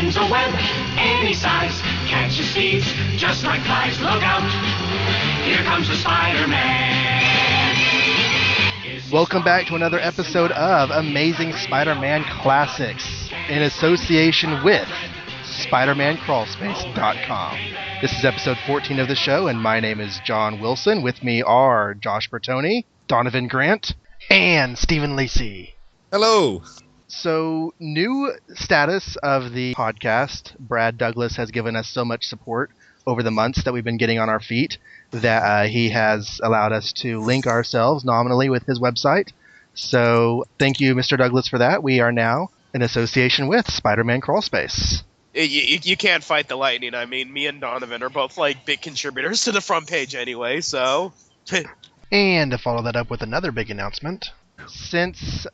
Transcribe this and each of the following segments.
spins a web any size, catches thieves just like flies. Look out, here comes the Spider-Man. Welcome back to another episode of Amazing Spider-Man Classics in association with SpidermanCrawlspace.com. This is episode 14 of the show, and my name is John Wilson. With me are Josh Bertoni, Donovan Grant, and Stephen Lacey. Hello. So, new status of the podcast. Brad Douglas has given us so much support over the months that we've been getting on our feet that he has allowed us to link ourselves nominally with his website. So, thank you, Mr. Douglas, for that. We are now in association with Spider-Man Crawlspace. You can't fight the lightning. I mean, me and Donovan are both, big contributors to the front page anyway, so... And to follow that up with another big announcement, since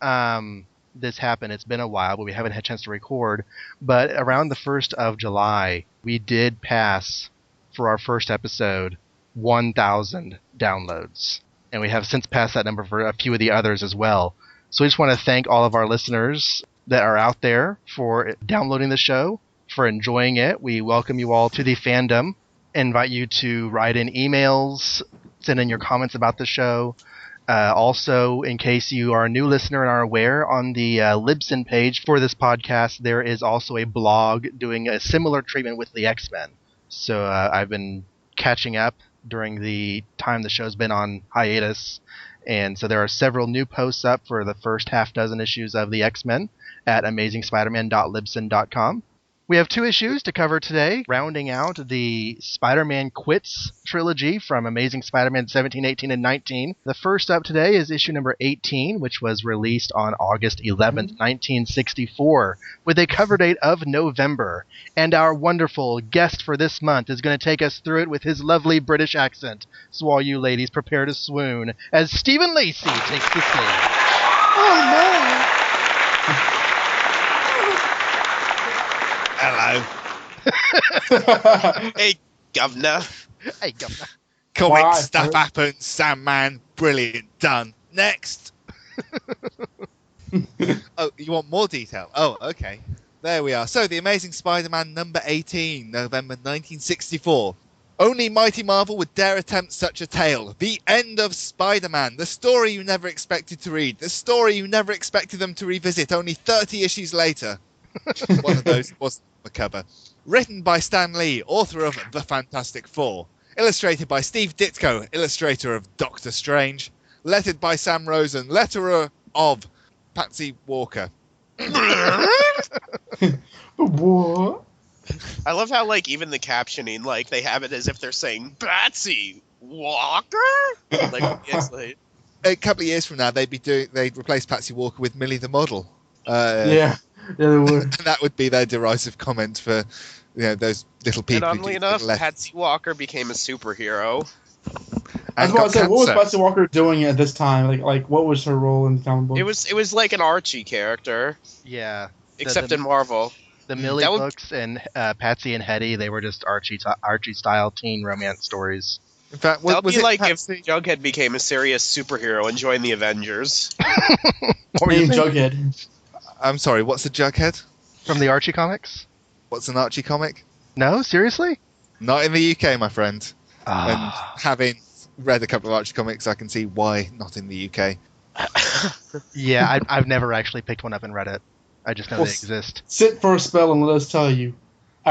this happened, it's been a while, but we haven't had a chance to record, but around the 1st of July, we did pass, for our first episode, 1,000 downloads. And we have since passed that number for a few of the others as well. So we just want to thank all of our listeners that are out there for downloading the show, for enjoying it. We welcome you all to the fandom. Invite you to write in emails, send in your comments about the show. Also, in case you are a new listener and are aware, on the Libsyn page for this podcast, there is also a blog doing a similar treatment with the X-Men. So I've been catching up during the time the show's been on hiatus. And so there are several new posts up for the first half dozen issues of the X-Men at amazingspiderman.libsyn.com. We have 2 issues to cover today, rounding out the Spider-Man Quits trilogy from Amazing Spider-Man 17, 18, and 19. The first up today is issue number 18, which was released on August 11th, 1964, with a cover date of November. And our wonderful guest for this month is going to take us through it with his lovely British accent. So all you ladies prepare to swoon as Stephen Lacey takes the stage. Oh, no. Hello. Hey, governor. Hey, governor. Comic stuff happens, Sandman, brilliant, done. Next. Oh, you want more detail? Oh, okay. There we are. So, The Amazing Spider-Man number 18, November 1964. Only Mighty Marvel would dare attempt such a tale. The end of Spider-Man. The story you never expected to read. The story you never expected them to revisit only 30 issues later. One of those was the cover. Written by Stan Lee, author of The Fantastic Four. Illustrated by Steve Ditko, illustrator of Doctor Strange. Lettered by Sam Rosen, letterer of Patsy Walker. What? I love how, even the captioning, they have it as if they're saying, Patsy Walker? It's A couple of years from now, they'd replace Patsy Walker with Millie the Model. Yeah, they would. And that would be their derisive comment for, those little people. And oddly enough, Patsy Walker became a superhero. I was about to say, what was Patsy Walker doing at this time? Like, what was her role in the comic book? It was like an Archie character. Yeah. Except in Marvel. The Millie books and Patsy and Hetty, they were just Archie-style teen romance stories. In fact, that would be like Patsy? if Jughead became a serious superhero and joined the Avengers. Or Jughead. I'm sorry, what's a Jughead? From the Archie comics? What's an Archie comic? No? Seriously? Not in the UK, my friend. Ah. And having read a couple of Archie comics, I can see why not in the UK. Yeah, I've never actually picked one up and read it. I just know they exist. Sit for a spell and let us tell you.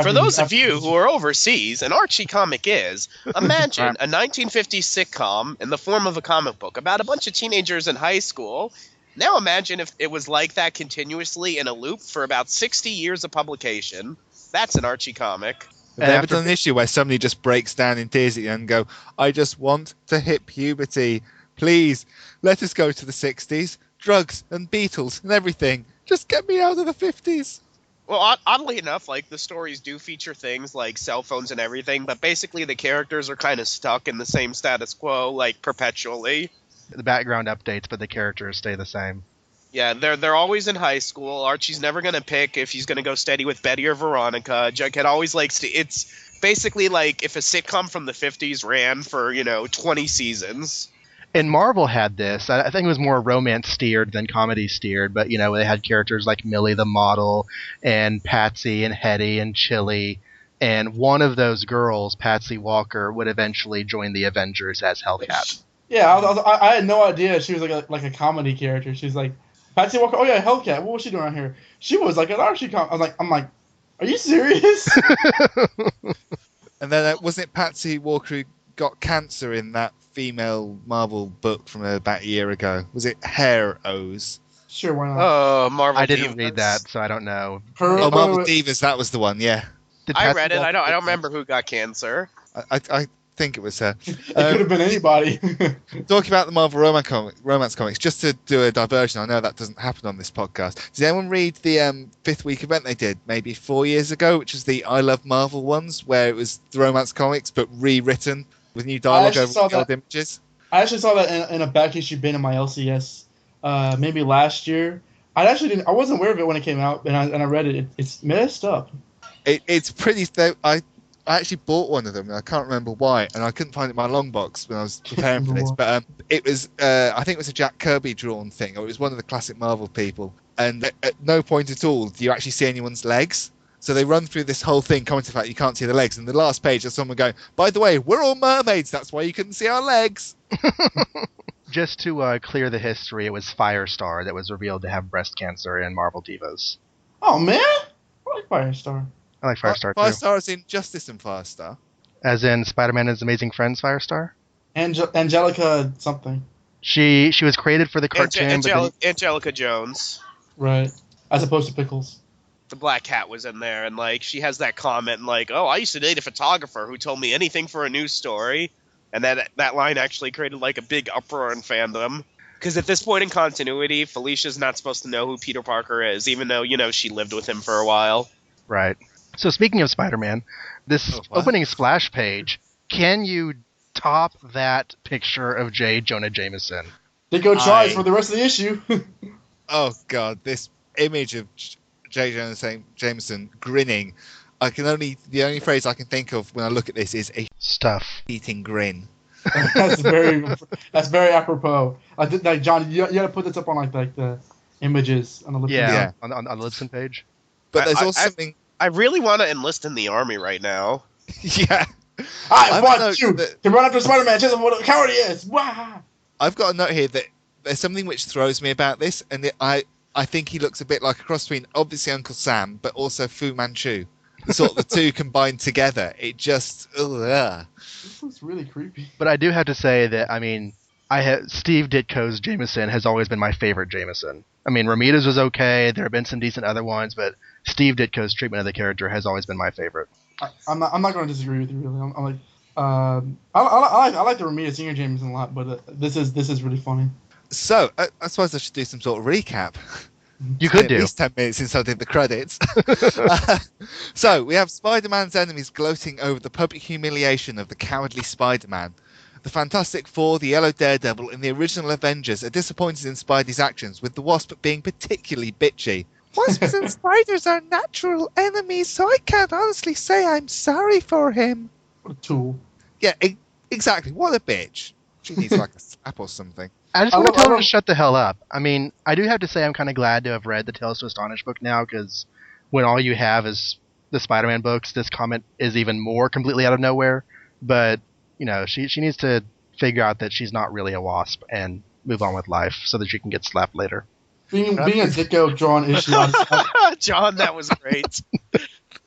For those of you who are overseas, an Archie comic is, imagine a 1950s sitcom in the form of a comic book about a bunch of teenagers in high school. Now imagine if it was like that continuously in a loop for about 60 years of publication. That's an Archie comic. Have they ever done an issue where somebody just breaks down in tears at you and go, I just want to hit puberty. Please, let us go to the 60s. Drugs and Beatles and everything. Just get me out of the 50s. Well, oddly enough, the stories do feature things like cell phones and everything, but basically the characters are kind of stuck in the same status quo, perpetually. The background updates, but the characters stay the same. Yeah, they're always in high school. Archie's never going to pick if he's going to go steady with Betty or Veronica. Jughead always likes to... It's basically like if a sitcom from the 50s ran for, 20 seasons. And Marvel had this. I think it was more romance steered than comedy steered, but they had characters like Millie the model and Patsy and Hetty and Chili. And one of those girls, Patsy Walker, would eventually join the Avengers as Hellcat. Yeah, I had no idea she was like a comedy character. She's like Patsy Walker. Oh yeah, Hellcat. What was she doing around here? She was like an Archie. I'm like, are you serious? And then wasn't it Patsy Walker who got cancer in that female Marvel book from about a year ago? Was it Hair O's? Sure, why not? Oh, Marvel. I didn't Divas. read that, so I don't know. Marvel Divas. That was the one. Yeah. I read it. I don't remember who got cancer. I think it was her. It could have been anybody. Talking about the Marvel romance comics, just to do a diversion, I know that doesn't happen on this podcast. Did anyone read the fifth week event they did maybe 4 years ago, which is the I Love Marvel ones, where it was the romance comics but rewritten with new dialogue over old images? I actually saw that in a back issue bin in my LCS maybe last year. I wasn't aware of it when it came out, and I read it. It's messed up. It's pretty. I actually bought one of them, and I can't remember why, and I couldn't find it in my long box when I was preparing for this. But it was, I think it was a Jack Kirby drawn thing, or it was one of the classic Marvel people. And at no point at all do you actually see anyone's legs. So they run through this whole thing, commenting the fact you can't see the legs. And the last page, there's someone going, "By the way, we're all mermaids. That's why you couldn't see our legs." Just to clear the history, it was Firestar that was revealed to have breast cancer in Marvel Divas. Oh man, I like Firestar. I like Firestar too. Firestar is in Justice and Firestar. As in Spider-Man and His Amazing Friends Firestar? Angelica something. She was created for the cartoon. Angelica Jones. Right. As opposed to Pickles. The Black Cat was in there, and she has that comment "Oh, I used to date a photographer who told me anything for a news story," and that line actually created a big uproar in fandom. Because at this point in continuity, Felicia's not supposed to know who Peter Parker is, even though she lived with him for a while. Right. So speaking of Spider-Man, this opening splash page, can you top that picture of J. Jonah Jameson? Ditko tries for the rest of the issue. Oh god, this image of J. Jonah Jameson grinning. The only phrase I can think of when I look at this is a eating grin. That's very apropos. I did John. You gotta put this up on the images on the Libsyn. Yeah, on the Libsyn page. But there's also something. I really want to enlist in the army right now. Yeah. I want you to run after Spider-Man. Just what a coward he is. Wah! I've got a note here that there's something which throws me about this, and I think he looks a bit like a cross between obviously Uncle Sam, but also Fu Manchu. Sort of the two combined together. It just. Ugh. This looks really creepy. But I do have to say that Steve Ditko's Jameson has always been my favorite Jameson. I mean, Romita's was okay. There have been some decent other ones, but Steve Ditko's treatment of the character has always been my favorite. I'm not going to disagree with you really. I'm like, I like the Romita Senior Jameson a lot, but this is really funny. So I suppose I should do some sort of recap. You could do. At least 10 minutes since I did the credits. So we have Spider-Man's enemies gloating over the public humiliation of the cowardly Spider-Man. The Fantastic Four, the Yellow Daredevil, and the original Avengers are disappointed in Spidey's actions, with the Wasp being particularly bitchy. Wasps and spiders are natural enemies, so I can't honestly say I'm sorry for him. What a tool. Yeah, exactly. What a bitch. She needs a slap or something. I just want to tell her to shut the hell up. I mean, I do have to say I'm kind of glad to have read the Tales to Astonish book now, because when all you have is the Spider-Man books, this comment is even more completely out of nowhere. But, she needs to figure out that she's not really a wasp and move on with life so that she can get slapped later. Being a Ditko drawn issue. John, that was great.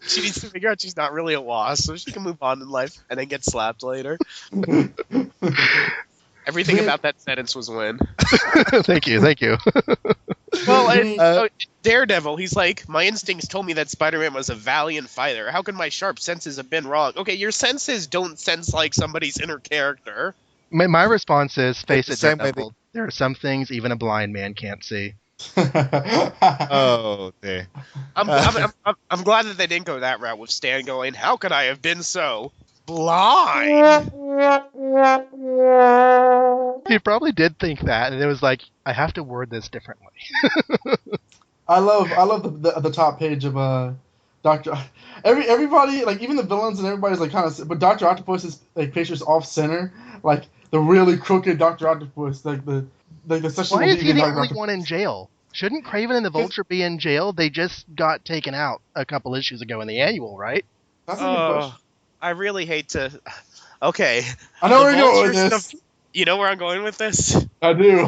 She needs to figure out she's not really a wasp so she can move on in life and then get slapped later. Everything about that sentence was win. Thank you. Well, Daredevil, he's like, my instincts told me that Spider-Man was a valiant fighter. How can my sharp senses have been wrong? Okay, your senses don't sense somebody's inner character. My response is, face it, Daredevil. There are some things even a blind man can't see. Oh dear. I'm glad that they didn't go that route with Stan going, how could I have been so blind? He probably did think that, and it was like, I have to word this differently. I love the top page of Doctor. Everybody, even the villains and everybody's kind of, but Dr. Octopus's picture's off center. the really crooked Doctor Octopus, like the sexual Why is he deviant the Dr. only one in jail? Shouldn't Kraven and the Vulture be in jail? They just got taken out a couple issues ago in the annual, right? That's a good question. I really hate to. Okay. I know The where you're going with Vulture this. stuff- You know where I'm going with this? I do.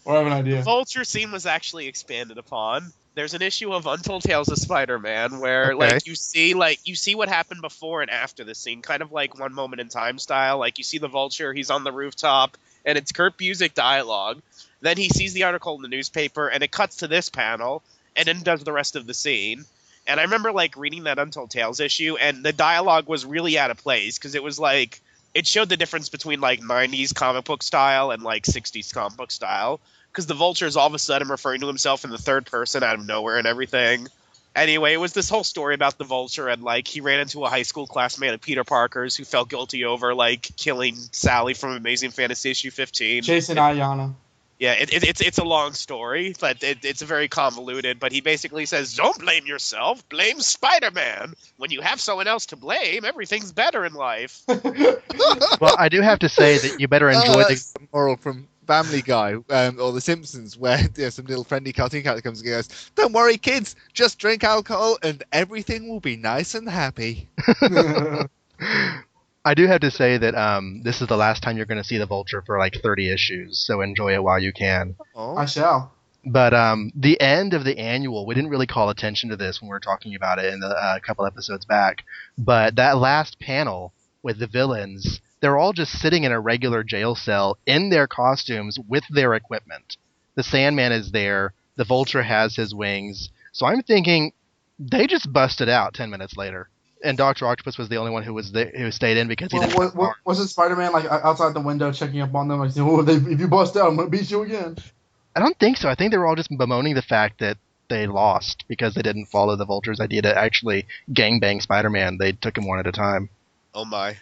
Or I have an The idea. Vulture scene was actually expanded upon. There's an issue of Untold Tales of Spider-Man where Okay. you see what happened before and after the scene, kind of like One Moment in Time style. Like you see the Vulture, he's on the rooftop, and it's Kurt Busiek dialogue. Then he sees the article in the newspaper, and it cuts to this panel, and then does the rest of the scene. And I remember reading that Untold Tales issue, and the dialogue was really out of place because it was it showed the difference between 90s comic book style and 60s comic book style. Because the Vulture is all of a sudden referring to himself in the third person out of nowhere and everything. Anyway, it was this whole story about the Vulture, and he ran into a high school classmate of Peter Parker's who felt guilty over killing Sally from Amazing Fantasy issue 15. Jason Ayana. Yeah, it's a long story, but it's very convoluted. But he basically says, "Don't blame yourself, blame Spider-Man. When you have someone else to blame, everything's better in life." Well, I do have to say that you better enjoy the. That's the moral from Family Guy or The Simpsons, where some little friendly cartoon character comes and goes, "Don't worry, kids, just drink alcohol and everything will be nice and happy." I do have to say that this is the last time you're going to see the Vulture for 30 issues, so enjoy it while you can. Oh. I shall. But the end of the annual, we didn't really call attention to this when we were talking about it in a couple episodes back, but that last panel with the villains, they're all just sitting in a regular jail cell in their costumes with their equipment. The Sandman is there, the Vulture has his wings, so I'm thinking they just busted out 10 minutes later. And Dr. Octopus was the only one who stayed in because he didn't have arms. Wasn't Spider-Man outside the window checking up on them, saying, "Oh, if you bust out, I'm gonna beat you again"? I don't think so. I think they were all just bemoaning the fact that they lost because they didn't follow the Vulture's idea to actually gangbang Spider-Man. They took him one at a time. Oh my.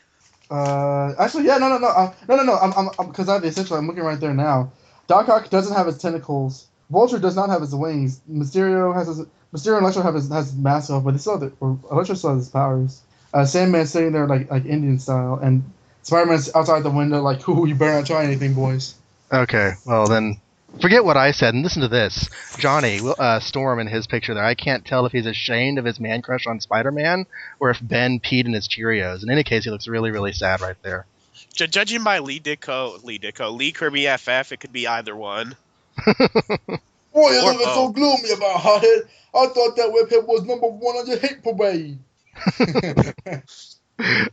Actually, yeah, no. Because I'm looking right there now. Doc Ock doesn't have his tentacles. Vulture does not have his wings. Mysterio and Electro have his mask off, but Electro still has his powers. Sandman's sitting there like Indian style, and Spider-Man's outside the window like, "Ooh, you better not try anything, boys." Okay, well then, forget what I said and listen to this. Johnny Storm in his picture there. I can't tell if he's ashamed of his man crush on Spider-Man or if Ben peed in his Cheerios. In any case, he looks really, really sad right there. Judging by Lee Kirby FF, it could be either one. Boy, you're looking so gloomy about Hothead. I thought that webhead was number 1 on your hate parade.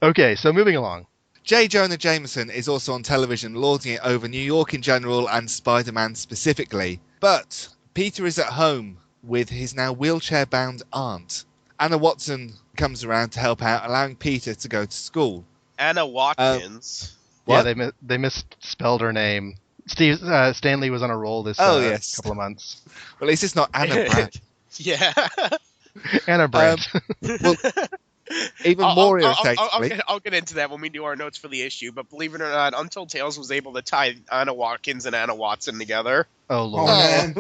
Okay, so moving along. J. Jonah Jameson is also on television, lording it over New York in general and Spider-Man specifically. But Peter is at home with his now wheelchair-bound aunt. Anna Watson comes around to help out, allowing Peter to go to school. Anna Watkins. What? Yeah, they misspelled her name. Stanley was on a roll this yes. couple of months. Well, at least it's not Anna Brandt. Yeah. Anna Brandt. Well, even more irritating. I'll get into that when we do our notes for the issue, but believe it or not, Untold Tales was able to tie Anna Watkins and Anna Watson together. Oh, Lord. Man.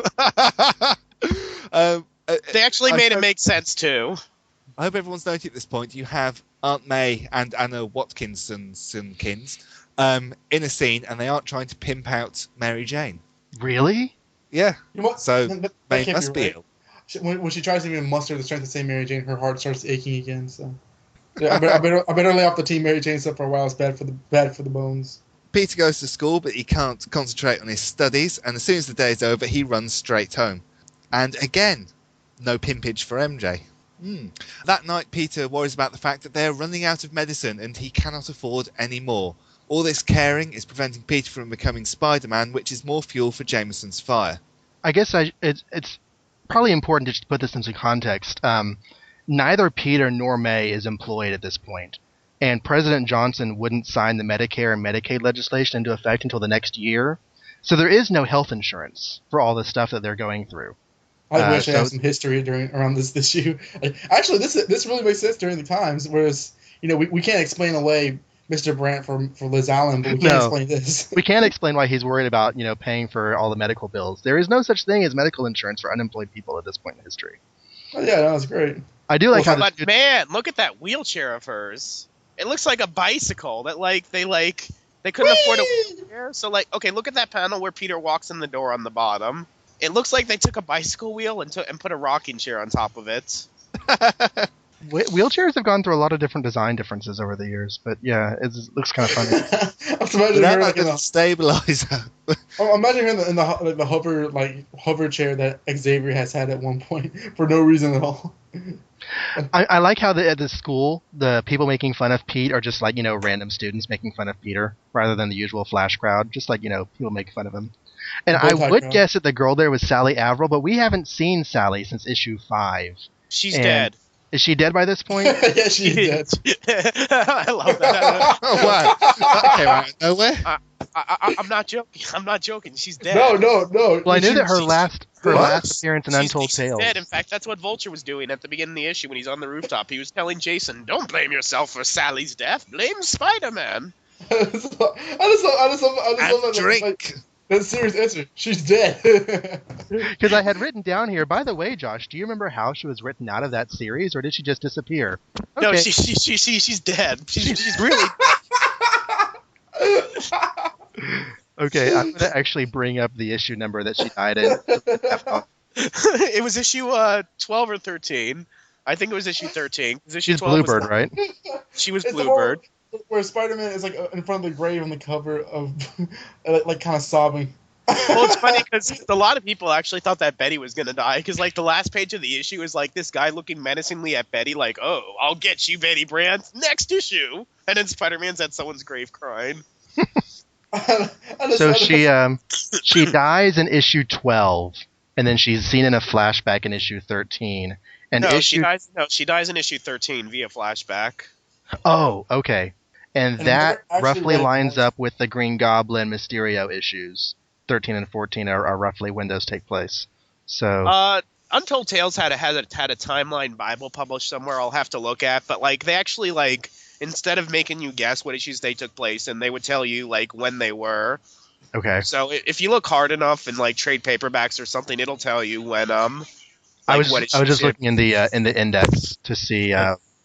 They actually made it make sense, too. I hope everyone's noted at this point. You have Aunt May and Anna Watkinson's in a scene, and they aren't trying to pimp out Mary Jane. Really? Yeah. That They can't must be be right. ill. When she tries to even muster the strength to say Mary Jane, her heart starts aching again. So, yeah, I better lay off the team Mary Jane stuff for a while. It's bad for the bones. Peter goes to school, but he can't concentrate on his studies, and as soon as the day is over, he runs straight home. And again, no pimpage for MJ. That night, Peter worries about the fact that they are running out of medicine and he cannot afford any more. All this caring is preventing Peter from becoming Spider-Man, which is more fuel for Jameson's fire. I guess it's probably important just to put this into context. Neither Peter nor May is employed at this point, and President Johnson wouldn't sign the Medicare and Medicaid legislation into effect until the next year, so there is no health insurance for all the stuff that they're going through. I wish I had some history around this issue. Actually, this really makes sense during the times, whereas we can't explain away Mr. Brandt for Liz Allen, but we can't explain this. We can't explain why he's worried about paying for all the medical bills. There is no such thing as medical insurance for unemployed people at this point in history. Oh, yeah, that was great. I do like how man, look at that wheelchair of hers. It looks like a bicycle that They couldn't afford a wheelchair. So, like, okay, look at that panel where Peter walks in the door on the bottom. It looks like they took a bicycle wheel and put a rocking chair on top of it. Wheelchairs have gone through a lot of different design differences over the years, but yeah, it looks kind of funny. I was imagining her Without like a stabilizer. I'm imagining her in the hover chair that Xavier has had at one point for no reason at all. I like how at the school, the people making fun of Pete are just like, random students making fun of Peter rather than the usual Flash crowd. Just like, people make fun of him. And I would guess that the girl there was Sally Averill, but we haven't seen Sally since issue 5. She's dead. Is she dead by this point? Yeah, she's dead. I love that. Wow. That came out of nowhere. I'm not joking. I'm not joking. She's dead. No. Well, I knew that her last appearance in Untold She's Tales. dead. In fact, that's what Vulture was doing at the beginning of the issue when he's on the rooftop. He was telling Jason, "Don't blame yourself for Sally's death. Blame Spider-Man." I just love Drink. That's a serious answer. She's dead. Because I had written down here, by the way, Josh, do you remember how she was written out of that series, or did she just disappear? Okay. No, she's dead. She's really. Okay, I'm going to actually bring up the issue number that she died in. It was issue 12 or 13. I think it was issue 13. She's Bluebird, right? She was It's the Bluebird. one where Spider-Man is like in front of the grave on the cover of, like kind of sobbing. Well, it's funny because a lot of people actually thought that Betty was gonna die because, like, the last page of the issue is like this guy looking menacingly at Betty, like, "Oh, I'll get you, Betty Brant, next issue," and then Spider-Man's at someone's grave crying. So she dies in issue 12, and then she's seen in a flashback in issue 13. And she dies in issue 13 via flashback. Oh, okay. And that roughly lines that. up with the Green Goblin Mysterio issues. 13 and 14 are roughly when those take place. So Untold Tales had a timeline Bible published somewhere I'll have to look at, but like they actually like instead of making you guess what issues they took place in, they would tell you like when they were. Okay. So if you look hard enough in like trade paperbacks or something, it'll tell you when I was just looking in the index to see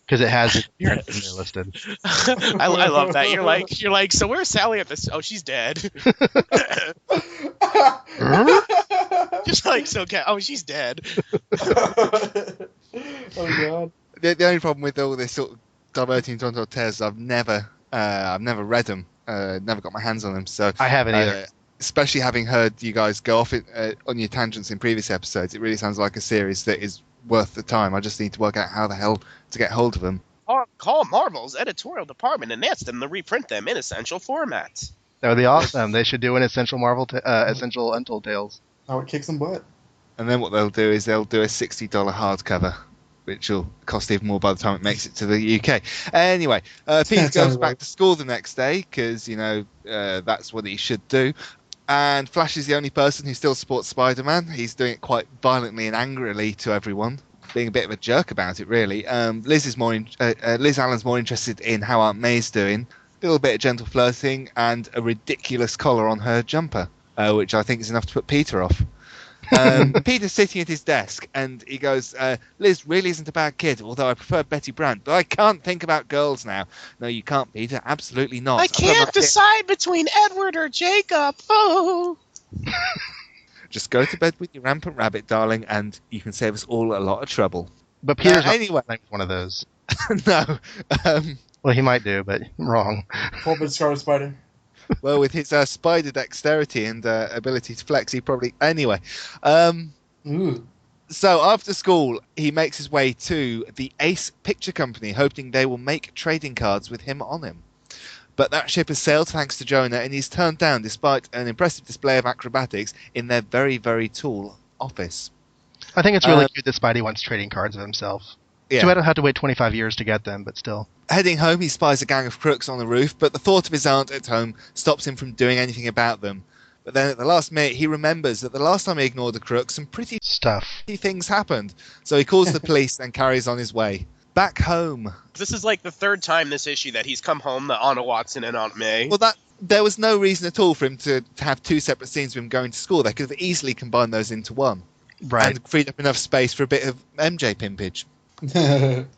because it has appearance in there listed. I love that. You're like, so where's Sally at this? Oh, she's dead. Just like, so okay. Oh, she's dead. Oh god. The only problem with all this sort of diverting to Untold Tales, I've never read them, never got my hands on them. So I haven't either. Especially having heard you guys go off on your tangents in previous episodes, it really sounds like a series that is worth the time. I just need to work out how the hell to get hold of them. Call Marvel's editorial department and ask them to reprint them in essential formats. That would be awesome. They should do an essential essential Untold Tales. I would kick some butt. And then what they'll do is they'll do a $60 hardcover, which will cost even more by the time it makes it to the UK. Anyway, Peter goes back to school the next day because, that's what he should do. And Flash is the only person who still supports Spider-Man. He's doing it quite violently and angrily to everyone, being a bit of a jerk about it, really. Liz Allen's more interested in how Aunt May's doing, a little bit of gentle flirting, and a ridiculous collar on her jumper, which I think is enough to put Peter off. Peter's sitting at his desk, and he goes, Liz really isn't a bad kid, although I prefer Betty Brant, but I can't think about girls now. No, you can't, Peter. Absolutely not. I can't decide between Edward or Jacob. Oh. Just go to bed with your rampant rabbit, darling, and you can save us all a lot of trouble. But Peter's anyway, not one of those. No. Well, he might do, but I'm wrong. Corporate Scarlet Spider. Well, with his spider dexterity and ability to flex, he probably... Anyway. So after school, he makes his way to the Ace Picture Company, hoping they will make trading cards with him on him. But that ship has sailed thanks to Jonah, and he's turned down despite an impressive display of acrobatics in their very, very tall office. I think it's really cute that Spidey wants trading cards of himself. Yeah. So I don't have to wait 25 years to get them, but still. Heading home, he spies a gang of crooks on the roof, but the thought of his aunt at home stops him from doing anything about them. But then at the last minute, he remembers that the last time he ignored the crooks, some pretty things happened. So he calls the police and carries on his way. Back home. This is like the third time this issue that he's come home to Anna Watson and Aunt May. Well, there was no reason at all for him to have two separate scenes of him going to school. They could have easily combined those into one. Right. And freed up enough space for a bit of MJ pimpage.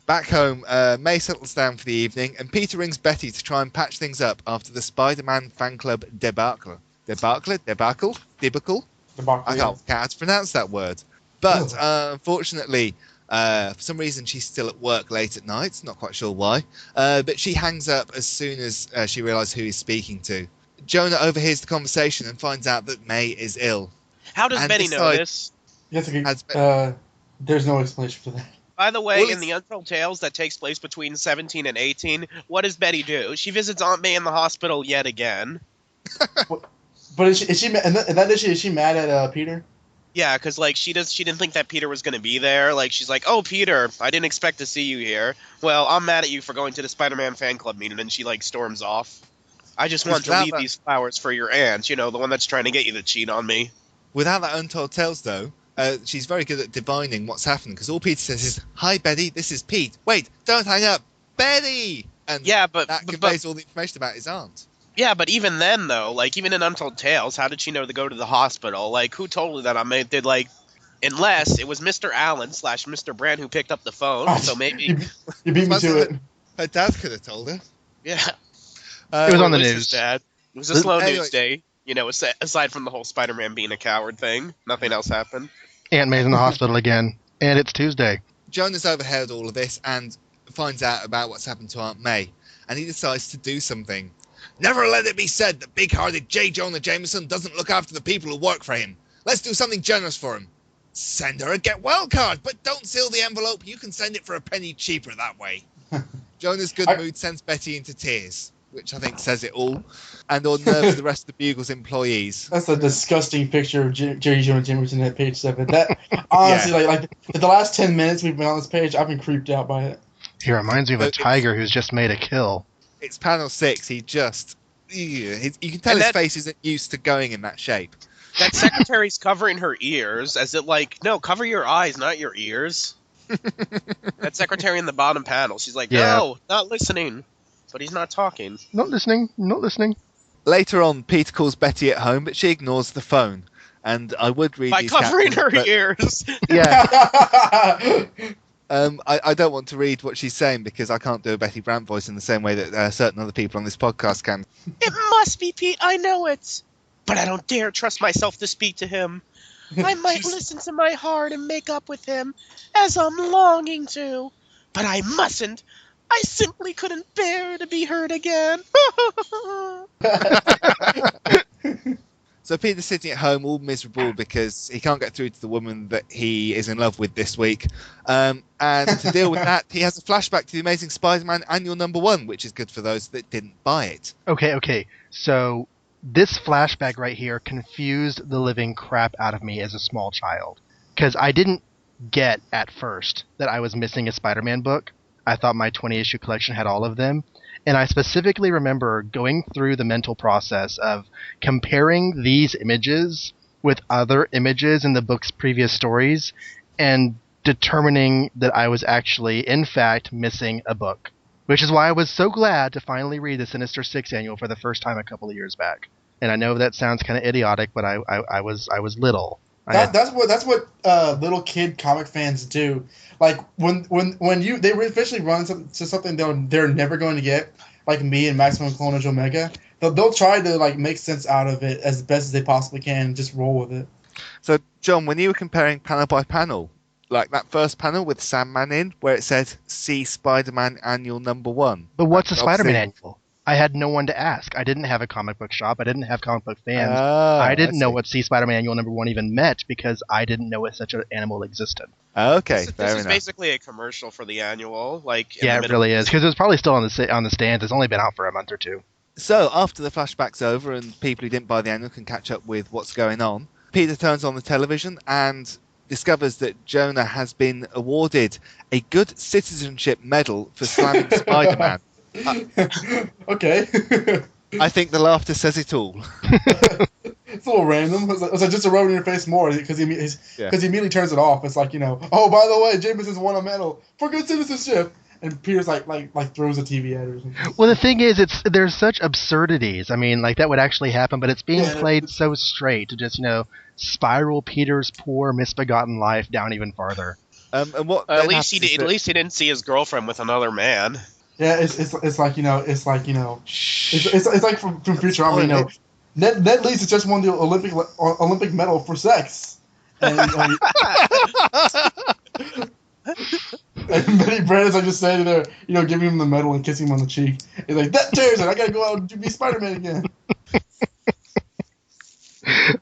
Back home, May settles down for the evening, and Peter rings Betty to try and patch things up after the Spider-Man fan club debacle. Debacle? Debacle? I can't pronounce that word. But unfortunately, for some reason, she's still at work late at night. Not quite sure why. But she hangs up as soon as she realizes who he's speaking to. Jonah overhears the conversation and finds out that May is ill. How does And Betty know decides- this? There's no explanation for that. By the way, Well, in the Untold Tales that takes place between 17 and 18, what does Betty do? She visits Aunt May in the hospital yet again. But is she in that issue? Is she mad at Peter? Yeah, because like she didn't think that Peter was going to be there. Like she's like, "Oh, Peter, I didn't expect to see you here. Well, I'm mad at you for going to the Spider-Man fan club meeting." And she like storms off. I just want to leave these flowers for your aunt. You know, the one that's trying to get you to cheat on me. Without that Untold Tales, though, she's very good at divining what's happened, because all Peter says is, "Hi, Betty, this is Pete. Wait, don't hang up. Betty!" And Yeah, but that conveys all the information about his aunt. Yeah, but even then, though, like, even in Untold Tales, how did she know to go to the hospital? Like, who told her that? I mean, unless it was Mr. Allen / Mr. Brand who picked up the phone, so maybe... You beat me to it. Her dad could have told her. Yeah. It was on the His news. dad. It was a slow Anyway. news day. You know, aside from the whole Spider-Man being a coward thing, nothing else happened. Aunt May's in the hospital again, and it's Tuesday. Jonah's overheard all of this and finds out about what's happened to Aunt May, and he decides to do something. Never let it be said that big-hearted J. Jonah Jameson doesn't look after the people who work for him. Let's do something generous for him. Send her a get well card, but don't seal the envelope. You can send it for a penny cheaper that way. Jonah's good mood sends Betty into tears, which I think says it all, and unnerves the rest of the Bugle's employees. That's a disgusting picture of Jerry Jonah Jameson at page 7. That honestly, like the last 10 minutes we've been on this page, I've been creeped out by it. He reminds me of a tiger who's just made a kill. It's panel 6. He just... You can tell his face isn't used to going in that shape. That secretary's covering her ears, as it like, no, cover your eyes, not your ears. That secretary in the bottom panel, she's like, no, not listening. But he's not talking. Not listening, not listening. Later on, Peter calls Betty at home, but she ignores the phone. And I would read by these covering captions, her but- ears. Yeah. I don't want to read what she's saying because I can't do a Betty Brant voice in the same way that certain other people on this podcast can. It must be Pete, I know it. But I don't dare trust myself to speak to him. I might listen to my heart and make up with him, as I'm longing to. But I mustn't. I simply couldn't bear to be hurt again. So Peter's sitting at home all miserable because he can't get through to the woman that he is in love with this week. And to deal with that, he has a flashback to the Amazing Spider-Man Annual #1, which is good for those that didn't buy it. Okay. So this flashback right here confused the living crap out of me as a small child. Because I didn't get at first that I was missing a Spider-Man book. I thought my 20-issue collection had all of them. And I specifically remember going through the mental process of comparing these images with other images in the book's previous stories and determining that I was actually, in fact, missing a book. Which is why I was so glad to finally read the Sinister Six Annual for the first time a couple of years back. And I know that sounds kind of idiotic, but I was little. That's what little kid comic fans do. Like when they eventually run to something they're never going to get, like me and Maximum Carnage Omega, they'll try to like make sense out of it as best as they possibly can, and just roll with it. So, John, when you were comparing panel by panel, like that first panel with Sandman in, where it said "See Spider-Man Annual #1." But what's a Spider-Man Obviously- annual? I had no one to ask. I didn't have a comic book shop. I didn't have comic book fans. Oh, I didn't know see. what See Spider-Man Annual #1 even meant because I didn't know such an animal existed. Okay, This fair is enough. basically a commercial for the annual. Like, in Yeah, the it middle really of is because it was probably still on the stands. It's only been out for a month or two. So, after the flashback's over and people who didn't buy the annual can catch up with what's going on, Peter turns on the television and discovers that Jonah has been awarded a Good Citizenship Medal for slamming Spider-Man. Okay. I think the laughter says it all. It's a little random. It's like just a rub in your face more because he immediately turns it off. It's like, oh, by the way, Jameson's won a medal for good citizenship. And Peter's like throws a TV at her or something. Well, the thing is, there's such absurdities. I mean, like that would actually happen, but it's being played so straight to just spiral Peter's poor misbegotten life down even farther. And what? At then least happens is at that- least he didn't see his girlfriend with another man. Yeah, it's like it's like from Futurama. Spoil it. Ned Leeds has just won the Olympic medal for sex, and and Betty Brandon's like just standing there, giving him the medal and kissing him on the cheek. He's like, that tears it. I gotta go out and be Spider-Man again.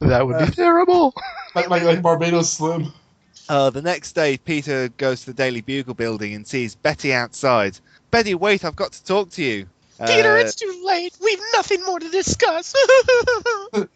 That would be terrible. Like Barbados Slim. The next day, Peter goes to the Daily Bugle building and sees Betty outside. Betty, wait, I've got to talk to you. Peter, it's too late. We've nothing more to discuss. This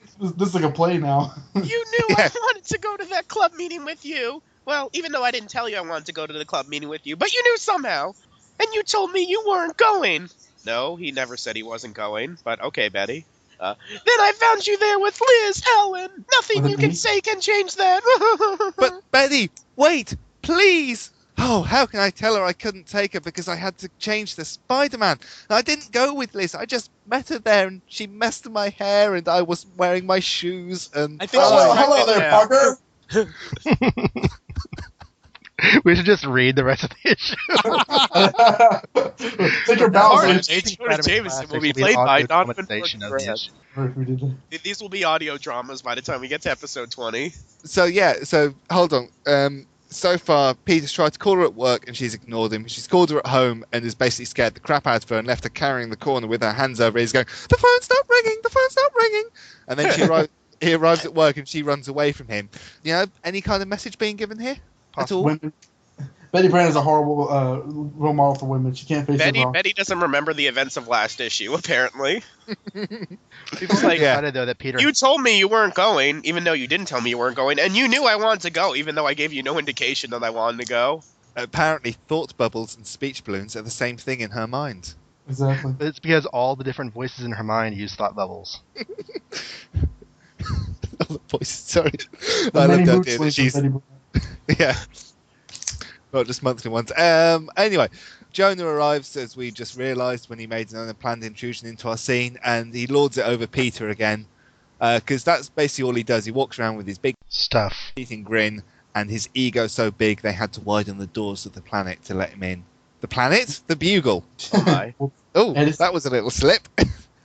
is like a play now. You knew I wanted to go to that club meeting with you. Well, even though I didn't tell you I wanted to go to the club meeting with you, but you knew somehow. And you told me you weren't going. No, he never said he wasn't going, but okay, Betty. Then I found you there with Liz Ellen. Nothing With you me? can say can change that. But Betty, wait, please. Oh, how can I tell her I couldn't take her because I had to change the Spider-Man? I didn't go with Liz. I just met her there and she messed my hair and I was wearing my shoes and... I think Hello there, Parker. We should just read the rest of the issue. Take your Parker, balance. J. Jonah Jameson will be Classics played by audio Donovan dramatization of the Grant. issue. These will be audio dramas by the time we get to episode 20. So hold on. So far, Peter's tried to call her at work and she's ignored him. She's called her at home and has basically scared the crap out of her and left her carrying the corner with her hands over his, going, the phone's not ringing, the phone's not ringing. And then he arrives at work and she runs away from him. Any kind of message being given here at all? Women. Betty Brandon's a horrible role model for women. She can't face it wrong. Betty doesn't remember the events of last issue, apparently. People like, excited though that Peter. You told me you weren't going, even though you didn't tell me you weren't going, and you knew I wanted to go, even though I gave you no indication that I wanted to go. Apparently, thought bubbles and speech balloons are the same thing in her mind. Exactly. It's because all the different voices in her mind use thought bubbles. All the voices, sorry. The I many love mood the idea that swings of she's... Betty Brandon. Yeah. Not just monthly ones. Anyway, Jonah arrives, as we just realised, when he made an unplanned intrusion into our scene, and he lords it over Peter again, because that's basically all he does. He walks around with his big Stuff. eating grin, and his ego so big they had to widen the doors of the planet to let him in. The planet? The Bugle. Oh, my. Oh, And it's- that was a little slip.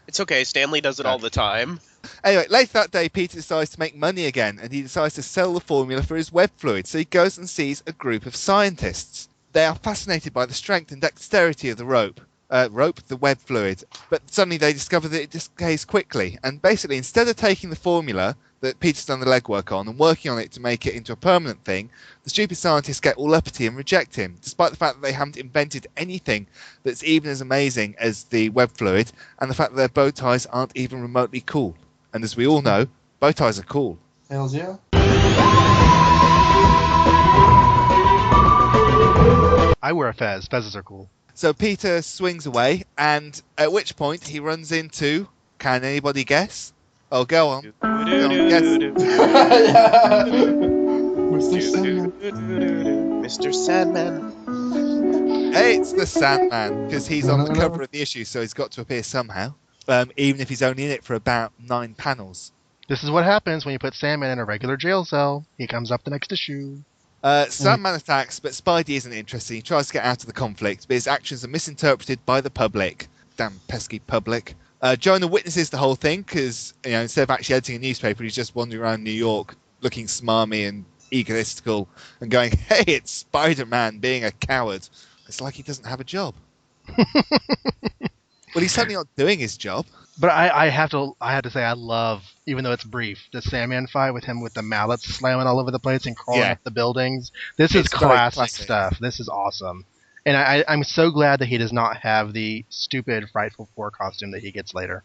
It's okay, Stanley does it all the time. Anyway, later that day, Peter decides to make money again, and he decides to sell the formula for his web fluid. So he goes and sees a group of scientists. They are fascinated by the strength and dexterity of the the web fluid. But suddenly they discover that it decays quickly. And basically, instead of taking the formula that Peter's done the legwork on and working on it to make it into a permanent thing, the stupid scientists get all uppity and reject him, despite the fact that they haven't invented anything that's even as amazing as the web fluid, and the fact that their bow ties aren't even remotely cool. And as we all know, bow ties are cool. Hells yeah. I wear a fez. Fezes are cool. So Peter swings away, and at which point he runs into... Can anybody guess? Oh, go on. Yes. Yeah. Mr. Sandman. Mr. Sandman. Hey, it's the Sandman, because he's on the cover of the issue, so he's got to appear somehow, even if he's only in it for about 9 panels. This is what happens when you put Sandman in a regular jail cell. He comes up the next issue. Sandman attacks, but Spidey isn't interested. He tries to get out of the conflict, but his actions are misinterpreted by the public. Damn pesky public. Jonah witnesses the whole thing, because instead of actually editing a newspaper, he's just wandering around New York looking smarmy and egotistical and going, hey, it's Spider-Man being a coward. It's like he doesn't have a job. Well, he's certainly not doing his job. But I have to say I love, even though it's brief, the Sandman fight with him with the mallets slamming all over the place and crawling Yeah. up the buildings. This is It's very classic stuff. This is awesome. And I'm so glad that he does not have the stupid Frightful Four costume that he gets later.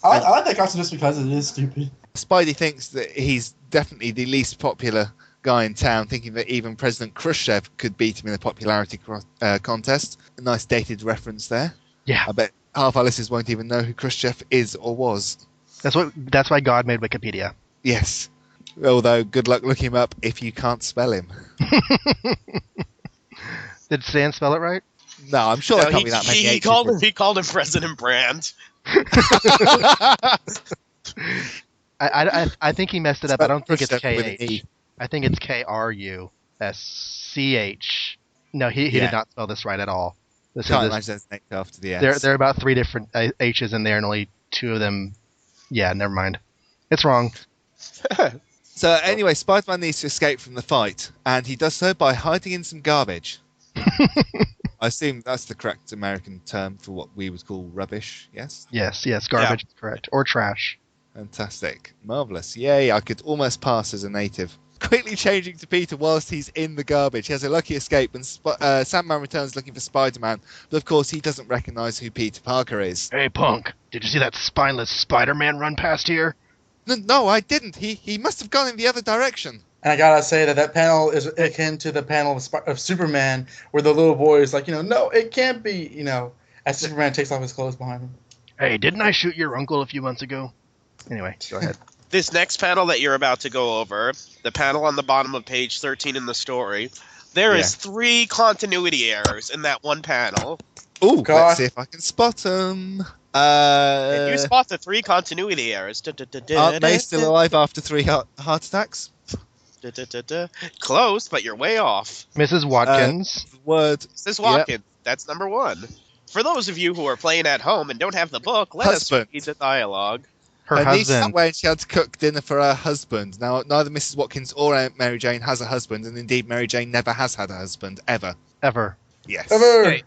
I like that costume just because it is stupid. Spidey thinks that he's definitely the least popular guy in town, thinking that even President Khrushchev could beat him in a popularity contest. A nice dated reference there. Yeah. I bet half our listeners won't even know who Khrushchev is or was. That's why God made Wikipedia. Yes. Although, good luck looking him up if you can't spell him. Did Stan spell it right? No, I'm sure there can't be that many he H's. called him President Brand. I think he messed it up. I don't think it's Khrushchev with an KH. E. I think it's KRU. S-C-H. No, he Yeah. did not spell this right at all. This Can't is imagine it's named after the S. there are about 3 different H's in there, and only 2 of them. Yeah, never mind. It's wrong. So anyway, Spider-Man needs to escape from the fight, and he does so by hiding in some garbage. I assume that's the correct American term for what we would call rubbish, yes? Yes, garbage is correct. Or trash. Fantastic. Marvellous. Yay, I could almost pass as a native. Quickly changing to Peter whilst he's in the garbage. He has a lucky escape when Sandman returns looking for Spider-Man, but of course he doesn't recognise who Peter Parker is. Hey, punk, did you see that spineless Spider-Man run past here? No, I didn't. He must have gone in the other direction. And I gotta say that panel is akin to the panel of Superman, where the little boy is like, no, it can't be, as Superman takes off his clothes behind him. Hey, didn't I shoot your uncle a few months ago? Anyway, go ahead. This next panel that you're about to go over, the panel on the bottom of page 13 in the story, there is 3 continuity errors in that one panel. Oh, God. let's see if I can spot them. And you spot the 3 continuity errors. Aren't May still alive after 3 heart attacks? Close, but you're way off. Mrs. Watkins. Word. This Watkins, that's number 1. For those of you who are playing at home and don't have the book, let Husband. us read the dialogue. Her niece that husband. way she had to cook dinner for her husband. Now, neither Mrs. Watkins or Aunt Mary Jane has a husband, and indeed Mary Jane never has had a husband, ever. Ever. Yes. Ever. Okay.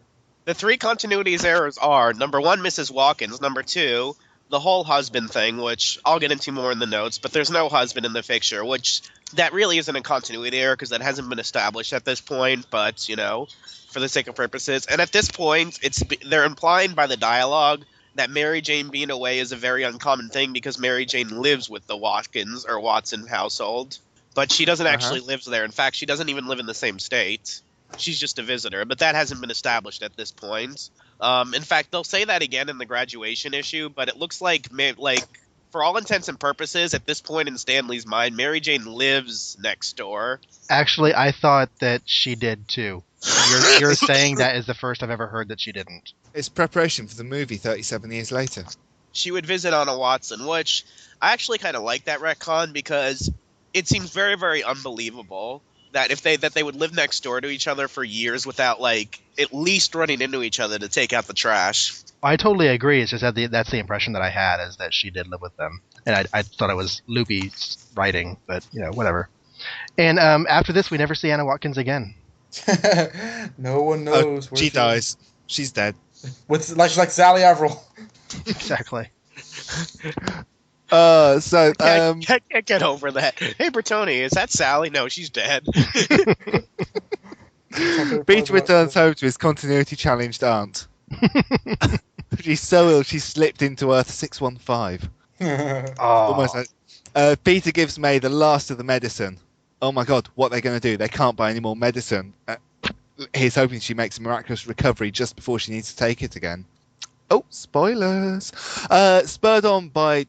The 3 continuities errors are, number 1, Mrs. Watkins, number 2, the whole husband thing, which I'll get into more in the notes, but there's no husband in the picture, which that really isn't a continuity error because that hasn't been established at this point, but, for the sake of purposes. And at this point, they're implying by the dialogue that Mary Jane being away is a very uncommon thing because Mary Jane lives with the Watkins or Watson household, but she doesn't actually live there. In fact, she doesn't even live in the same state. She's just a visitor, but that hasn't been established at this point. In fact, they'll say that again in the graduation issue, but it looks like for all intents and purposes, at this point in Stanley's mind, Mary Jane lives next door. Actually, I thought that she did too. You're saying that is the first I've ever heard that she didn't. It's preparation for the movie 37 years later. She would visit Anna Watson, which I actually kind of like that retcon because it seems very, very unbelievable that they would live next door to each other for years without at least running into each other to take out the trash. I totally agree. It's just that that's the impression that I had, is that she did live with them. And I thought it was Loopy's writing, but, whatever. And after this, we never see Anna Watkins again. No one knows where she dies. She's dead. She's like Sally Averill. Exactly. Can't get over that. Hey, Bertoni, is that Sally? No, she's dead. Peter returns home to his continuity challenged aunt. She's so ill she slipped into Earth 615. Almost like, Peter gives May the last of the medicine. Oh my god, what are they going to do? They can't buy any more medicine. He's hoping she makes a miraculous recovery just before she needs to take it again. Oh, spoilers! Spurred on by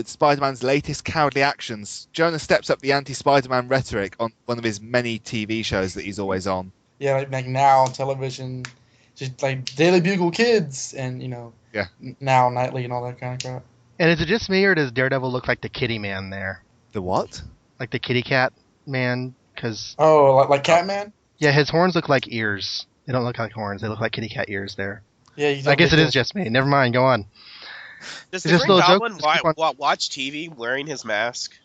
Spider-Man's latest cowardly actions, Jonah steps up the anti-Spider-Man rhetoric on one of his many TV shows that he's always on. Yeah, like now on television, just like Daily Bugle Kids, and now Nightly and all that kind of crap. And is it just me, or does Daredevil look like the kitty man there? The what? Like the kitty cat man? Cause like Catman? Yeah, his horns look like ears. They don't look like horns. They look like kitty cat ears there. Yeah, I guess it is just me. Never mind. Go on. Does the Green Goblin watch TV wearing his mask?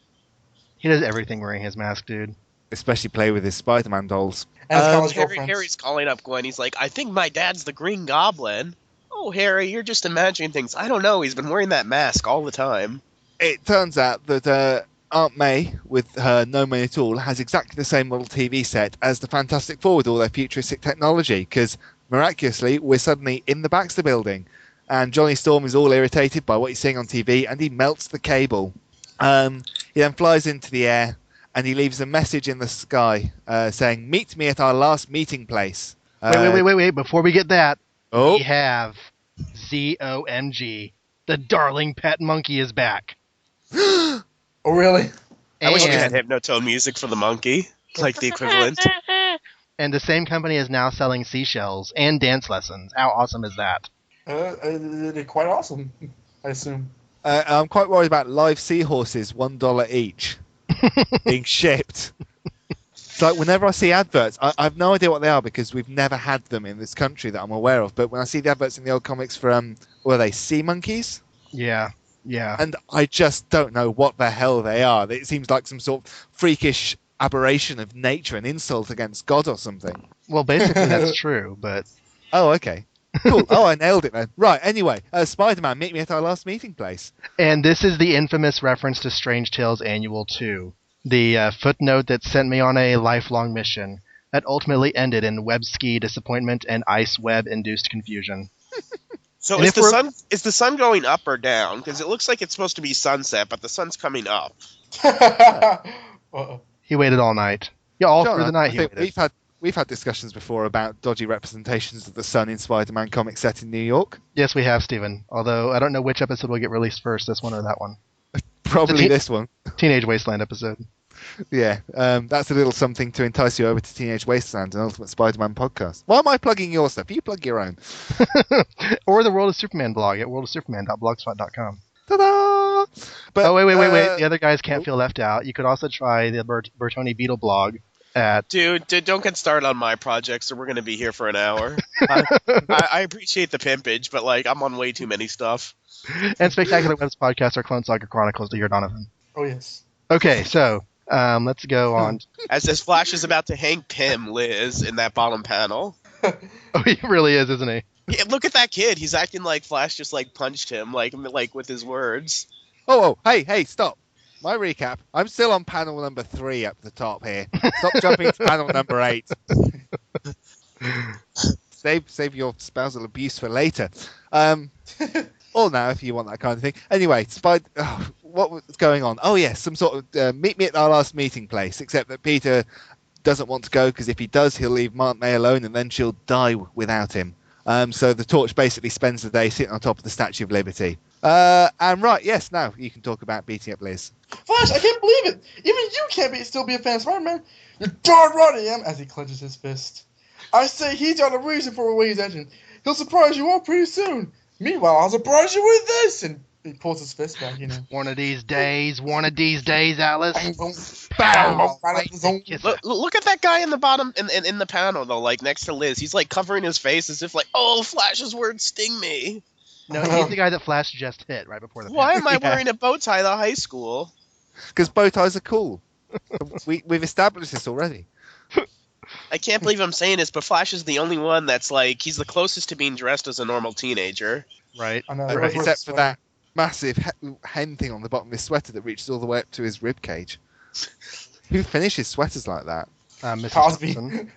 He does everything wearing his mask, dude. Especially play with his Spider-Man dolls. And Harry's calling up Gwen. He's like, I think my dad's the Green Goblin. Oh, Harry, you're just imagining things. I don't know. He's been wearing that mask all the time. It turns out that Aunt May, with her no money at all, has exactly the same model TV set as the Fantastic Four with all their futuristic technology, because miraculously, we're suddenly in the Baxter building, and Johnny Storm is all irritated by what he's seeing on TV, and he melts the cable. He then flies into the air, and he leaves a message in the sky saying, "Meet me at our last meeting place." Wait. Before we get that, we have ZOMG. The darling pet monkey is back. Oh, really? I wish we had hypnotone music for the monkey, like the equivalent. And the same company is now selling seashells and dance lessons. How awesome is that? They're quite awesome, I assume. I'm quite worried about live seahorses, $1 each, being shipped. It's like whenever I see adverts, I have no idea what they are because we've never had them in this country that I'm aware of. But when I see the adverts in the old comics for, what are they, sea monkeys? Yeah, yeah. And I just don't know what the hell they are. It seems like some sort of freakish aberration of nature, an insult against God or something. Well, basically that's true, but Oh, okay. Cool. Oh, I nailed it then. Right, anyway, Spider-Man, meet me at our last meeting place. and this is the infamous reference to Strange Tales Annual 2, the footnote that sent me on a lifelong mission that ultimately ended in web ski disappointment and ice web induced confusion. So And is if the we're- sun going up or down? Because it looks like it's supposed to be sunset, but the sun's coming up. Uh-oh. He waited all night. Yeah, all John, through the night I he think waited. we've had discussions before about dodgy representations of the sun in Spider-Man comics set in New York. Yes, we have, Stephen. Although I don't know which episode will get released first, this one or that one. Probably this one. Teenage Wasteland episode. Yeah, that's a little something to entice you over to Teenage Wasteland, an Ultimate Spider-Man podcast. Why am I plugging your stuff? You plug your own. Or the World of Superman blog at worldofsuperman.blogspot.com. Ta-da! But, Oh, wait. The other guys can't feel left out. You could also try the Bertoni Beetle blog at... Dude, don't get started on my projects, or we're going to be here for an hour. I appreciate the pimpage, but like I'm on way too many stuff. and Spectacular Webs podcast or Clone Saga Chronicles to hear Donovan. Oh, yes. Okay, so let's go on. As Flash is about to Hank Pym Liz in that bottom panel. Oh, he really is, isn't he? Yeah, look at that kid. He's acting like Flash just like punched him, like with his words. Oh, hey, stop. My recap. I'm still on panel number 3 up the top here. Stop jumping to panel number 8. Save your spousal abuse for later. Or now, if you want that kind of thing. Anyway, what was going on? Oh, yes, some sort of meet me at our last meeting place, except that Peter doesn't want to go because if he does, he'll leave Aunt May alone and then she'll die without him. So the Torch basically spends the day sitting on top of the Statue of Liberty. And right, yes, now you can talk about beating up Liz. Flash, I can't believe it. Even you can't still be a fan of Spider-Man. You're darn right I am, as he clenches his fist. I say he's got a reason for the way he's acting. He'll surprise you all pretty soon. Meanwhile, I'll surprise you with this. And he pulls his fist back, you know. One of these days, Alice. Bang, boom, Bow. right up the zone. Look at that guy in the bottom in the panel though, like next to Liz. He's like covering his face as if like, oh, Flash's words sting me. No, he's the guy that Flash just hit right before the Why am I Yeah. wearing a bow tie to high school? Because bow ties are cool. We've established this already. I can't believe I'm saying this, but Flash is the only one that's like, he's the closest to being dressed as a normal teenager. Right. I know, Okay, where's except the for that massive hen thing on the bottom of his sweater that reaches all the way up to his rib cage. Who finishes sweaters like that? Mrs. Cosby. Johnson.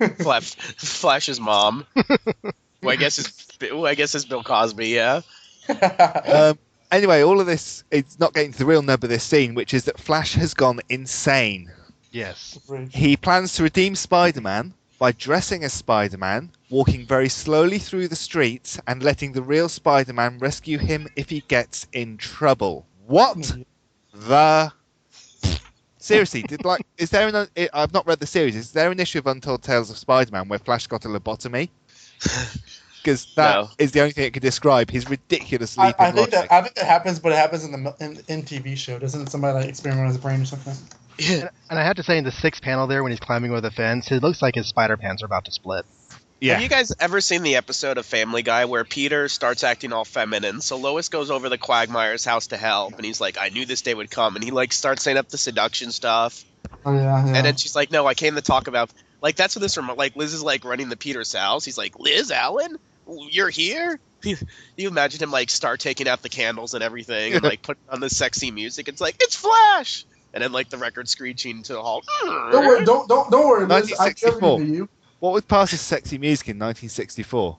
Flash's mom. Who I guess is Bill Cosby. Yeah. Anyway, all of this, it's not getting to the real nub of this scene, which is that Flash has gone insane. Yes. He plans to redeem Spider-Man by dressing as Spider-Man, walking very slowly through the streets, and letting the real Spider-Man rescue him if he gets in trouble. What the... Seriously, is there I've not read the series. Is there an issue of Untold Tales of Spider-Man where Flash got a lobotomy? Because that is the only thing it could describe his ridiculous leap I in think logic. that happens, but it happens in TV show. Doesn't somebody like experiment on his brain or something? And I have to say, in the sixth panel there, when he's climbing over the fence, it looks like his spider pants are about to split. Have you guys ever seen the episode of Family Guy where Peter starts acting all feminine? So Lois goes over to Quagmire's house to help, and he's like, I knew this day would come. And he like starts saying up the seduction stuff. Oh, yeah. And then she's like, no, I came to talk about... Like, that's what this... Like, Liz is like running the Peter's house. He's like, Liz Allen? You're here? You imagine him like start taking out the candles and everything and like putting on the sexy music. It's like, it's Flash! And then like the record screeching to a halt. Don't worry, don't worry, Liz. I give it 1964. to you. What would pass as sexy music in 1964?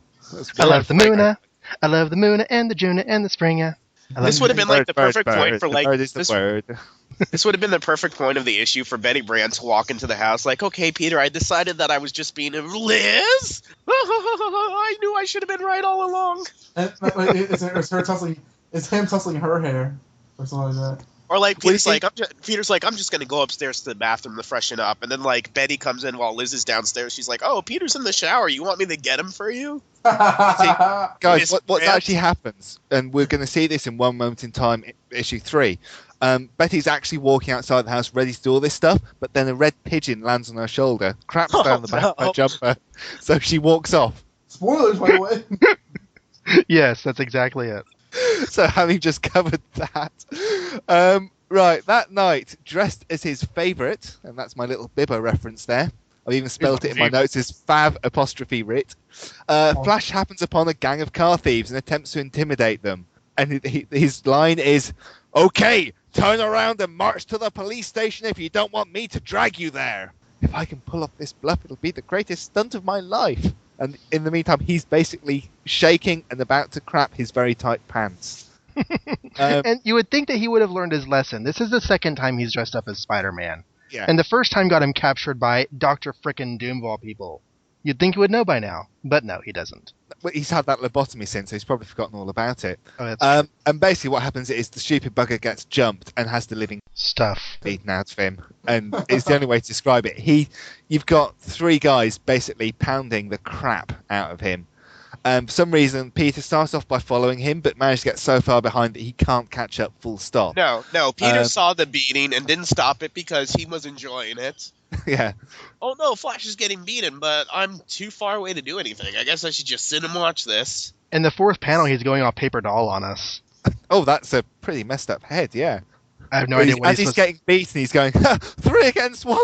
I love the Moona. I love the Moona and the Juna and the Springa. This would have been like the perfect point for like Bird is the this. word. This would have been the perfect point of the issue for Betty Brant to walk into the house like, okay, Peter, I decided that I was just being a Liz. I knew I should have been right all along. And, like, it's her tussling. It's him tussling her hair or something like that. Or like What do you Peter's like, I'm just gonna go upstairs to the bathroom to freshen up, and then like Betty comes in while Liz is downstairs. She's like, oh, Peter's in the shower. You want me to get him for you? Guys, Miss what Brant. actually happens, and we're going to see this in one moment in time, issue 3. Betty's actually walking outside the house ready to do all this stuff, but then a red pigeon lands on her shoulder, craps down the back of her jumper, so she walks off. Spoilers, by the way. Yes, that's exactly it. So having just covered that, right, that night, dressed as his favourite, and that's my little Bibber reference there. I've even spelled it in my notes as Fav''Rit. Flash happens upon a gang of car thieves and attempts to intimidate them. And his line is, "Okay, turn around and march to the police station if you don't want me to drag you there. If I can pull off this bluff, it'll be the greatest stunt of my life." And in the meantime, he's basically shaking and about to crap his very tight pants. And you would think that he would have learned his lesson. This is the second time he's dressed up as Spider-Man. Yeah. And the first time got him captured by Dr. Frickin' Doom of all people. You'd think he would know by now, but no, he doesn't. Well, he's had that lobotomy since, so he's probably forgotten all about it. Oh, that's true. And basically what happens is the stupid bugger gets jumped and has the living Stuff. beaten out of him. And it's the only way to describe it. You've got three guys basically pounding the crap out of him. For some reason, Peter starts off by following him, but managed to get so far behind that he can't catch up full stop. No, Peter saw the beating and didn't stop it because he was enjoying it. Yeah. Oh no, Flash is getting beaten, but I'm too far away to do anything. I guess I should just sit and watch this. In the fourth panel, he's going all paper doll on us. Oh, that's a pretty messed up head, yeah. I have no idea what As he's getting beaten, he's going, 3 against 1!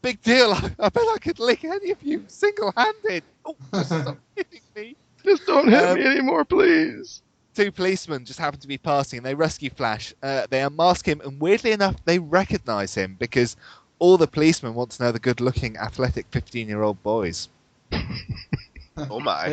Big deal, I bet I could lick any of you single-handed! Oh, stop hitting me! Just don't hit me anymore, please. 2 policemen just happen to be passing, and they rescue Flash. They unmask him, and weirdly enough, they recognise him, because all the policemen want to know the good-looking, athletic 15-year-old boys. Oh my.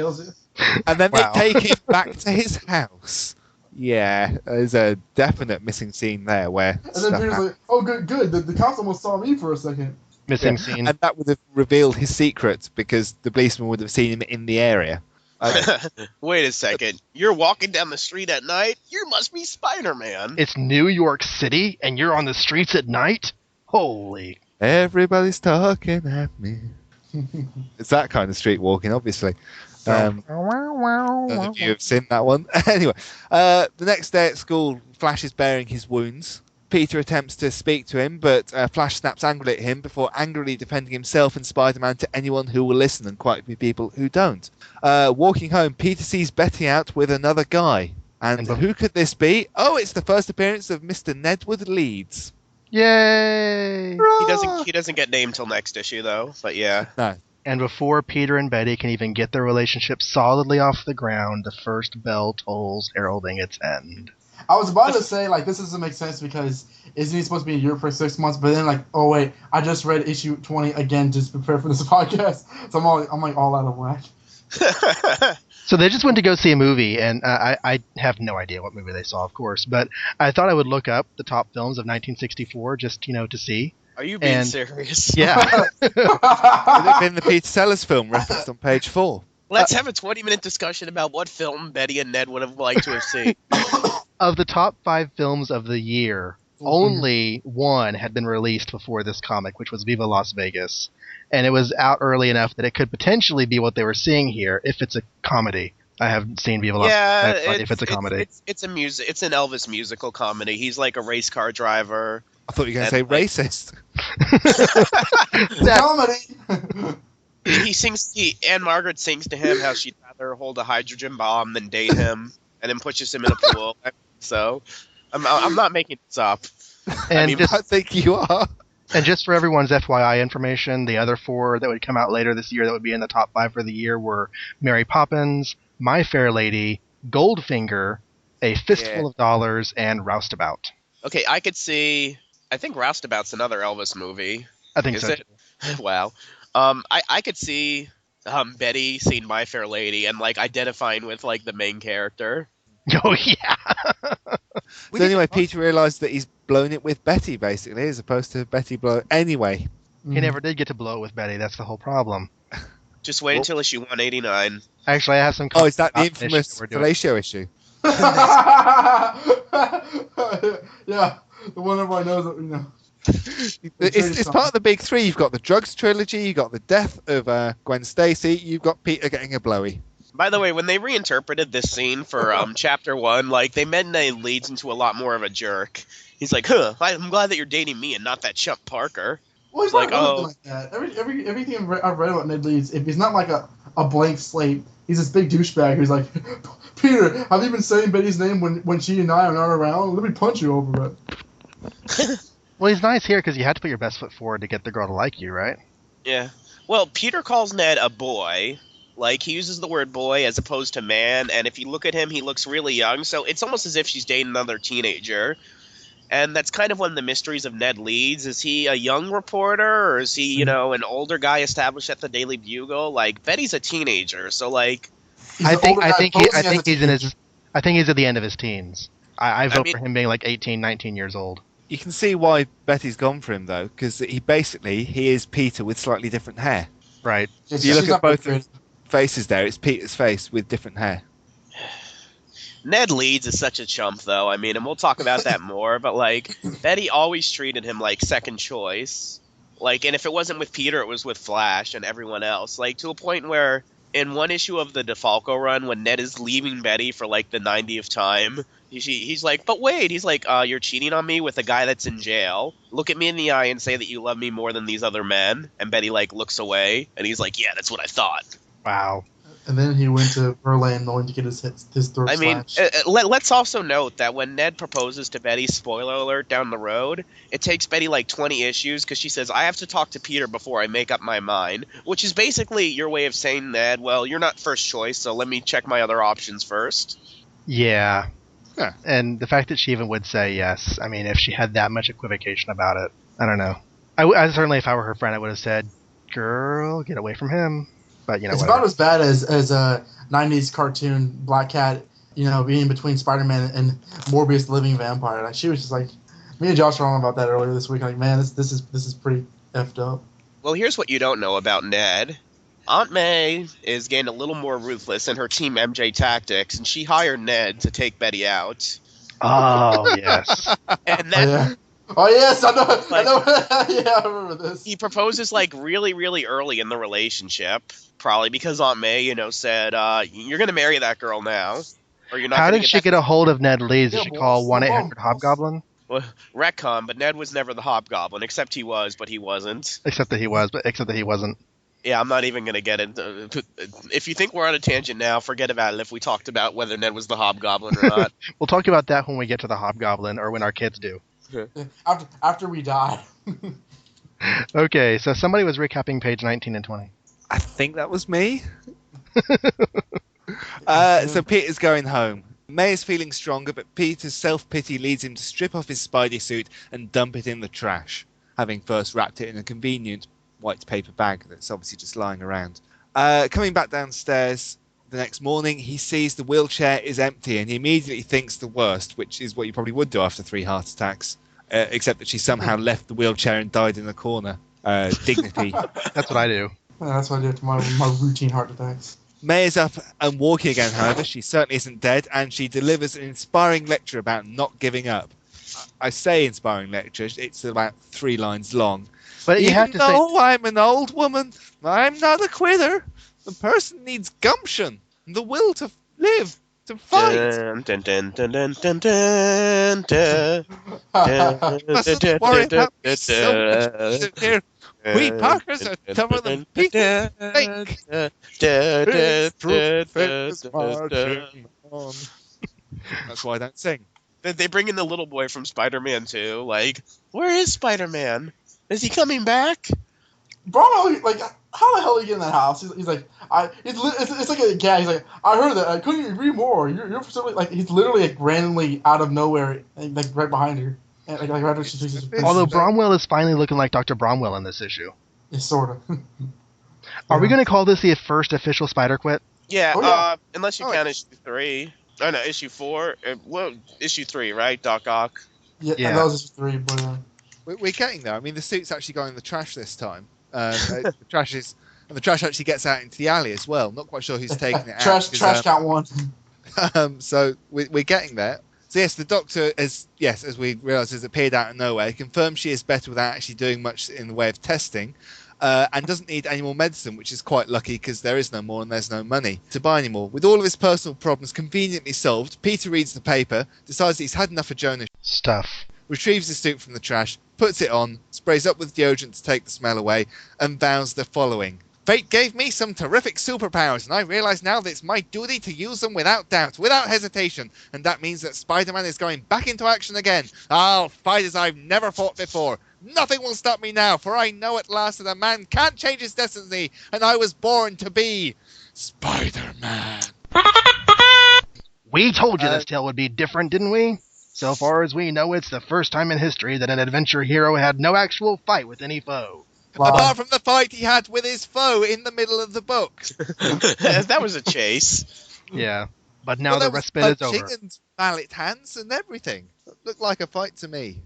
And then Wow. they take him back to his house. Yeah, there's a definite missing scene there where... And then Peter's like, "Oh, good. The cops almost saw me for a second." Missing scene. And that would have revealed his secret, because the policeman would have seen him in the area. Wait a second. You're walking down the street at night? You must be Spider-Man. It's New York City, and you're on the streets at night? Holy. Everybody's talking at me. It's that kind of street walking, obviously. None of you have seen that one. Anyway, the next day at school, Flash is bearing his wounds. Peter attempts to speak to him, but Flash snaps angrily at him before angrily defending himself and Spider-Man to anyone who will listen, and quite a few people who don't. Walking home, Peter sees Betty out with another guy. And who could this be? Oh, it's the first appearance of Mr. Nedwood Leeds. Yay! He doesn't get named till next issue though, but yeah. No. And before Peter and Betty can even get their relationship solidly off the ground, the first bell tolls, heralding its end. I was about to say, like, this doesn't make sense because isn't he supposed to be in Europe for 6 months? But then, like, oh wait, I just read issue 20 again just to prepare for this podcast, so I'm like all out of whack. So they just went to go see a movie, and I have no idea what movie they saw, of course, but I thought I would look up the top films of 1964 just, to see. Are you being serious? Yeah. Would have been the Peter Sellers film referenced on page 4. Let's have a 20-minute discussion about what film Betty and Ned would have liked to have seen. Of the top 5 films of the year, only one had been released before this comic, which was Viva Las Vegas. And it was out early enough that it could potentially be what they were seeing here if it's a comedy. I haven't seen Viva Las Vegas if it's a comedy. It's an Elvis musical comedy. He's like a race car driver. I thought you were going to say racist. Comedy. He sings. Anne Margaret sings to him how she'd rather hold a hydrogen bomb than date him, and then pushes him in a pool. So, I'm not making this up. And I think you are. And just for everyone's FYI information, the other 4 that would come out later this year that would be in the top 5 for the year were Mary Poppins, My Fair Lady, Goldfinger, A Fistful of Dollars, and Roustabout. Okay, I could see. I think Roustabout's another Elvis movie. I think Is so. it? Wow. I could see Betty seeing My Fair Lady and like identifying with like the main character. Oh yeah. So anyway, Peter realised that he's blown it with Betty, basically, as opposed to Betty blow. Anyway. He never did get to blow it with Betty. That's the whole problem. Just wait until issue 189. Actually, I have some. Oh, is that the comments on infamous that we're doing. fellatio issue? Yeah, the one everybody knows. It's part of the big 3. You've got the drugs trilogy, you've got the death of Gwen Stacy, you've got Peter getting a blowy. By the way, when they reinterpreted this scene for Chapter 1, like, they made Ned Leeds into a lot more of a jerk. He's like, I'm glad that you're dating me and not that chump Parker. Well, he's Like, not really like that. Everything I've read about Ned Leeds, if he's not like a blank slate, he's this big douchebag who's like, Peter, have you been saying Betty's name when she and I are not around? Let me punch you over it. Well, he's nice here because you had to put your best foot forward to get the girl to like you, right? Yeah. Well, Peter calls Ned a boy. Like, he uses the word boy as opposed to man, and if you look at him, he looks really young, so it's almost as if she's dating another teenager. And that's kind of one of the mysteries of Ned Leeds. Is he a young reporter, or is he, an older guy established at the Daily Bugle? Like, Betty's a teenager, so, like... I think he's at the end of his teens. I vote for him being like 18, 19 years old. You can see why Betty's gone for him, though, because he is Peter with slightly different hair. Right. If you look at both faces there, it's Peter's face with different hair. Ned Leeds is such a chump, though. I mean, and we'll talk about that more, but, like, Betty always treated him like second choice. Like, and if it wasn't with Peter, it was with Flash and everyone else. Like, to a point where, in one issue of the DeFalco run, when Ned is leaving Betty for, like, the 90th time, he's like, but wait, he's like, you're cheating on me with a guy that's in jail. Look at me in the eye and say that you love me more than these other men. And Betty, like, looks away, and he's like, yeah, that's what I thought. Wow. And then he went to Berlin knowing to get his throat slashed. Let's also note that when Ned proposes to Betty, spoiler alert, down the road, it takes Betty like 20 issues because she says, I have to talk to Peter before I make up my mind, which is basically your way of saying, Ned, well, you're not first choice, so let me check my other options first. Yeah. Huh. And the fact that she even would say yes, I mean, if she had that much equivocation about it, I don't know. I certainly, if I were her friend, I would have said, girl, get away from him. But, it's whatever. about as bad as a 90s cartoon Black Cat, being between Spider-Man and Morbius the Living Vampire. Like, she was just like, me and Josh were on about that earlier this week. Like, man, this is pretty effed up. Well, here's what you don't know about Ned. Aunt May is getting a little more ruthless in her Team MJ tactics, and she hired Ned to take Betty out. Oh, yes. And that... Oh, yes, I know. Yeah, I remember this. He proposes, like, really, really early in the relationship. Probably because Aunt May, said, you're going to marry that girl now. Or you're not. How did she get a hold of Ned Leeds? Did she call 1-800-HOBGOBLIN? Well, retcon, but Ned was never the Hobgoblin, except he was, but he wasn't. Except that he wasn't. Yeah, I'm not even going to get into... If you think we're on a tangent now, forget about it if we talked about whether Ned was the Hobgoblin or not. We'll talk about that when we get to the Hobgoblin, or when our kids do. After we die. Okay, so somebody was recapping page 19 and 20. I think that was me. So Peter's going home. May is feeling stronger, but Peter's self-pity leads him to strip off his Spidey suit and dump it in the trash, having first wrapped it in a convenient white paper bag that's obviously just lying around. Coming back downstairs the next morning, he sees the wheelchair is empty and he immediately thinks the worst, which is what you probably would do after 3 heart attacks, except that she somehow left the wheelchair and died in the corner. Dignity. That's what I do. Yeah, that's what I do after my routine heart attacks. May is up and walking again, however. She certainly isn't dead, and she delivers an inspiring lecture about not giving up. I say inspiring lecture, it's about 3 lines long. But you have to say... Even though I'm an old woman, I'm not a quitter. The person needs gumption, the will to live, to fight. Mustn't worry about me so much here. We Parkers are tougher than people think. That's why I don't sing. They bring in the little boy from Spider-Man 2. Like, where is Spider-Man? Is he coming back? Bro, like, how the hell did he get in that house? He's like, it's like a gag. He's like, I heard that. I couldn't agree more. You're simply like, he's literally like randomly out of nowhere, like right behind her. And, like right she takes his Although Bromwell is finally looking like Dr. Bromwell in this issue. Yeah, sort of. Are we going to call this the first official Spider Quit? Yeah, unless you count issue 3. Oh, no, issue 4. Well, issue 3, right? Doc Ock. Yeah, that was issue 3, but... We're getting there. I mean, the suit's actually going in the trash this time. The trash actually gets out into the alley as well. Not quite sure who's taking it out. Trash count 1. So we're getting there. So yes, the Doctor, as we realise, has appeared out of nowhere. Confirms she is better without actually doing much in the way of testing. and doesn't need any more medicine, which is quite lucky because there is no more and there's no money to buy any more. With all of his personal problems conveniently solved, Peter reads the paper, decides that he's had enough of Jonah's Stuff. retrieves his suit from the trash, puts it on, sprays up with deodorant to take the smell away, and vows the following. Fate gave me some terrific superpowers, and I realize now that it's my duty to use them without doubt, without hesitation, and that means that Spider-Man is going back into action again. I'll fight as I've never fought before. Nothing will stop me now, for I know at last that a man can't change his destiny, and I was born to be Spider-Man. We told you this tale would be different, didn't we? So far as we know, it's the first time in history that an adventure hero had no actual fight with any foe. Wow. Apart from the fight he had with his foe in the middle of the book. That was a chase. Yeah. But now Well, the there was respite is punching over. and mallet hands and everything. Looked like a fight to me.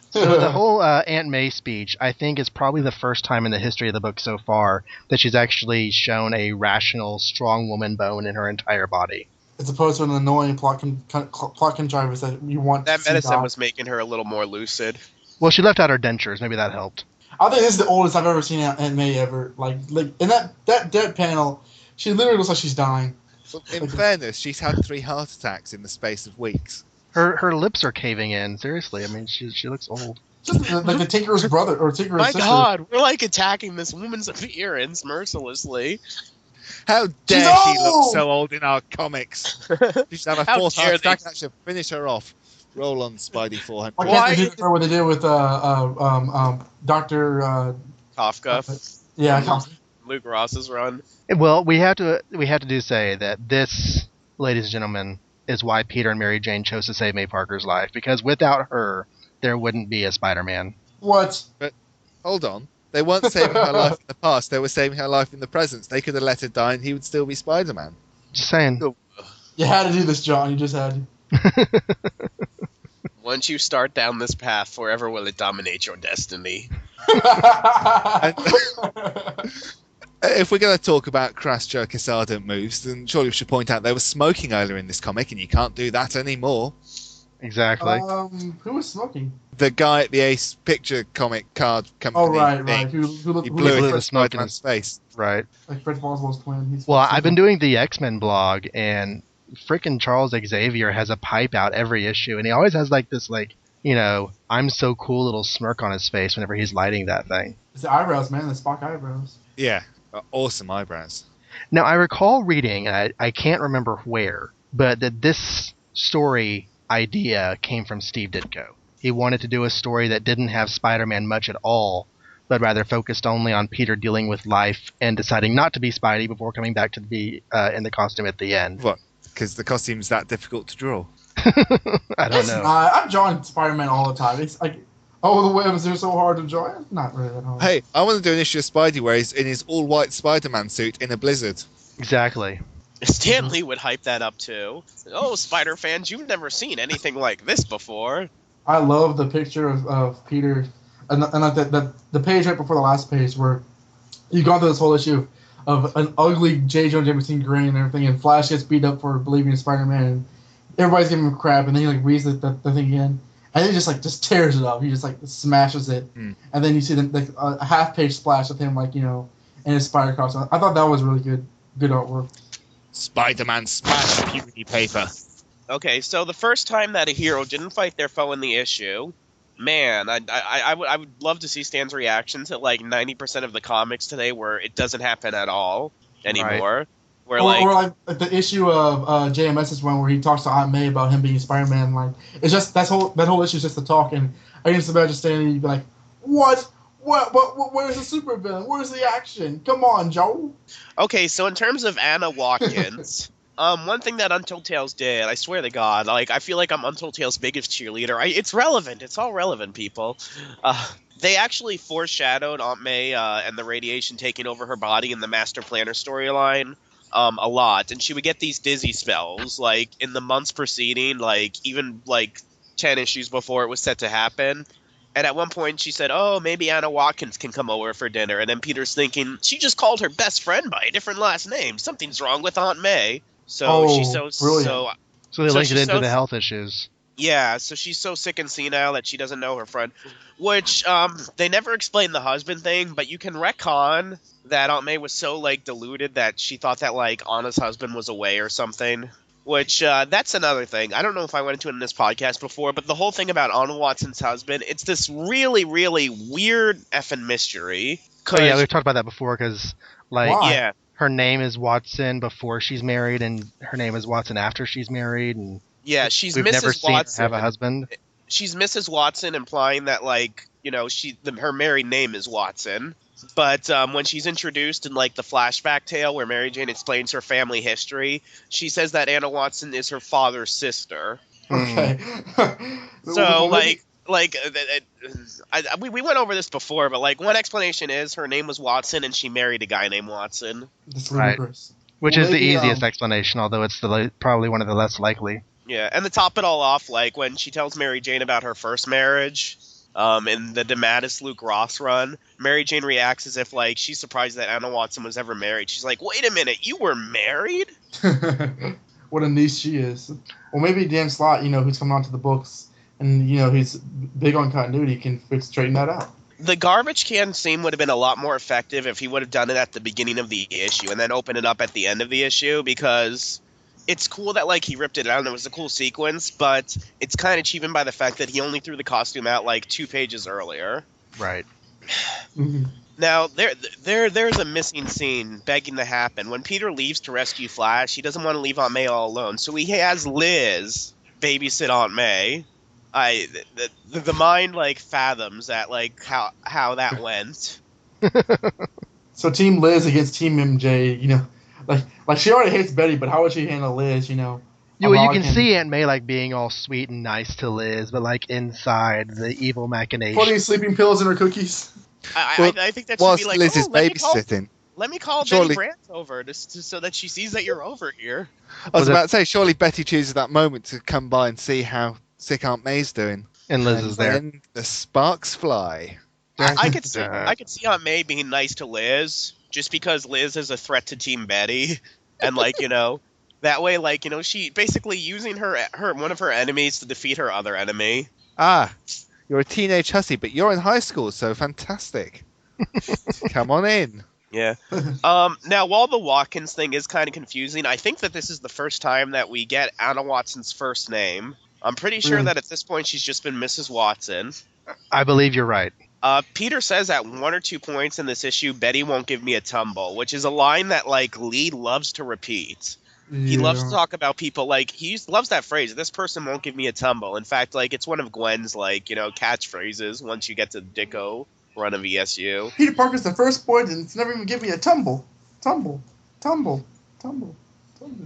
So the whole Aunt May speech, I think, is probably the first time in the history of the book so far that she's actually shown a rational, strong woman bone in her entire body. As opposed to an annoying plot contrivance that you want That to see medicine die. was making her a little more lucid. Well, she left out her dentures. Maybe that helped. I think this is the oldest I've ever seen Aunt May ever. Like in that dead panel, she literally looks like she's dying. Well, in fairness, she's had 3 heart attacks in the space of weeks. Her lips are caving in. Seriously, I mean, she looks old. Just like the Tinker's brother or Tinker's My sister. God, we're like attacking this woman's appearance mercilessly. How dare she look old! so old in our comics? She should have a How 4th dare heart attack they- and that should finish her off. Roll on, Spidey 400. Why Why can't they do what they did with Doctor? Kafka, Yeah, Luke Ross's run. Well, we have to say that this, ladies and gentlemen, is why Peter and Mary Jane chose to save May Parker's life, because without her, there wouldn't be a Spider-Man. what? Hold on. They weren't saving her life in the past, they were saving her life in the present. They could have let her die and he would still be Spider-Man. Just saying. You had to do this, John. You just had to. Once you start down this path, forever will it dominate your destiny. If we're going to talk about crass jerk ardent moves, then surely we should point out they were smoking earlier in this comic, and you can't do that anymore. Exactly. Who was smoking? The guy at the Ace Picture comic card company. Oh, right. thing, Who looked He who blew looked it blew in the smoke in Spider-Man's his- face. Right. like Fred Boswell's twin. He's Well, I've been doing the X-Men blog, and frickin' Charles Xavier has a pipe out every issue, and he always has like this, like, you know, I'm so cool little smirk on his face whenever he's lighting that thing. It's the eyebrows, man. The Spock eyebrows. Yeah, awesome eyebrows. Now, I recall reading, and I can't remember where, but that this story idea came from Steve Ditko. He wanted to do a story that didn't have Spider-Man much at all, but rather focused only on Peter dealing with life and deciding not to be Spidey before coming back to be in the costume at the end. What? Because the costume's that difficult to draw. I don't It's know. not. I'm drawing Spider-Man all the time. It's like, oh, the webs are so hard to draw. It's not really that hard. Hey, I want to do an issue of Spidey where he's in his all-white Spider-Man suit in a blizzard. Exactly. Stan Lee would hype that up too. Oh, Spider fans, you've never seen anything like this before. I love the picture of Peter, and like the page right before the last page where you've gone through this whole issue of an ugly J. Jonah Jameson grin and everything, and Flash gets beat up for believing in Spider-Man, and everybody's giving him crap, and then he like reads the thing again, and he just tears it up. He just like smashes it, and then you see a half-page splash of him like in his spider costume. I thought that was really good artwork. Spider-Man smash puny paper. Okay, so the first time that a hero didn't fight their foe in the issue, man, I would love to see Stan's reaction to like 90% of the comics today where it doesn't happen at all anymore. Right. Where Or like the issue of JMS's one where he talks to Aunt May about him being Spider-Man. Like it's just that whole issue is just the talk, and I can just imagine standing and you'd be like, what? Where's the supervillain? Where's the action? Come on, Joe. Okay, so in terms of Anna Watkins, one thing that Untold Tales did, I swear to God, like I feel like I'm Untold Tales' biggest cheerleader. It's relevant. It's all relevant, people. They actually foreshadowed Aunt May and the radiation taking over her body in the Master Planner storyline a lot, and she would get these dizzy spells, like in the months preceding, like even like 10 issues before it was set to happen. And at one point she said, oh, maybe Anna Watkins can come over for dinner. And then Peter's thinking, she just called her best friend by a different last name. Something's wrong with Aunt May. So Oh, she's so brilliant. So they So linked it she's into so- the health issues. Yeah, so she's so sick and senile that she doesn't know her friend. Which, they never explain the husband thing, but you can retcon that Aunt May was so, like, deluded that she thought that, like, Anna's husband was away or something. Which, that's another thing. I don't know if I went into it in this podcast before, but the whole thing about Anna Watson's husband, it's this really, really weird effing mystery. Oh yeah, we've talked about that before because, like, Why? Yeah, her name is Watson before she's married, and her name is Watson after she's married, and yeah, she's we've never Mrs. seen her Watson. have a husband. She's Mrs. Watson, implying that, like, her married name is Watson. But when she's introduced in, like, the flashback tale where Mary Jane explains her family history, she says that Anna Watson is her father's sister. Okay. So, Well, maybe- we went over this before, but, like, one explanation is her name was Watson and she married a guy named Watson. That's Right. ludicrous. Which Well, is the maybe, easiest explanation, although it's probably one of the less likely. Yeah, and to top it all off, like, when she tells Mary Jane about her first marriage, in the DeMatteis Luke Ross run, Mary Jane reacts as if, like, she's surprised that Anna Watson was ever married. She's like, wait a minute, you were married? What a niece she is. Well, maybe Dan Slott, who's coming onto the books and, he's big on continuity, can straighten that out. The garbage can scene would have been a lot more effective if he would have done it at the beginning of the issue and then opened it up at the end of the issue, because it's cool that, like, he ripped it out and it was a cool sequence, but it's kind of cheapened by the fact that he only threw the costume out, like, 2 pages earlier. Right. Mhm. Now, there's a missing scene begging to happen. When Peter leaves to rescue Flash, he doesn't want to leave Aunt May all alone, so he has Liz babysit Aunt May. The mind, like, fathoms that, like, how that went. So Team Liz against Team MJ, like she already hates Betty, but how would she handle Liz, You can see Aunt May, like, being all sweet and nice to Liz, but, like, inside the evil machination. putting sleeping pills in her cookies. I think that should Whilst be like, Liz is babysitting. babysitting. Let me call Surely- Betty Brant over so that she sees that you're over here. I was Was it- about to say, surely Betty chooses that moment to come by and see how sick Aunt May's doing. And Liz And is there. then the sparks fly. I could see Aunt May being nice to Liz just because Liz is a threat to Team Betty, and, like, that way, like, she basically using her one of her enemies to defeat her other enemy. Ah, you're a teenage hussy, but you're in high school, so fantastic. Come on in. Yeah. Now, while the Watkins thing is kind of confusing, I think that this is the first time that we get Anna Watson's first name. I'm pretty sure Really? that at this point she's just been Mrs. Watson. I believe you're right. Peter says at 1 or 2 points in this issue, Betty won't give me a tumble, which is a line that, like, Lee loves to repeat. He loves to talk about people, like, loves that phrase, this person won't give me a tumble. In fact, like, it's one of Gwen's, like, catchphrases once you get to Dicko run of ESU. Peter Parker's the first boy that's never even give me a tumble. Tumble. Tumble. Tumble. Tumble.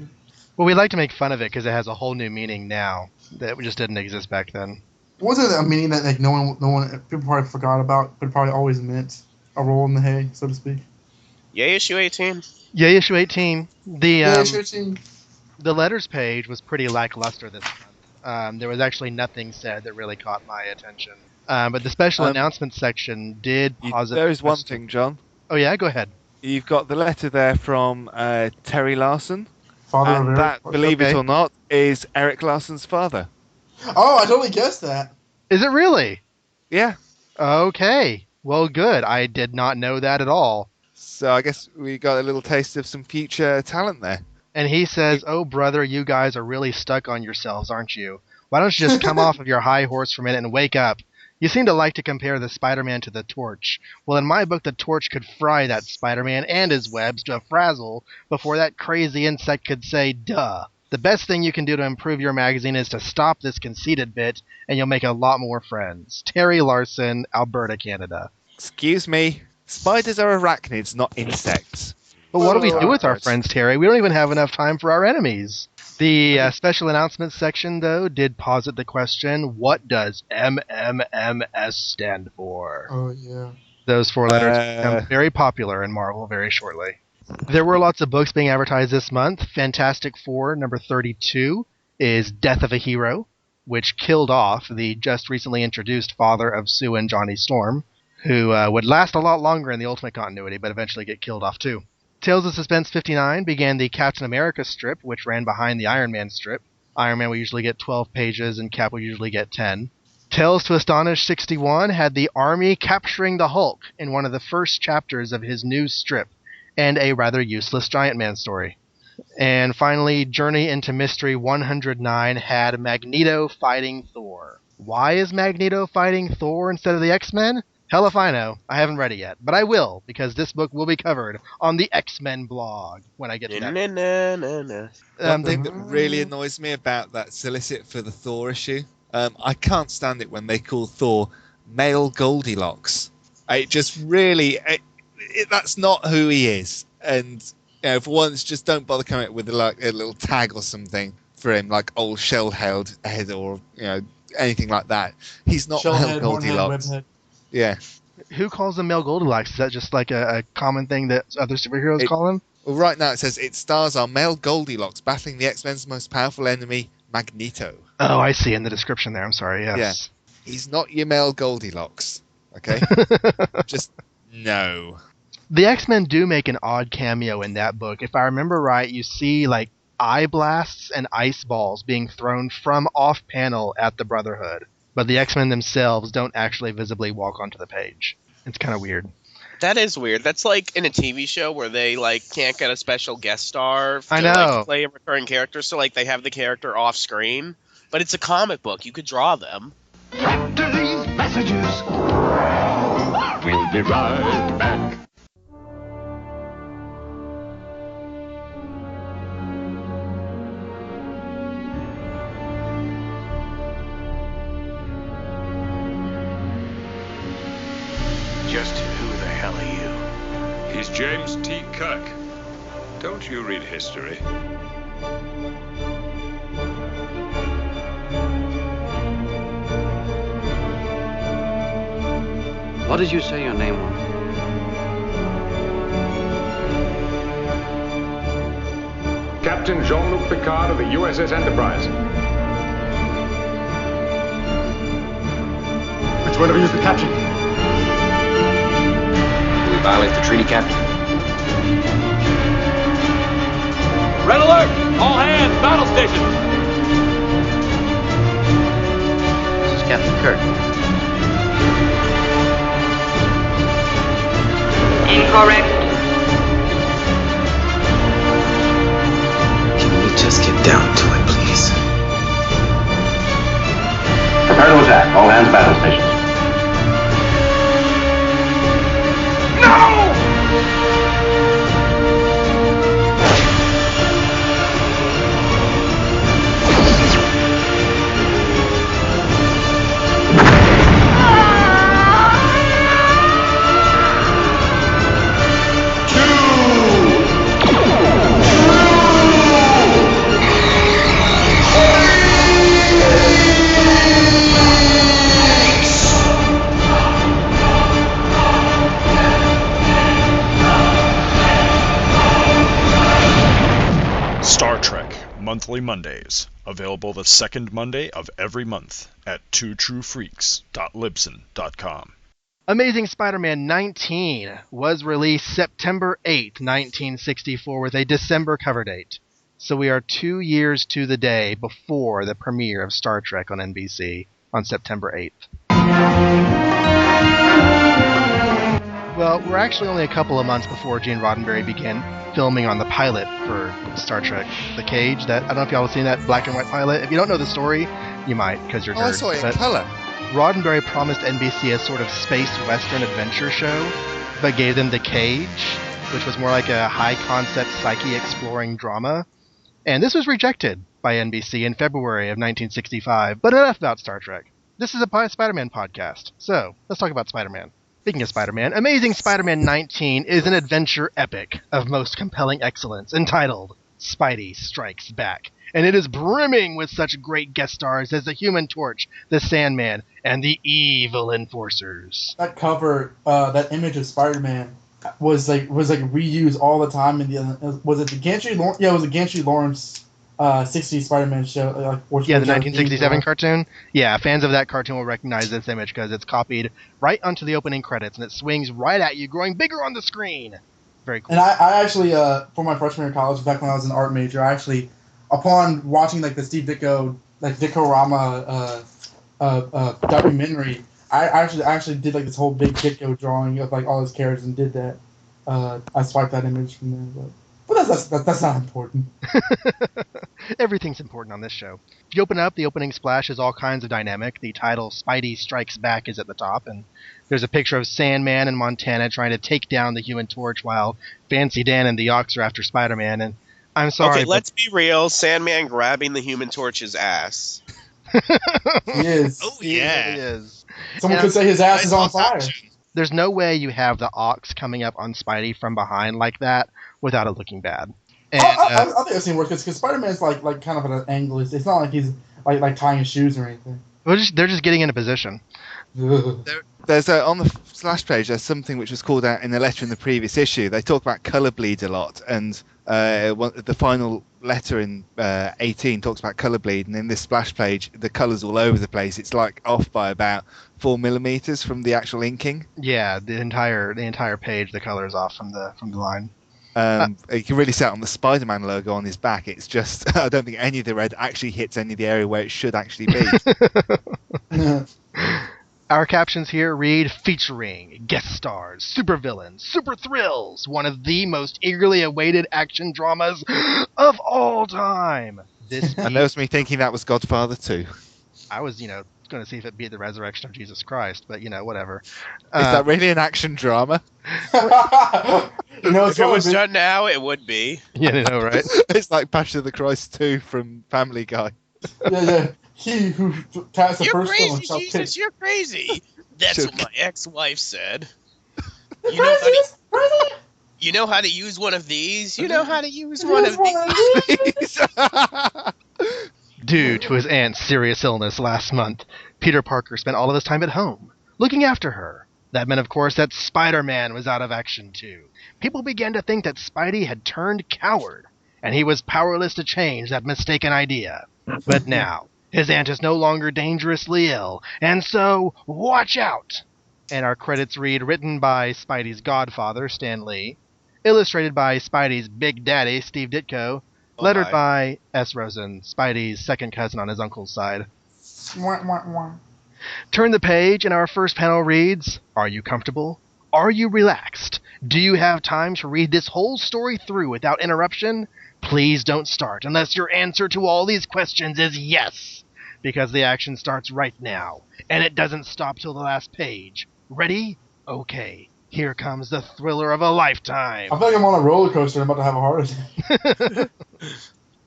Well, we like to make fun of it because it has a whole new meaning now that just didn't exist back then. Wasn't it a meaning that, like, no one, people probably forgot about, but probably always meant a roll in the hay, so to speak? Yay, issue 18. Yeah, issue 18. Yeah, sure, team. The letters page was pretty lackluster this month. There was actually nothing said that really caught my attention. But the special announcements section did posit. There is one thing, John. Oh yeah, go ahead. You've got the letter there from Terry Larson, Father of and Eric. that, believe it Okay. or not, is Eric Larson's father. Oh, I totally guessed that. Is it really? Yeah. Okay. Well, good. I did not know that at all. So I guess we got a little taste of some future talent there. And he says, "Oh, brother, you guys are really stuck on yourselves, aren't you? Why don't you just come off of your high horse for a minute and wake up? You seem to like to compare the Spider-Man to the Torch. Well, in my book, the Torch could fry that Spider-Man and his webs to a frazzle before that crazy insect could say, duh. The best thing you can do to improve your magazine is to stop this conceited bit, and you'll make a lot more friends. Terry Larson, Alberta, Canada." Excuse me. Spiders are arachnids, not insects. But what do we do with our Alright. friends, Terry? We don't even have enough time for our enemies. The special announcements section, though, did posit the question, what does MMMS stand for? Oh, yeah. Those 4 letters become very popular in Marvel very shortly. There were lots of books being advertised this month. Fantastic Four, number 32, is Death of a Hero, which killed off the just recently introduced father of Sue and Johnny Storm, who would last a lot longer in the Ultimate Continuity, but eventually get killed off too. Tales of Suspense 59 began the Captain America strip, which ran behind the Iron Man strip. Iron Man will usually get 12 pages, and Cap will usually get 10. Tales to Astonish 61 had the Army capturing the Hulk in one of the first chapters of his new strip, and a rather useless Giant Man story. And finally, Journey into Mystery 109 had Magneto fighting Thor. Why is Magneto fighting Thor instead of the X-Men? Hell if I know. I haven't read it yet, but I will, because this book will be covered on the X-Men blog when I get to that. One thing that really annoys me about that solicit for the Thor issue, I can't stand it when they call Thor male Goldilocks. It just really, that's not who he is. And for once, just don't bother coming up with a little tag or something for him, like old shell-held head or anything like that. He's not male Goldilocks. Yeah. Who calls him Mel Goldilocks? Is that just like a common thing that other superheroes call him? Well, right now it says it stars our male Goldilocks battling the X-Men's most powerful enemy, Magneto. Oh, I see in the description there. I'm sorry. Yes. Yeah. He's not your male Goldilocks. Okay? Just no. The X-Men do make an odd cameo in that book. If I remember right, you see like eye blasts and ice balls being thrown from off-panel at the Brotherhood. But the X-Men themselves don't actually visibly walk onto the page. It's kind of weird. That is weird. That's like in a TV show where they can't get a special guest star to play a recurring character, so they have the character off screen. But it's a comic book. You could draw them. After these messages, we'll be right back. Just who the hell are you? He's James T. Kirk. Don't you read history? What did you say your name was? Captain Jean-Luc Picard of the USS Enterprise. Which one of you is the captain? We violate the treaty, Captain. Red alert! All hands, battle stations! This is Captain Kirk. Incorrect. Can we just get down to it, please? Prepare to attack. All hands, battle stations. Star Trek Monthly Mondays, available the second Monday of every month at twotruefreaks.libsyn.com. Amazing Spider-Man 19 was released September 8th, 1964, with a December cover date. So we are 2 years to the day before the premiere of Star Trek on NBC on September 8th. Well, we're actually only a couple of months before Gene Roddenberry began filming on the pilot for Star Trek The Cage. I don't know if y'all have seen that black and white pilot. If you don't know the story, you might, because you're nerds. I saw it in color. Roddenberry promised NBC a sort of space western adventure show, but gave them The Cage, which was more like a high-concept psyche-exploring drama. And this was rejected by NBC in February of 1965. But enough about Star Trek. This is a Spider-Man podcast, so let's talk about Spider-Man. Speaking of Spider-Man, Amazing Spider-Man 19 is an adventure epic of most compelling excellence, entitled Spidey Strikes Back. And it is brimming with such great guest stars as the Human Torch, the Sandman, and the Evil Enforcers. That cover, that image of Spider-Man was reused all the time in the was it the Gantry Lawrence? Yeah, it was the Gantry Lawrence 60s Spider-Man show. The 1967 cartoon. Yeah, fans of that cartoon will recognize this image because it's copied right onto the opening credits, and it swings right at you, growing bigger on the screen. Very cool. And I actually, for my freshman year of college, back when I was an art major, I actually upon watching like the Steve Ditko Ditko-rama documentary, I actually did like this whole big Ditko drawing of like all his characters and did that. I swiped that image from there, but that's not important. Everything's important on this show. If you open up, the opening splash is all kinds of dynamic. The title Spidey Strikes Back is at the top, and there's a picture of Sandman and Montana trying to take down the Human Torch while Fancy Dan and the Ox are after Spider-Man. And I'm sorry. Okay, let's be real. Sandman grabbing the Human Torch's ass. He is. Oh He yeah. really is. Someone could say his ass is on fire. There's no way you have the Ox coming up on Spidey from behind like that without it looking bad. And, I think I've seen worse because Spider-Man's like kind of at an angle. It's not like he's like tying his shoes or anything. they're just getting into position. There's on the splash page. There's something which was called out in the letter in the previous issue. They talk about color bleed a lot, and the final letter in 18 talks about color bleed. And in this splash page, the colors all over the place. It's like off by about 4 millimeters from the actual inking. Yeah, the entire page, the color is off from the line. You can really see it on the Spider-Man logo on his back. It's just I don't think any of the red actually hits any of the area where it should actually be. Our captions here read, featuring guest stars, supervillains, super thrills, one of the most eagerly awaited action dramas of all time. And that was me thinking that was Godfather 2. I was, going to see if it beat the resurrection of Jesus Christ, but, whatever. Is that really an action drama? If it was done now, it would be. Yeah, right? It's like Passion of the Christ 2 from Family Guy. Yeah. He who cast the You're first crazy, stone shall Jesus, take. you're crazy. That's what my ex-wife said. You know how to use one of these? You know how to use one of these? Due to his aunt's serious illness last month, Peter Parker spent all of his time at home, looking after her. That meant, of course, that Spider-Man was out of action, too. People began to think that Spidey had turned coward, and he was powerless to change that mistaken idea. But now, his aunt is no longer dangerously ill, and so, watch out! And our credits read, written by Spidey's godfather, Stan Lee, illustrated by Spidey's big daddy, Steve Ditko, lettered by S. Rosen, Spidey's second cousin on his uncle's side. Turn the page, and our first panel reads, are you comfortable? Are you relaxed? Do you have time to read this whole story through without interruption? Please don't start unless your answer to all these questions is yes, because the action starts right now, and it doesn't stop till the last page. Ready? Okay. Here comes the thriller of a lifetime. I feel like I'm on a roller coaster. I'm about to have a heart attack.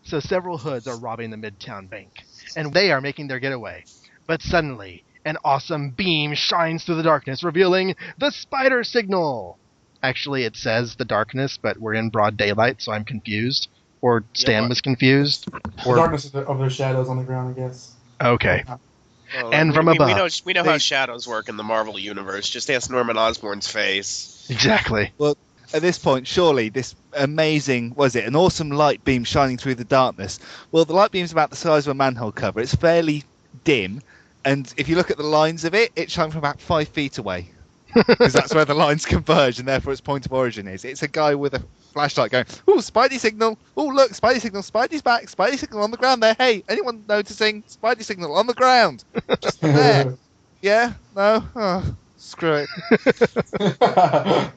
So several hoods are robbing the Midtown Bank, and they are making their getaway. But suddenly, an awesome beam shines through the darkness, revealing the spider signal. Actually, it says the darkness, but we're in broad daylight, so I'm confused. Or Stan was confused. The darkness of their shadows on the ground, I guess. Okay. Well, and from above. We know how shadows work in the Marvel Universe. Just ask Norman Osborn's face. Exactly. Well, at this point, surely this amazing, an awesome light beam shining through the darkness. Well, the light beam's about the size of a manhole cover. It's fairly dim, and if you look at the lines of it, it's shining from about 5 feet away. Because that's where the lines converge, and therefore its point of origin is. It's a guy with a flashlight going, ooh, Spidey signal! Ooh, look, Spidey signal! Spidey's back! Spidey signal on the ground there! Hey, anyone noticing? Spidey signal on the ground! Just there! Yeah? No? Oh, screw it.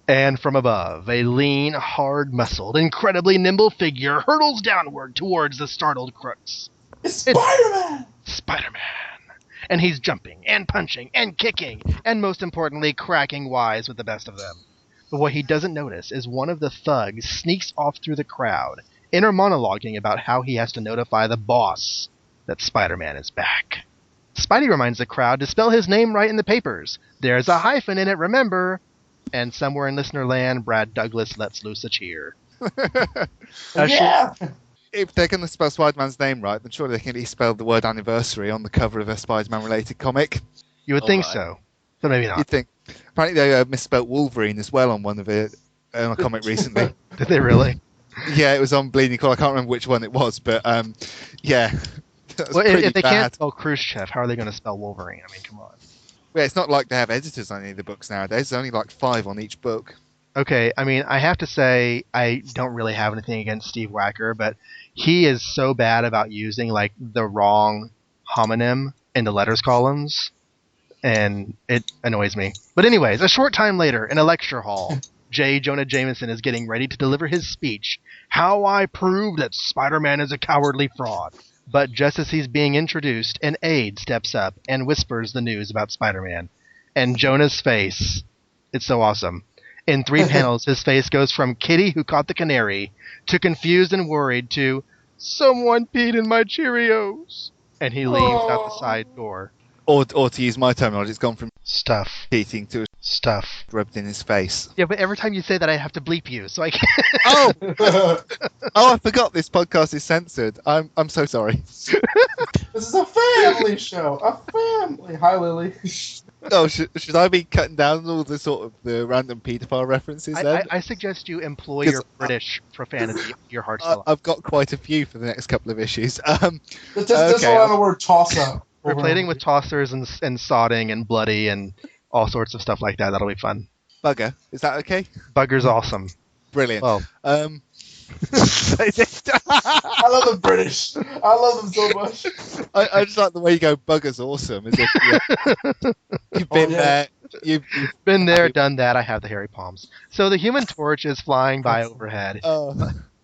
And from above, a lean, hard-muscled, incredibly nimble figure hurtles downward towards the startled crooks. It's Spider-Man! Spider-Man! And he's jumping, and punching, and kicking, and most importantly, cracking wise with the best of them. But what he doesn't notice is one of the thugs sneaks off through the crowd, inner monologuing about how he has to notify the boss that Spider-Man is back. Spidey reminds the crowd to spell his name right in the papers. There's a hyphen in it, remember? And somewhere in listener land, Brad Douglas lets loose a cheer. Yeah! If they're going to spell Spider-Man's name right, then surely they can at least spell the word anniversary on the cover of a Spider-Man related comic. You would think so, but maybe not. You'd think. Apparently they misspelled Wolverine as well on one of it on a comic recently. Did they really? Yeah, it was on Bleeding Cool. I can't remember which one it was, but yeah. Well, if they can't spell Khrushchev, how are they going to spell Wolverine? I mean, come on. Yeah, it's not like they have editors on any of the books nowadays. There's only like 5 on each book. Okay, I mean, I have to say, I don't really have anything against Steve Wacker, but he is so bad about using, like, the wrong homonym in the letters columns, and it annoys me. But anyways, a short time later, in a lecture hall, J. Jonah Jameson is getting ready to deliver his speech, How I Prove That Spider-Man is a Cowardly Fraud. But just as he's being introduced, an aide steps up and whispers the news about Spider-Man. And Jonah's face, it's so awesome. In 3 panels, his face goes from Kitty who caught the canary to confused and worried to someone peed in my Cheerios. And he leaves out the side door. Or to use my terminology, it's gone from Stuff. cheating to Stuff. rubbed in his face. Yeah, but every time you say that, I have to bleep you, so I can't. Oh, I forgot this podcast is censored. I'm so sorry. This is a family show. A family. Hi, Lily. Oh, should I be cutting down all the sort of the random paedophile references then? I suggest you employ your British profanity, your heart's alive. I've got quite a few for the next couple of issues. Just allow the word toss up. Replating with tossers and sodding and bloody and all sorts of stuff like that. That'll be fun. Bugger, is that okay? Bugger's awesome. Brilliant. Well, I love the British. I love them so much. I just like the way you go. Bugger's awesome. As if you've been there. You've been there, done that. I have the hairy palms. So the Human Torch is flying by overhead,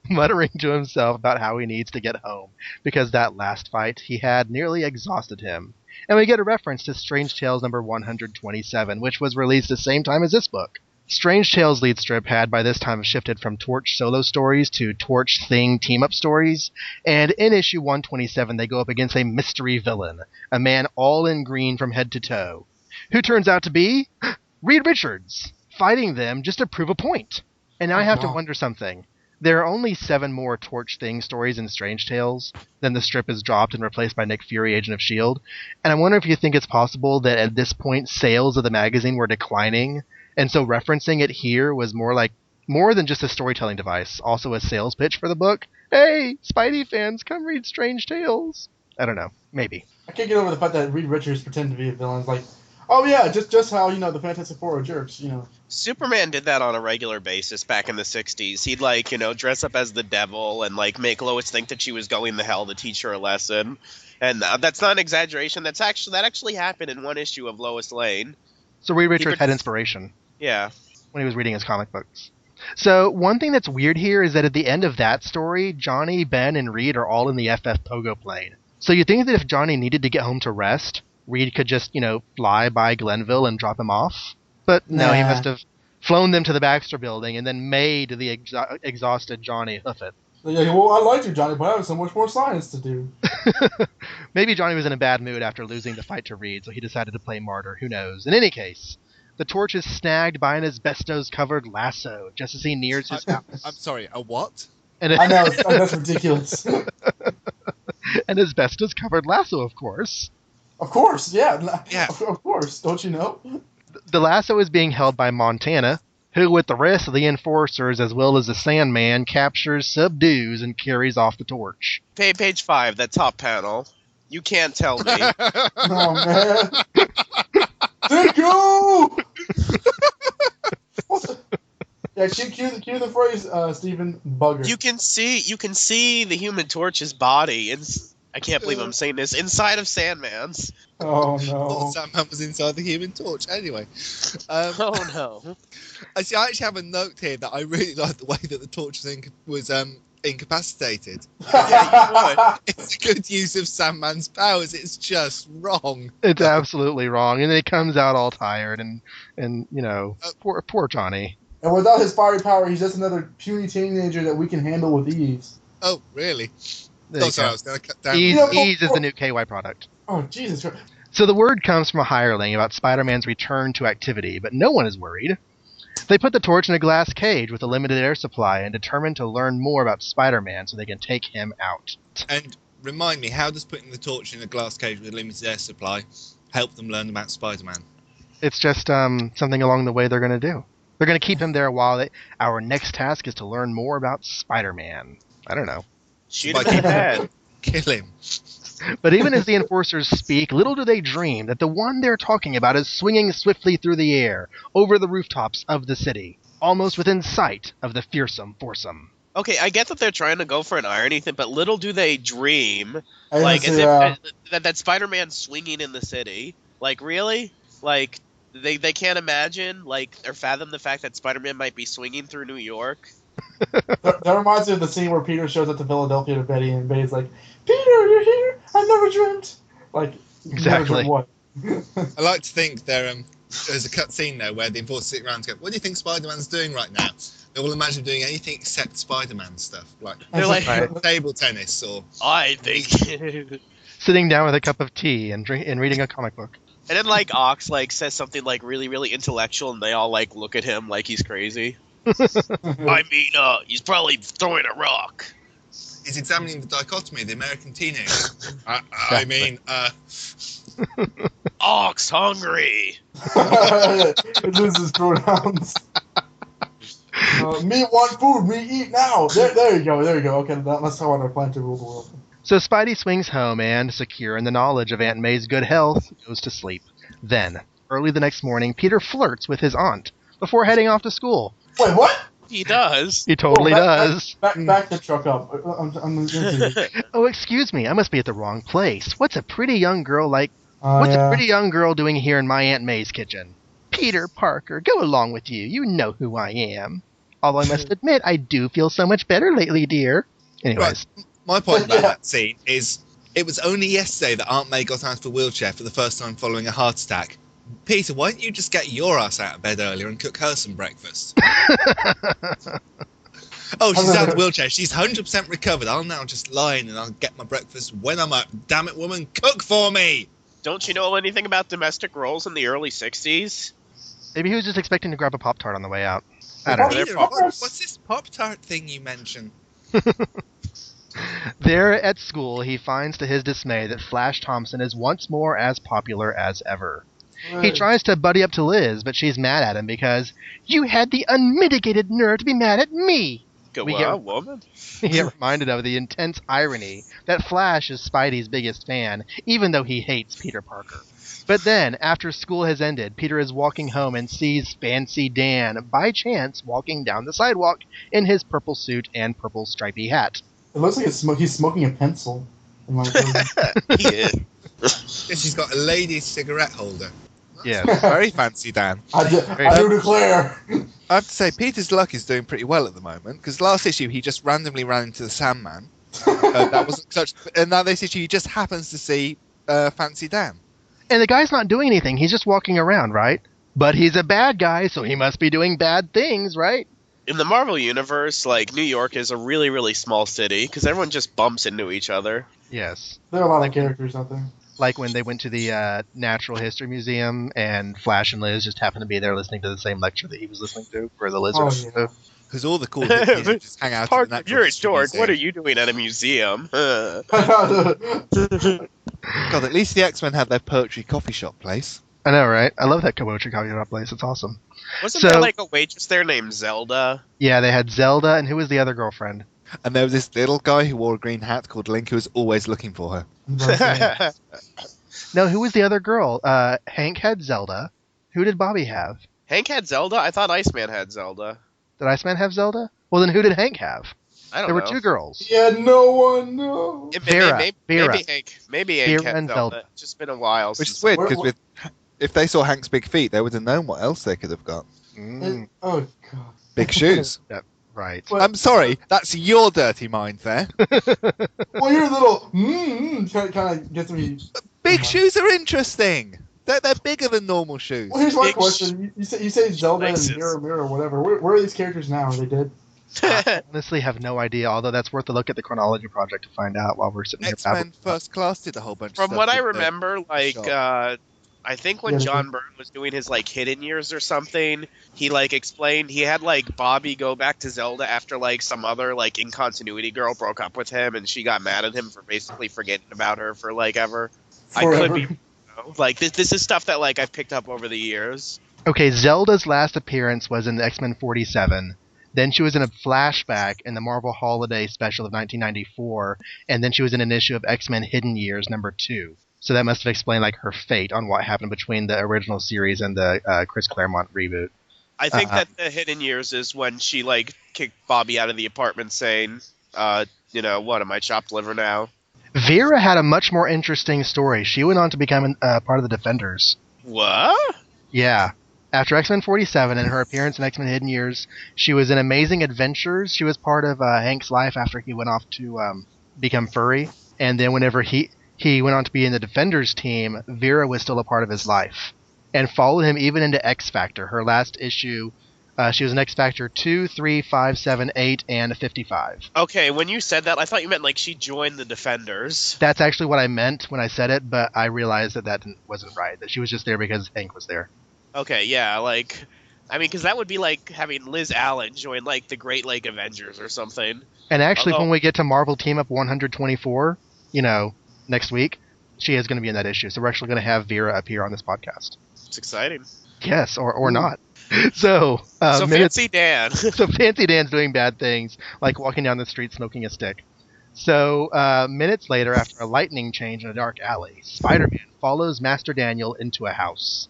muttering to himself about how he needs to get home because that last fight he had nearly exhausted him. And we get a reference to Strange Tales number 127, which was released the same time as this book. Strange Tales lead strip had by this time shifted from Torch solo stories to Torch Thing team-up stories, and in issue 127 they go up against a mystery villain, a man all in green from head to toe, who turns out to be Reed Richards, fighting them just to prove a point. And now I have to wonder something. There are only 7 more Torch Thing stories in Strange Tales. Then the strip is dropped and replaced by Nick Fury, Agent of S.H.I.E.L.D. And I wonder if you think it's possible that at this point sales of the magazine were declining, and so referencing it here was more than just a storytelling device, also a sales pitch for the book. Hey, Spidey fans, come read Strange Tales. I don't know. Maybe. I can't get over the fact that Reed Richards pretended to be a villain. It's like, oh yeah, just how, the Fantastic Four are jerks, Superman did that on a regular basis back in the 60s. He'd, dress up as the devil and, make Lois think that she was going to hell to teach her a lesson. And that's not an exaggeration. That actually happened in one issue of Lois Lane. So Reed Richards had inspiration. Yeah. When he was reading his comic books. So one thing that's weird here is that at the end of that story, Johnny, Ben, and Reed are all in the FF Pogo plane. So you think that if Johnny needed to get home to rest, Reed could just, fly by Glenville and drop him off? But no, he must have flown them to the Baxter building and then made the exhausted Johnny hoof it. Yeah, well, I liked you, Johnny, but I have so much more science to do. Maybe Johnny was in a bad mood after losing the fight to Reed, so he decided to play martyr. Who knows? In any case, the Torch is snagged by an asbestos-covered lasso just as he nears his house. I'm sorry, a what? I know, that's ridiculous. An asbestos-covered lasso, of course. Of course, yeah. Of course, don't you know? The lasso is being held by Montana, who with the rest of the Enforcers as well as the Sandman captures, subdues, and carries off the Torch. Page 5, that top panel. You can't tell me. Oh, man. Thank you! Yeah, cue the phrase, Stephen, bugger. You can see the Human Torch's body. I can't believe I'm saying this. Inside of Sandman's. Oh no! Sandman was inside the Human Torch. Anyway. Oh no! I actually have a note here that I really like the way that the Torch was incapacitated. Yeah, it's a good use of Sandman's powers. It's just wrong. It's absolutely wrong, and then he comes out all tired, and poor Johnny. And without his fiery power, he's just another puny teenager that we can handle with ease. Oh, really? Sorry, I was going to cut down. Ease is the new KY product. Oh, Jesus Christ. So the word comes from a hireling about Spider-Man's return to activity, but no one is worried. They put the Torch in a glass cage with a limited air supply and determined to learn more about Spider-Man so they can take him out. And remind me, how does putting the Torch in a glass cage with a limited air supply help them learn about Spider-Man? It's just something along the way they're going to do. They're going to keep him there while our next task is to learn more about Spider-Man. I don't know. Shoot him in the head. Kill him. But even as the Enforcers speak, little do they dream that the one they're talking about is swinging swiftly through the air, over the rooftops of the city. almost within sight of the fearsome foursome. Okay, I get that they're trying to go for an irony thing, but little do they dream, I like, didn't as see if that. that Spider-Man's swinging in the city. Like, really? Like, they can't imagine, like, or fathom the fact that Spider-Man might be swinging through New York. That reminds me of the scene where Peter shows up to Philadelphia to Betty, and Betty's like, "Peter, you're here. I never dreamt." Like, never Exactly. dreamt what? I like to think there's a cut scene there where the enforcers sit around and go, "What do you think Spider-Man's doing right now?" They will imagine him doing anything except Spider-Man stuff, like They're like, table tennis or. I think. Sitting down with a cup of tea and reading a comic book. And then, like, Ox, like, says something, like, really, really intellectual, and they all, like, look at him like he's crazy. I mean, he's probably throwing a rock. He's examining the dichotomy of the American teenager. I mean, Ox hungry. It loses pronouns. Me want food, me eat now. There you go. Okay, that's how I plan to rule the world. So Spidey swings home and, secure in the knowledge of Aunt May's good health, goes to sleep. Then, early the next morning, Peter flirts with his aunt before heading off to school. Wait, what? He does. He totally does. Back the truck up. I'm Oh, excuse me, I must be at the wrong place. What's a pretty young girl doing here in my Aunt May's kitchen? Peter Parker, go along with you. You know who I am. Although I must admit, I do feel so much better lately, dear. Anyways. Right. My point about that scene is it was only yesterday that Aunt May got out of a wheelchair for the first time following a heart attack. Peter, why don't you just get your ass out of bed earlier and cook her some breakfast? Oh, she's out of the wheelchair. She's 100% recovered. I'll now just lie in and I'll get my breakfast when I'm up. Damn it, woman, cook for me! Don't you know anything about domestic roles in the early 60s? Maybe he was just expecting to grab a Pop-Tart on the way out. I don't know. Peter, what's this Pop-Tart thing you mentioned? There at school, he finds to his dismay that Flash Thompson is once more as popular as ever. He tries to buddy up to Liz, but she's mad at him because, "You had the unmitigated nerve to be mad at me!" Woman? We get reminded of the intense irony that Flash is Spidey's biggest fan, even though he hates Peter Parker. But then, after school has ended, Peter is walking home and sees Fancy Dan, by chance, walking down the sidewalk in his purple suit and purple stripy hat. It looks like he's smoking a pencil. In my Yeah. She's got a lady's cigarette holder. Yes. Very fancy, Dan. I do declare. I have to say, Peter's luck is doing pretty well at the moment, because last issue he just randomly ran into the Sandman. That wasn't such. And now this issue he just happens to see Fancy Dan. And the guy's not doing anything. He's just walking around, right? But he's a bad guy, so he must be doing bad things, right? In the Marvel Universe, like, New York is a really, really small city, because everyone just bumps into each other. Yes. There are a lot of characters out there. Like when they went to the Natural History Museum, and Flash and Liz just happened to be there listening to the same lecture that he was listening to for the Lizard. Oh, yeah. Because all the cool hippies just hang out Parker, at the Natural you're a History dork. Museum. What are you doing at a museum? God, at least the X-Men had their poetry coffee shop place. I know, right? I love that Kabocha coffee shop place. It's awesome. Wasn't So- there, like, a waitress there named Zelda? Yeah, they had Zelda, and who was the other girlfriend? And there was this little guy who wore a green hat called Link who was always looking for her. No, who was the other girl? Hank had Zelda. Who did Bobby have? Hank had Zelda? I thought Iceman had Zelda. Did Iceman have Zelda? Well, then who did Hank have? I don't There know. were two girls. Yeah, no one knows. Vera. Maybe Hank Vera had and Zelda. Zelda. It's just been a while Which since. is weird, because if they saw Hank's big feet, they would have known what else they could have got. Oh, God. Big shoes. Right. Well, I'm sorry, that's your dirty mind there. Well, your little kind of gets me. Big shoes are interesting. They're bigger than normal shoes. Well, here's my Big question. You say Zelda Laces. and Mirror or whatever. Where are these characters now? Are they dead? I honestly have no idea, although that's worth a look at the Chronology Project to find out while we're sitting here. X-Men First Class did a whole bunch of From stuff. what I with the remember, like, shop. I think when Yeah, John Byrne was doing his, like, Hidden Years or something, he, like, explained he had, like, Bobby go back to Zelda after, like, some other, like, in-continuity girl broke up with him, and she got mad at him for basically forgetting about her for, like, ever. I Forever. could be... Like, this is stuff that, like, I've picked up over the years. Okay, Zelda's last appearance was in the X-Men 47. Then she was in a flashback in the Marvel Holiday Special of 1994, and then she was in an issue of X-Men Hidden Years #2. So that must have explained like her fate on what happened between the original series and the Chris Claremont reboot. I think that the hidden years is when she like kicked Bobby out of the apartment, saying, "What am I chopped liver now?" Vera had a much more interesting story. She went on to become part of the Defenders. What? Yeah. After X-Men 47 and her appearance in X-Men Hidden Years, she was in Amazing Adventures. She was part of Hank's life after he went off to become furry. And then whenever he went on to be in the Defenders team, Vera was still a part of his life and followed him even into X Factor. Her last issue, she was in X Factor 2, 3, 5, 7, 8, and 55. Okay, when you said that, I thought you meant like she joined the Defenders. That's actually what I meant when I said it, but I realized that wasn't right, that she was just there because Hank was there. Okay, yeah, because that would be like having Liz Allen join like the Great Lake Avengers or something. And actually, when we get to Marvel Team Up 124, next week, she is going to be in that issue. So we're actually going to have Vera appear on this podcast. It's exciting. Yes, or not. So Fancy Dan. So Fancy Dan's doing bad things, like walking down the street smoking a stick. So minutes later, after a lightning change in a dark alley, Spider-Man follows Master Daniel into a house.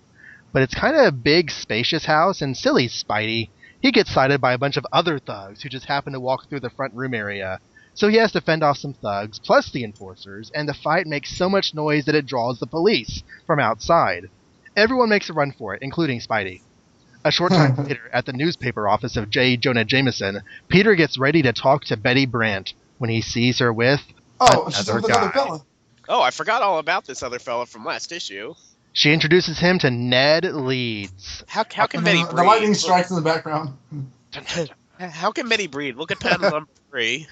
But it's kind of a big, spacious house, and silly Spidey, he gets sighted by a bunch of other thugs who just happen to walk through the front room area. So he has to fend off some thugs, plus the enforcers, and the fight makes so much noise that it draws the police from outside. Everyone makes a run for it, including Spidey. A short time later, at the newspaper office of J. Jonah Jameson, Peter gets ready to talk to Betty Brant when he sees her with another guy. Fella. Oh, I forgot all about this other fella from last issue. She introduces him to Ned Leeds. How can Betty breathe? The lightning strikes in the background. How can Betty breathe? Look at panel number 3.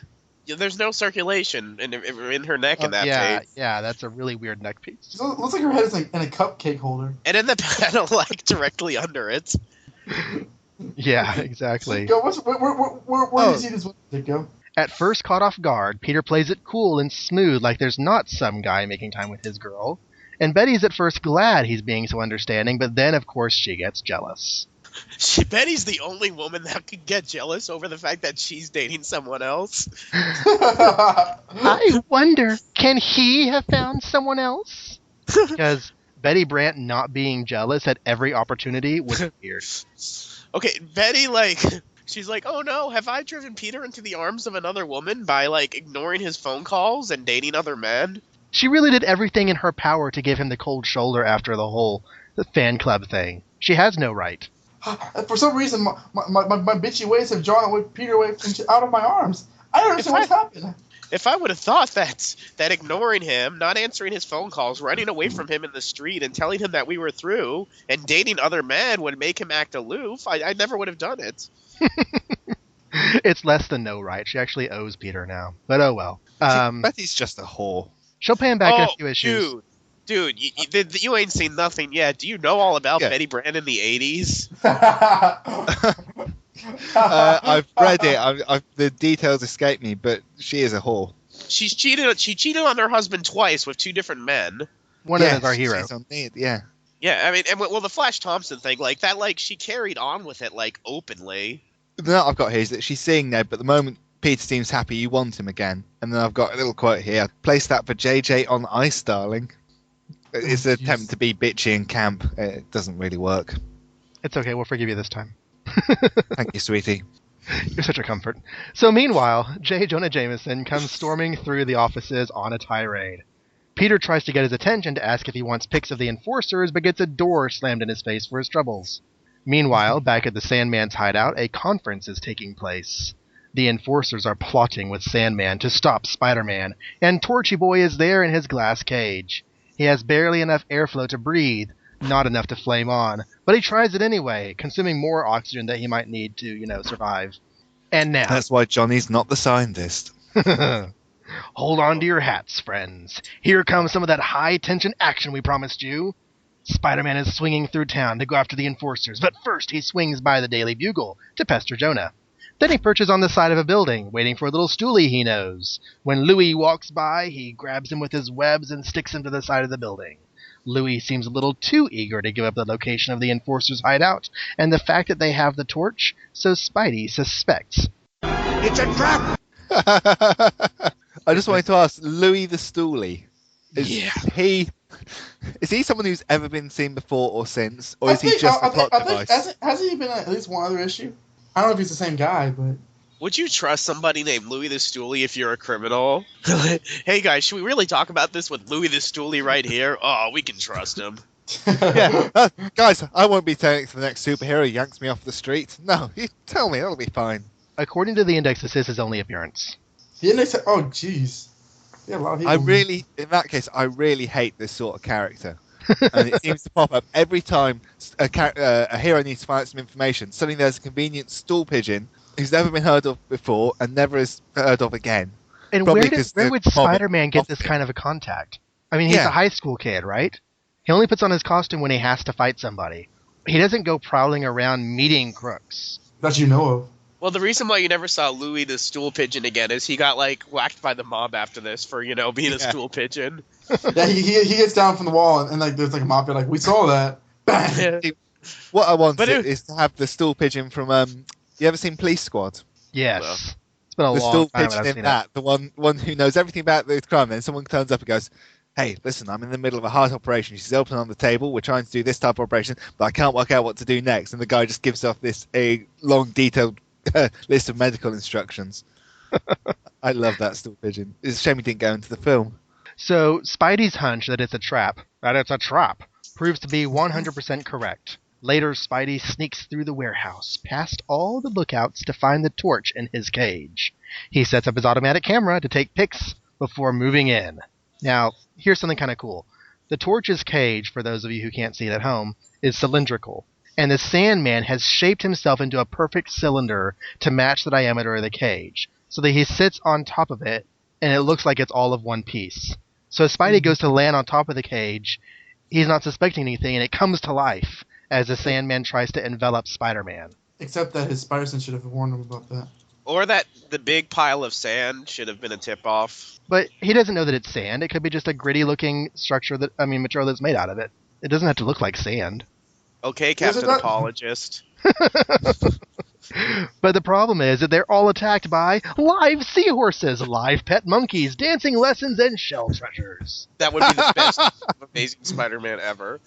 There's no circulation in her neck in that page. Yeah, that's a really weird neck piece. It looks like her head is in a cupcake holder. And in the panel, like, directly under it. Yeah, exactly. Where do you see this one, go? At first caught off guard, Peter plays it cool and smooth like there's not some guy making time with his girl. And Betty's at first glad he's being so understanding, but then, of course, she gets jealous. Betty's the only woman that could get jealous over the fact that she's dating someone else. I wonder, can he have found someone else? Because Betty Brant not being jealous at every opportunity was weird. Okay, Betty, she's like, oh no, have I driven Peter into the arms of another woman by, ignoring his phone calls and dating other men? She really did everything in her power to give him the cold shoulder after the fan club thing. She has no right. For some reason, my bitchy ways have drawn Peter away out of my arms. I don't understand what's happened. If I would have thought that ignoring him, not answering his phone calls, running away from him in the street, and telling him that we were through, and dating other men would make him act aloof, I never would have done it. It's less than no right. She actually owes Peter now. But oh well. Betty's just a whore. She'll pay him back in a few issues. Dude, you ain't seen nothing yet. Do you know all about Betty Brant in the 80s? I've read it. The details escape me, but she is a whole. She cheated on her husband twice with 2 different men. One of them is our hero. Yeah. Yeah, I mean, the Flash Thompson thing, she carried on with it, openly. The note I've got here is that she's seeing Ned, but at the moment Peter seems happy you want him again. And then I've got a little quote here. Place that for JJ on ice, darling. It's an attempt to be bitchy and camp. It doesn't really work. It's okay, we'll forgive you this time. Thank you, sweetie. You're such a comfort. So meanwhile, J. Jonah Jameson comes storming through the offices on a tirade. Peter tries to get his attention to ask if he wants pics of the enforcers, but gets a door slammed in his face for his troubles. Meanwhile, back at the Sandman's hideout, a conference is taking place. The enforcers are plotting with Sandman to stop Spider-Man, and Torchy Boy is there in his glass cage. He has barely enough airflow to breathe, not enough to flame on, but he tries it anyway, consuming more oxygen that he might need to, survive. And now... That's why Johnny's not the scientist. Hold on to your hats, friends. Here comes some of that high-tension action we promised you. Spider-Man is swinging through town to go after the enforcers, but first he swings by the Daily Bugle to pester Jonah. Then he perches on the side of a building, waiting for a little stoolie he knows. When Louis walks by, he grabs him with his webs and sticks him to the side of the building. Louis seems a little too eager to give up the location of the enforcers' hideout, and the fact that they have the torch, so Spidey suspects. It's a trap! I just wanted to ask, Louis the Stoolie. Is he someone who's ever been seen before or since, or is he just a plot device? Hasn't he been at least one other issue? I don't know if he's the same guy, but Would you trust somebody named Louis the Stoolie if you're a criminal? Hey guys, should we really talk about this with Louis the Stoolie right here? Oh, we can trust him. Yeah, guys, I won't be turning to the next superhero who yanks me off the street. No, you tell me, that'll be fine. According to the index, this is his only appearance. The index. Oh, jeez. Yeah, a lot of people. In that case, I really hate this sort of character. And it seems to pop up every time a hero needs to find out some information. Suddenly there's a convenient stool pigeon who's never been heard of before and never is heard of again. And Probably where would Spider-Man get this kind of a contact? I mean, he's a high school kid, right? He only puts on his costume when he has to fight somebody. He doesn't go prowling around meeting crooks. That you know of. Well, the reason why you never saw Louis the stool pigeon again is he got, like, whacked by the mob after this for, being a stool pigeon. Yeah, he gets down from the wall and like there's like a mob. Like, we saw that. Bang! Yeah. What I want is to have the stool pigeon from, you ever seen Police Squad? Yes. Well, It's been a The long stool time pigeon I've in seen that, the one who knows everything about the crime, and then someone turns up and goes, hey, listen, I'm in the middle of a hard operation. She's open on the table. We're trying to do this type of operation, but I can't work out what to do next. And the guy just gives off a long, detailed list of medical instructions. I love that stool pigeon. It's a shame he didn't go into the film. So, Spidey's hunch that it's a trap, proves to be 100% correct. Later, Spidey sneaks through the warehouse, past all the lookouts to find the torch in his cage. He sets up his automatic camera to take pics before moving in. Now, here's something kind of cool. The torch's cage, for those of you who can't see it at home, is cylindrical. And the Sandman has shaped himself into a perfect cylinder to match the diameter of the cage, so that he sits on top of it, and it looks like it's all of one piece. So as Spidey goes to land on top of the cage, he's not suspecting anything, and it comes to life as the Sandman tries to envelop Spider-Man. Except that his Spider-Sense should have warned him about that. Or that the big pile of sand should have been a tip-off. But he doesn't know that it's sand. It could be just a gritty-looking material that's made out of it. It doesn't have to look like sand. Okay, Captain Apologist. But the problem is that they're all attacked by live seahorses, live pet monkeys, dancing lessons, and shell treasures. That would be the best Amazing Spider-Man ever.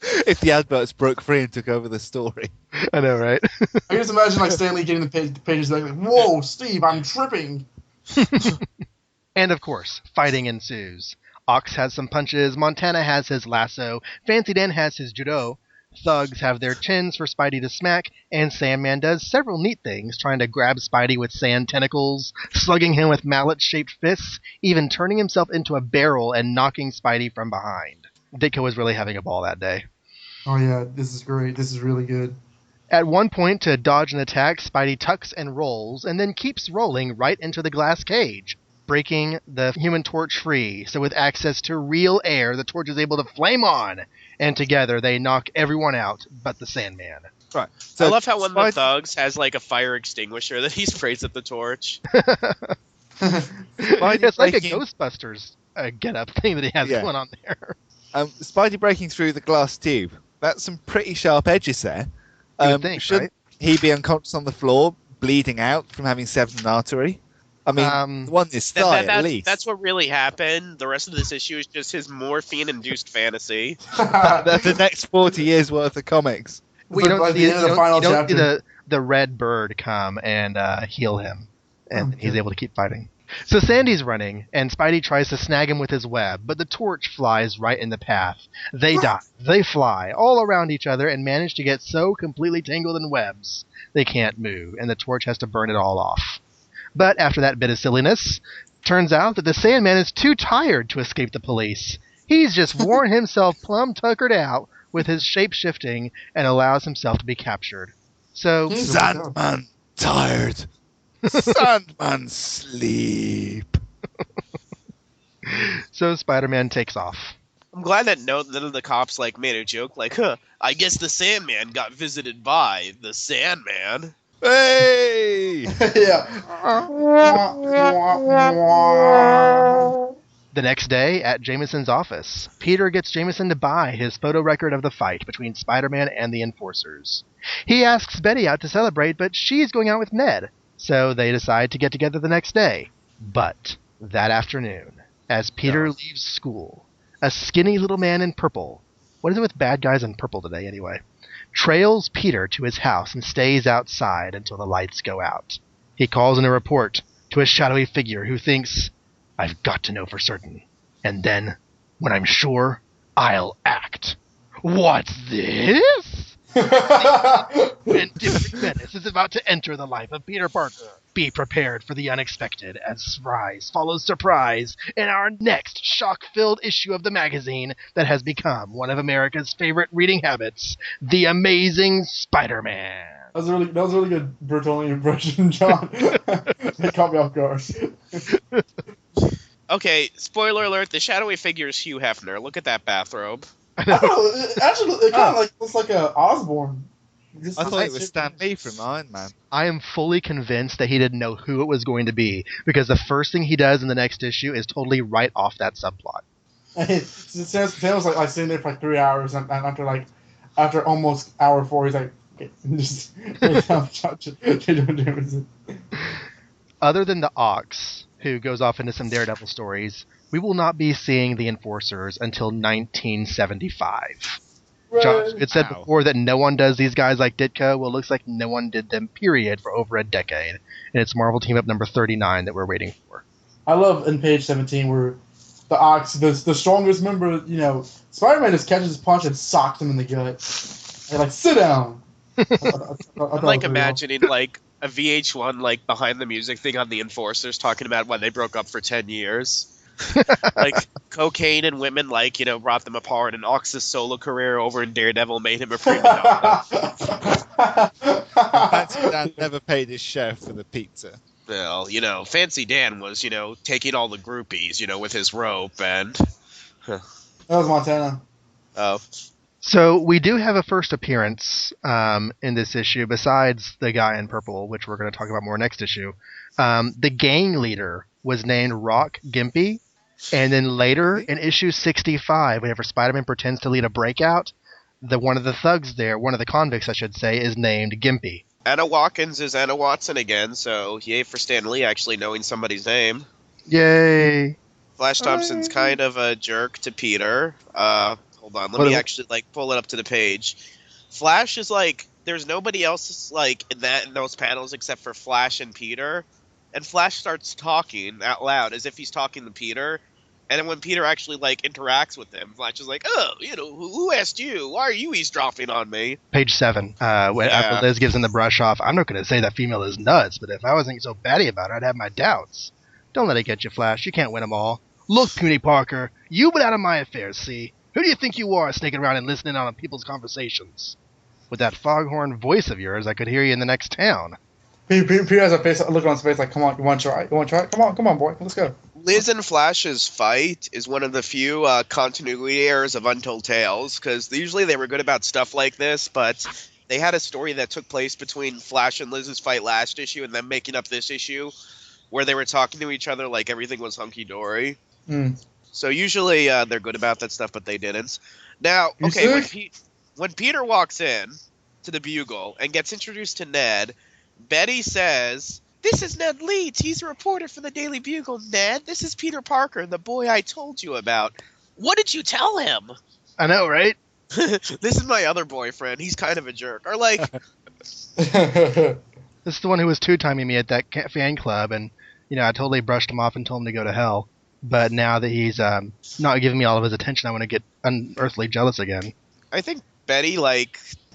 If the adverts broke free and took over the story. I know, right? I can just imagine like Stan Lee getting the pages like, whoa, Steve, I'm tripping. And of course, fighting ensues. Ox has some punches, Montana has his lasso, Fancy Dan has his judo, thugs have their chins for Spidey to smack, and Sandman does several neat things, trying to grab Spidey with sand tentacles, slugging him with mallet-shaped fists, even turning himself into a barrel and knocking Spidey from behind. Ditko was really having a ball that day. Oh yeah, this is great. This is really good. At one point, to dodge an attack, Spidey tucks and rolls, and then keeps rolling right into the glass cage, breaking the Human Torch free. So with access to real air, the Torch is able to flame on, and together they knock everyone out but the Sandman. Right. So I love how one of the thugs has like a fire extinguisher that he sprays at the torch. It's like a Ghostbusters get-up thing that he has going on there. Spidey breaking through the glass tube. That's some pretty sharp edges there. Should he be unconscious on the floor, bleeding out from having severed an artery? I mean, the one is thigh at least. That's what really happened. The rest of this issue is just his morphine-induced fantasy. That's the next 40 years worth of comics. You don't see the red bird come and heal him, and he's able to keep fighting. So Sandy's running, and Spidey tries to snag him with his web, but the torch flies right in the path. They dive, they fly, all around each other, and manage to get so completely tangled in webs they can't move, and the torch has to burn it all off. But after that bit of silliness, turns out that the Sandman is too tired to escape the police. He's just worn himself plumb tuckered out with his shape-shifting and allows himself to be captured. So Sandman tired. Sandman sleep. So Spider-Man takes off. I'm glad that none of the cops made a joke I guess the Sandman got visited by the Sandman. Hey! Yeah. The next day, at Jameson's office, Peter gets Jameson to buy his photo record of the fight between Spider-Man and the Enforcers. He asks Betty out to celebrate, but she's going out with Ned, so they decide to get together the next day. But that afternoon, as Peter Yeah. leaves school. A skinny little man in purple. What is it with bad guys in purple today, anyway? Trails Peter to his house and stays outside until the lights go out. He calls in a report to a shadowy figure who thinks, I've got to know for certain. And then, when I'm sure, I'll act. What's this? Enduring menace is about to enter the life of Peter Parker. Be prepared for the unexpected as surprise follows surprise in our next shock-filled issue of the magazine that has become one of America's favorite reading habits, The Amazing Spider-Man. That was a really good Bertolini impression, John. It caught me off guard. Okay, spoiler alert, the shadowy figure is Hugh Hefner. Look at that bathrobe. I don't know. Actually, it kind of looks like a Osborn. I thought it was Stan Lee from Iron Man. I am fully convinced that he didn't know who it was going to be, because the first thing he does in the next issue is totally write off that subplot. Sam was like sitting there for like 3 hours, and after almost hour 4, he's like, okay, just Other than the Ox, who goes off into some Daredevil stories, we will not be seeing the Enforcers until 1975. Josh, it said before that no one does these guys like Ditko. Well, it looks like no one did them, period, for over a decade. And it's Marvel Team Up number 39 that we're waiting for. I love in page 17 where the Ox, the strongest member, Spider-Man just catches his punch and socks him in the gut. And like, sit down. I'm like imagining like a VH1 like behind the music thing on the Enforcers talking about why they broke up for 10 years. Like cocaine and women brought them apart, and Ox's solo career over in Daredevil made him a prima donna. Fancy Dan never paid his chef for the pizza. Well, Fancy Dan was, taking all the groupies, with his rope and... That was Montana. Oh. So we do have a first appearance in this issue, besides the guy in purple, which we're going to talk about more next issue. The gang leader was named Rock Gimpy, and then later in issue 65, whenever Spider-Man pretends to lead a breakout, one of the thugs there, one of the convicts, I should say, is named Gimpy. Anna Watkins is Anna Watson again, so yay for Stan Lee actually knowing somebody's name. Yay! Flash Thompson's kind of a jerk to Peter. Hold on, let me actually pull it up to the page. Flash is there's nobody else in those panels except for Flash and Peter, and Flash starts talking out loud as if he's talking to Peter. And then when Peter actually interacts with him, Flash is like, "Oh, who asked you? Why are you eavesdropping on me?" Page 7. After Liz gives him the brush off, I'm not going to say that female is nuts, but if I wasn't so batty about it, I'd have my doubts. Don't let it get you, Flash. You can't win them all. Look, Puny Parker, you've been out of my affairs, see? Who do you think you are, sneaking around and listening on people's conversations? With that foghorn voice of yours, I could hear you in the next town. Peter has a look on his face like, come on, you want to try? You want to try? Come on, boy, let's go. Liz and Flash's fight is one of the few continuity errors of Untold Tales, because usually they were good about stuff like this, but they had a story that took place between Flash and Liz's fight last issue and them making up this issue, where they were talking to each other like everything was hunky-dory. So usually they're good about that stuff, but they didn't. Now, when Peter walks in to the Bugle and gets introduced to Ned, Betty says, "This is Ned Leeds. He's a reporter for the Daily Bugle, Ned. This is Peter Parker, the boy I told you about. What did you tell him?" I know, right? This is my other boyfriend. He's kind of a jerk. Or This is the one who was two-timing me at that fan club, and, I totally brushed him off and told him to go to hell. But now that he's not giving me all of his attention, I want to get unearthly jealous again. I think Betty,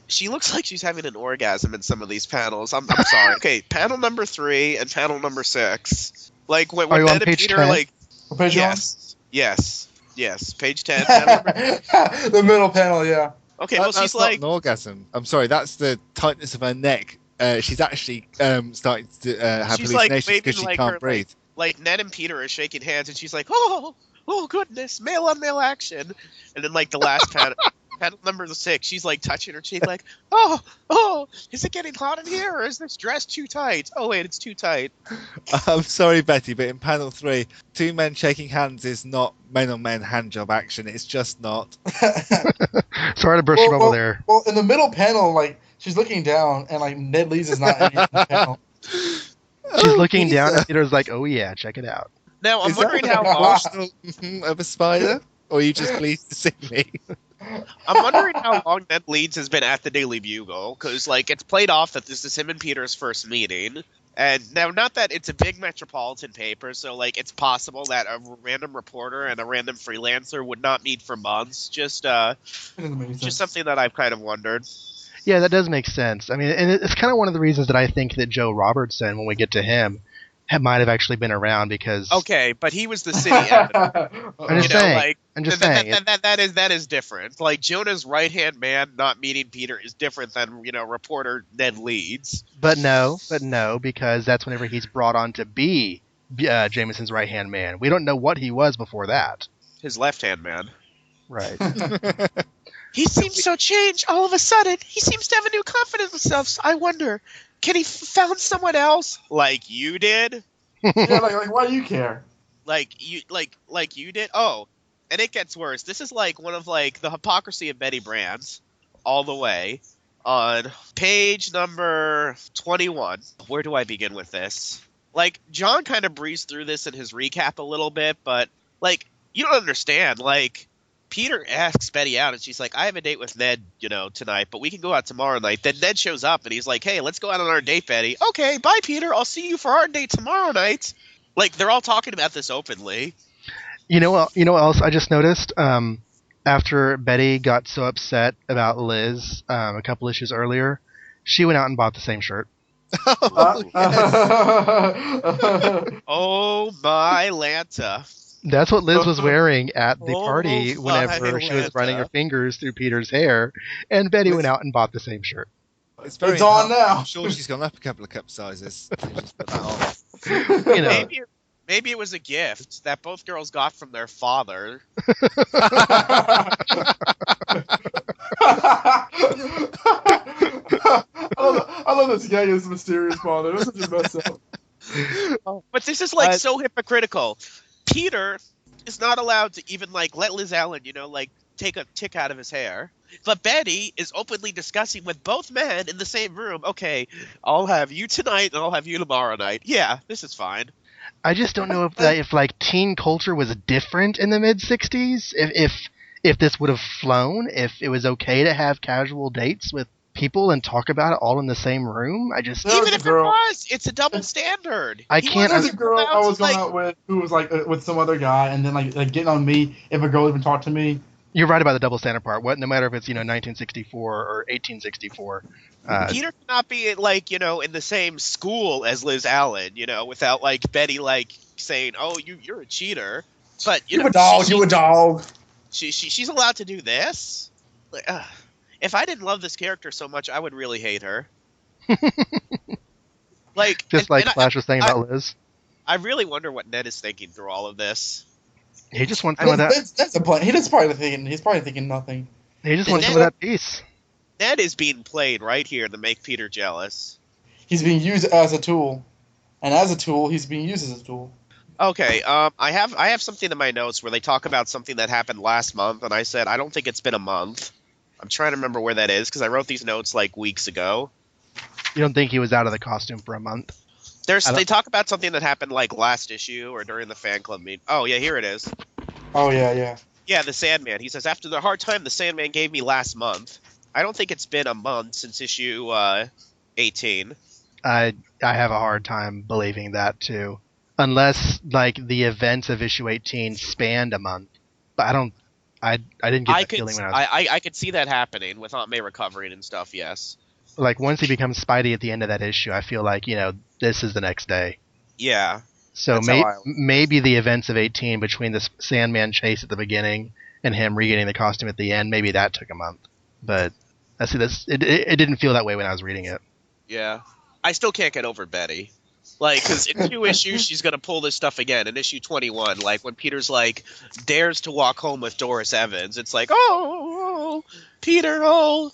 she looks like she's having an orgasm in some of these panels. I'm sorry. Okay, panel number 3 and panel number 6. When Are you Ned on page and Peter, 10? What page yes, page 10. Panel number... The middle panel, yeah. Okay, well, that's she's not an orgasm. I'm sorry, that's the tightness of her neck. She's actually starting to have hallucinations because she can't breathe. Ned and Peter are shaking hands, and she's like, oh goodness, male on male action. And then the last panel, panel number 6, she's touching her cheek oh, is it getting hot in here, or is this dress too tight? Oh wait, it's too tight. I'm sorry, Betty, but in panel 3, 2 men shaking hands is not men on men hand job action. It's just not. Sorry to brush you over there. Well, in the middle panel, she's looking down, and Ned Leeds is not in the panel. She's looking down, and Peter's like, "Oh yeah, check it out." Now, I'm Is wondering that how an long. emotional of a spider? Or are you just pleased to see me? I'm wondering how long Ned Leeds has been at the Daily Bugle, because like it's played off that this is him and Peter's first meeting, and now not that it's a big metropolitan paper, so like it's possible that a random reporter and a random freelancer would not meet for months. Just It doesn't make sense. just something that I've kind of wondered. Yeah, that does make sense. I mean, and it's kind of one of the reasons that I think that Joe Robertson, when we get to him, might have actually been around because. Okay, but he was the city editor. I'm just saying. I'm just saying. That is different. Like Jonah's right hand man not meeting Peter is different than reporter Ned Leeds. But no, because that's whenever he's brought on to be Jameson's right hand man. We don't know what he was before that. His left hand man. Right. He seems so changed all of a sudden. He seems to have a new confidence in himself. So I wonder, can he found someone else like you did? Yeah, like why do you care? Like you did? Oh, and it gets worse. This is like one of like the hypocrisy of Betty Brands all the way on page number 21. Where do I begin with this? Like John kind of breezed through this in his recap a little bit, but like you don't understand. Like Peter asks Betty out, and she's like, I have a date with Ned, tonight, but we can go out tomorrow night. Then Ned shows up, and he's like, hey, let's go out on our date, Betty. Okay, bye, Peter. I'll see you for our date tomorrow night. Like, they're all talking about this openly. You know what else I just noticed? After Betty got so upset about Liz a couple issues earlier, she went out and bought the same shirt. Oh, my Lanta. That's what Liz was wearing at the Oh, party whenever my she was running her Lanta. fingers through Peter's hair, and Betty went out and bought the same shirt. It's very It's on hard. now. I'm sure she's gone up a couple of cup sizes. Just put that on. You know, Maybe it was a gift that both girls got from their father. I love this guy is mysterious father. That's such a mess up. But this is like so hypocritical. Peter is not allowed to even like let Liz Allen, take a tick out of his hair. But Betty is openly discussing with both men in the same room. Okay, I'll have you tonight and I'll have you tomorrow night. Yeah, this is fine. I just don't know if like teen culture was different in the mid '60s. If this would have flown, if it was okay to have casual dates with people and talk about it all in the same room. Even if it was, it's a double standard. I can't. There's a girl I was going out with who was like with some other guy, and then like getting on me if a girl even talked to me. You're right about the double standard part. What, no matter if it's 1964 or 1864. Peter cannot be like in the same school as Liz Allen, without like Betty like saying, "Oh, you're a cheater." But you a dog. You a dog. She's allowed to do this. Like, if I didn't love this character so much, I would really hate her. Like just like Flash was saying about Liz. I really wonder what Ned is thinking through all of this. He just wants some of that. That's the point. He's probably thinking nothing. He just wants some of that peace. Ned is being played right here to make Peter jealous. He's being used as a tool, and as a tool, he's being used as a tool. Okay, I have something in my notes where they talk about something that happened last month, and I said I don't think it's been a month. I'm trying to remember where that is because I wrote these notes like weeks ago. You don't think he was out of the costume for a month? They talk about something that happened like last issue or during the fan club meeting. Oh yeah, here it is. Oh yeah. Yeah, the Sandman. He says after the hard time the Sandman gave me last month. I don't think it's been a month since issue 18. I have a hard time believing that too, unless like the events of issue 18 spanned a month. But I didn't get that feeling when I could see that happening with Aunt May recovering and stuff. Yes. Like once he becomes Spidey at the end of that issue, I feel like this is the next day. Yeah. So maybe the events of 18 between the Sandman chase at the beginning and him regaining the costume at the end, maybe that took a month. But I see this. It didn't feel that way when I was reading it. Yeah. I still can't get over Betty. Like, because in 2 issues, she's going to pull this stuff again. In issue 21, like, when Peter's, like, dares to walk home with Doris Evans, it's like, oh, Peter, oh.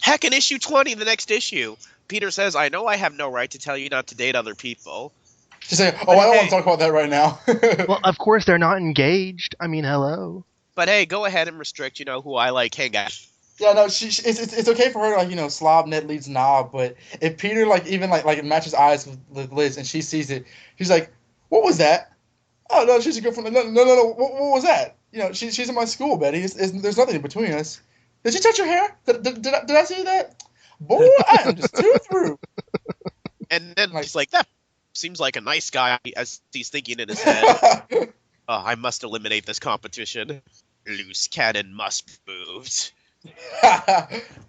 Heck, in issue 20, the next issue, Peter says, I know I have no right to tell you not to date other people. She's like, I don't want to talk about that right now. Well, of course, they're not engaged. I mean, hello. But hey, go ahead and restrict, who I like hang out. Yeah, no, it's okay for her to, like, slob Ned Leeds knob, but if Peter, like, even, like matches eyes with Liz and she sees it, she's like, what was that? Oh no, she's a girlfriend. No. What was that? You know, she's in my school, Betty. There's nothing between us. Did she touch your hair? Did I see that? Boy, I am just too through. And then he's like, that seems like a nice guy, as he's thinking in his head. I must eliminate this competition. Loose cannon must be moved.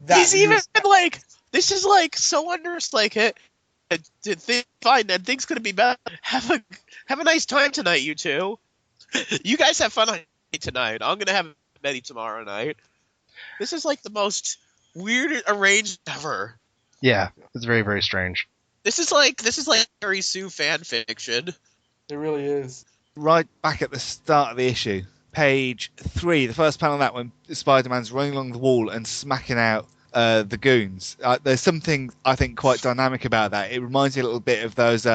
He's even like, this is like so like it. Fine, and things could be bad. Have a nice time tonight, you two. You guys have fun tonight. I'm gonna have Betty tomorrow night. This is like the most weird arranged ever. Yeah, it's very, very strange. This is like Mary Sue fan fiction. It really is. Right back at the start of the issue, page 3, the first panel of that, when Spider-Man's running along the wall and smacking out the goons. There's something I think quite dynamic about that. It reminds me a little bit of those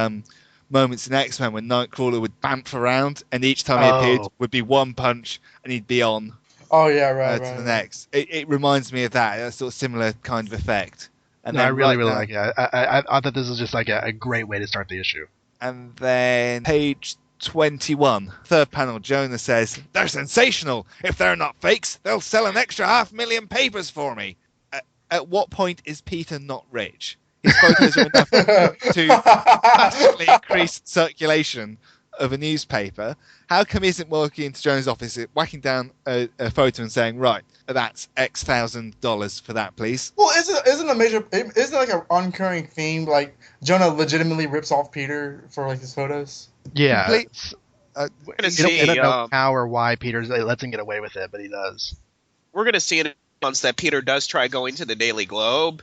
moments in X-Men when Nightcrawler would bamf around, and each time he appeared would be one punch and he'd be on. Oh yeah, right. To the next. It reminds me of that. A sort of similar kind of effect. And then I really like it. I thought this was just like a great way to start the issue. And then page 21, third panel, Jonah says, "They're sensational. If they're not fakes, they'll sell an extra 500,000 papers for me." At what point is Peter not rich? His photos are enough to vastly increase circulation of a newspaper. How come he isn't walking into Jonah's office, whacking down a photo and saying, "Right, that's X $1,000 for that, please"? Well, isn't like an recurring theme, like Jonah legitimately rips off Peter for like his photos? Yeah. We're gonna see. I don't know how or why Peter lets him get away with it, but he does. We're gonna see in months that Peter does try going to the Daily Globe,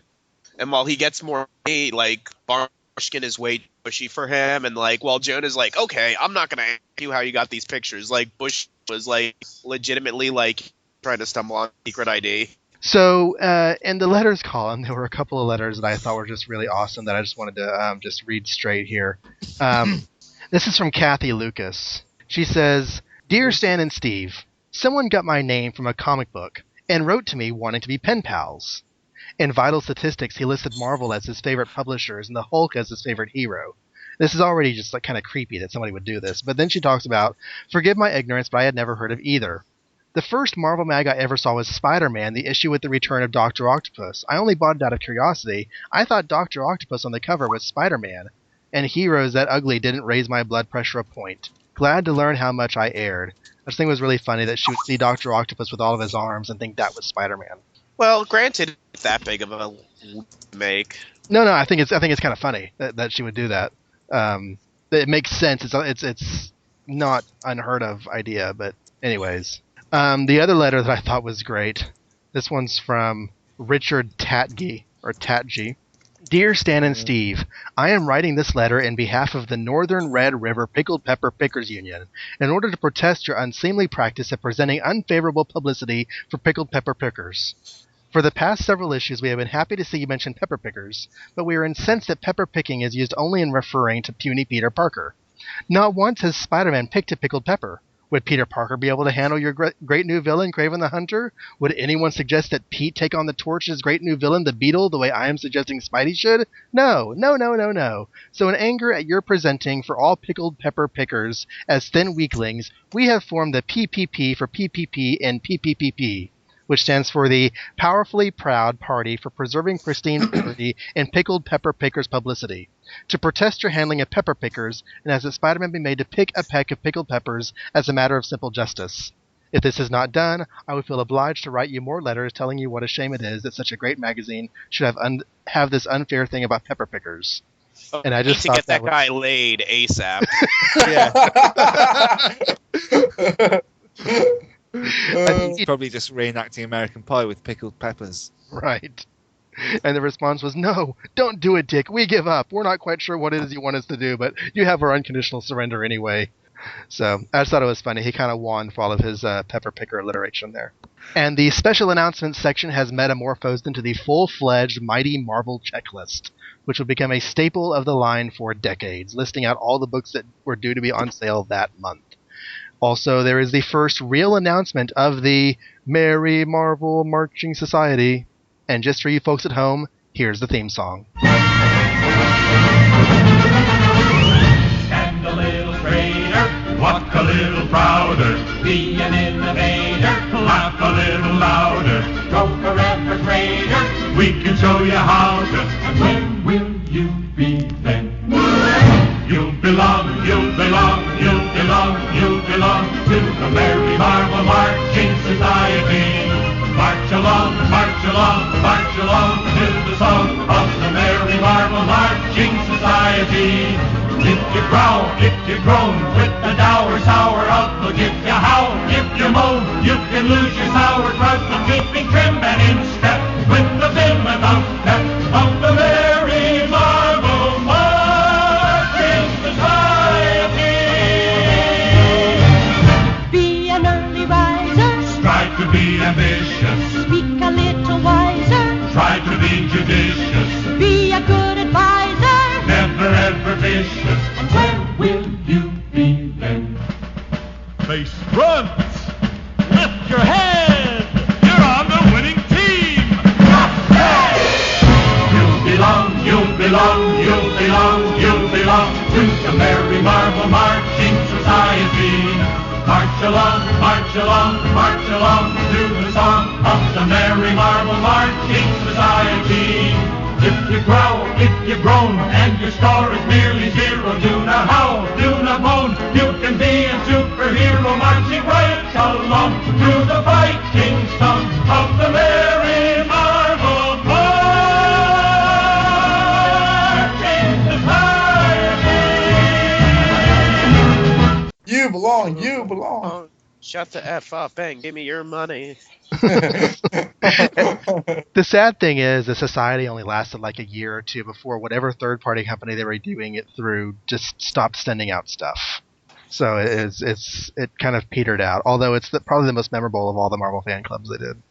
and while he gets more money, like Barshkin is way pushy for him, and like while Jonah's like, okay, I'm not gonna ask you how you got these pictures. Like Bush was like legitimately like trying to stumble on secret ID. So in the letters column, there were a couple of letters that I thought were just really awesome that I just wanted to just read straight here. This is from Kathy Lucas. She says, "Dear Stan and Steve, someone got my name from a comic book and wrote to me wanting to be pen pals. In Vital Statistics, he listed Marvel as his favorite publishers and the Hulk as his favorite hero. This is already just like kind of creepy that somebody would do this. But then she talks about, forgive my ignorance, but I had never heard of either. The first Marvel mag I ever saw was Spider-Man, the issue with the return of Dr. Octopus. I only bought it out of curiosity. I thought Dr. Octopus on the cover was Spider-Man. And Heroes That Ugly didn't raise my blood pressure a point. Glad to learn how much I erred." I just think it was really funny that she would see Dr. Octopus with all of his arms and think that was Spider-Man. Well, granted, it's that big of a make. No, I think it's kind of funny that she would do that. It makes sense. It's not unheard of idea, but anyways. The other letter that I thought was great. This one's from Richard Tatgy. Dear Stan and Steve, I am writing this letter in behalf of the Northern Red River Pickled Pepper Pickers Union in order to protest your unseemly practice of presenting unfavorable publicity for pickled pepper pickers. For the past several issues, we have been happy to see you mention pepper pickers, but we are incensed that pepper picking is used only in referring to puny Peter Parker. Not once has Spider-Man picked a pickled pepper. Would Peter Parker be able to handle your great new villain, Kraven the Hunter? Would anyone suggest that Pete take on the torch as great new villain, the Beetle, the way I am suggesting Spidey should? No. So in anger at your presenting for all pickled pepper pickers as thin weaklings, we have formed the PPP for PPP and PPPP, which stands for the Powerfully Proud Party for Preserving Pristine Purity in Pickled Pepper Pickers Publicity. To protest your handling of pepper pickers, and as that Spider-Man be made to pick a peck of pickled peppers as a matter of simple justice. If this is not done, I would feel obliged to write you more letters telling you what a shame it is that such a great magazine should have this unfair thing about pepper pickers." And I just need to get that guy laid ASAP. He's probably just reenacting American Pie with pickled peppers. Right. And the response was, "No, don't do it, Dick. We give up. We're not quite sure what it is you want us to do, but you have our unconditional surrender anyway." So I just thought it was funny. He kind of won for all of his pepper picker alliteration there. And the special announcements section has metamorphosed into the full-fledged Mighty Marvel checklist, which will become a staple of the line for decades, listing out all the books that were due to be on sale that month. Also, there is the first real announcement of the Merry Marvel Marching Society. And just for you folks at home, here's the theme song. And a little greater, what could spider. Laugh a little louder. Go forever greater. We can show you how to. And when will you be then? You'll belong, you'll belong, you'll belong, you'll belong to the Merry Marvel Marching Society. March along, march along, march along to the song of the Merry Marvel Marching Society. If you growl, if you groan, with the dour, sour outlook, if you howl, if you moan, you can lose your sauerkraut from keeping trim and in step with the vim and outstep of the Merry Marvel Marching Society. Be an early riser. Strive to be ambitious. Speak a little wiser. Try to be judicious. Be a good advisor. Never ever vicious. And when Will you be then? Face front. Lift your head. You're on the winning team. You'll belong, you'll belong, you'll belong, you'll belong to the Merry Marvel Marching Society. March along, march along, march along to the song of the Merry Marvel Marching Society. If you growl, if you groan, and your score is merely zero, do not howl, do not moan. You can be a superhero marching right along to the fighting song of the Merry Marvel Marching Society. You belong, you belong. Shut the F up and give me your money. The sad thing is the society only lasted like a year or two before whatever third-party company they were doing it through just stopped sending out stuff. So it kind of petered out, although it's probably the most memorable of all the Marvel fan clubs they did.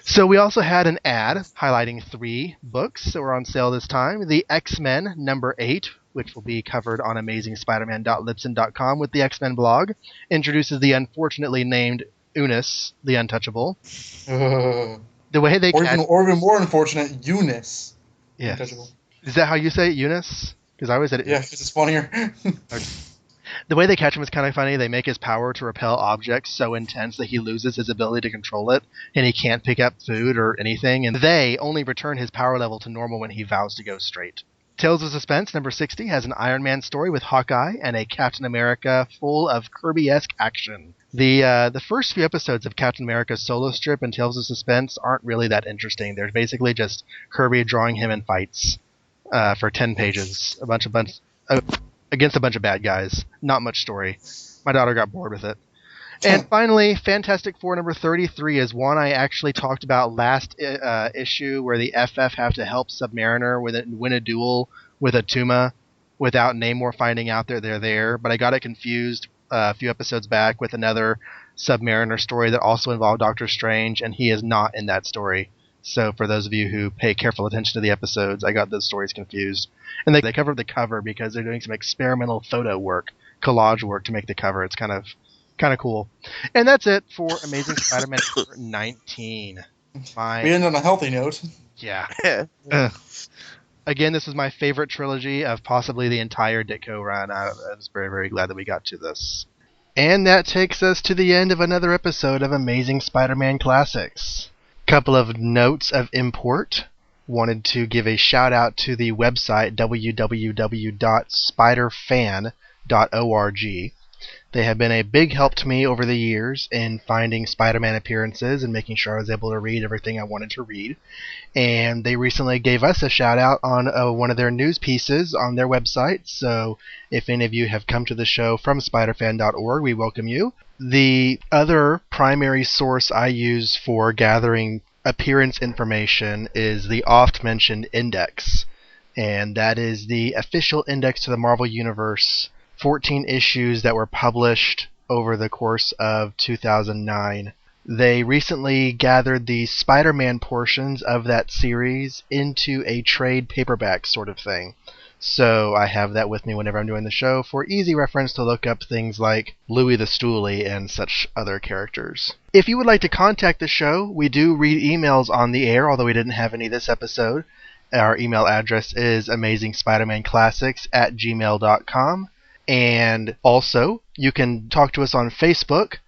So we also had an ad highlighting 3 books that were on sale this time. The X-Men number 8, which will be covered on AmazingSpiderman.Libsyn.com with the X-Men blog, introduces the unfortunately named Unis, the Untouchable. The way they or even more unfortunate, Eunice. Yes. Untouchable. Is that how you say it, Eunice? Because I always said it. Yeah, because it's funnier. The way they catch him is kind of funny. They make his power to repel objects so intense that he loses his ability to control it, and he can't pick up food or anything, and they only return his power level to normal when he vows to go straight. Tales of Suspense, number 60, has an Iron Man story with Hawkeye and a Captain America full of Kirby-esque action. The first few episodes of Captain America's solo strip and Tales of Suspense aren't really that interesting. They're basically just Kirby drawing him in fights for 10 pages, against a bunch of bad guys. Not much story. My daughter got bored with it. And finally, Fantastic Four number 33 is one I actually talked about last issue, where the FF have to help Submariner win a duel with Atuma without Namor finding out they're there. But I got it confused a few episodes back with another Submariner story that also involved Doctor Strange, and he is not in that story. So for those of you who pay careful attention to the episodes, I got those stories confused. And they covered the cover because they're doing some experimental photo work, collage work to make the cover. It's kind of cool. And that's it for Amazing Spider-Man 19. We end on a healthy note. Yeah. Again, this is my favorite trilogy of possibly the entire Ditko run. I was very, very glad that we got to this. And that takes us to the end of another episode of Amazing Spider-Man Classics. Couple of notes of import. Wanted to give a shout out to the website www.spiderfan.org. They have been a big help to me over the years in finding Spider-Man appearances and making sure I was able to read everything I wanted to read. And they recently gave us a shout out on one of their news pieces on their website. So if any of you have come to the show from spiderfan.org, we welcome you. The other primary source I use for gathering appearance information is the oft-mentioned Index. And that is the official index to the Marvel Universe. 14 issues that were published over the course of 2009. They recently gathered the Spider-Man portions of that series into a trade paperback sort of thing. So I have that with me whenever I'm doing the show for easy reference to look up things like Louis the Stoolie and such other characters. If you would like to contact the show, we do read emails on the air, although we didn't have any this episode. Our email address is amazingspidermanclassics@gmail.com. And also, you can talk to us on Facebook.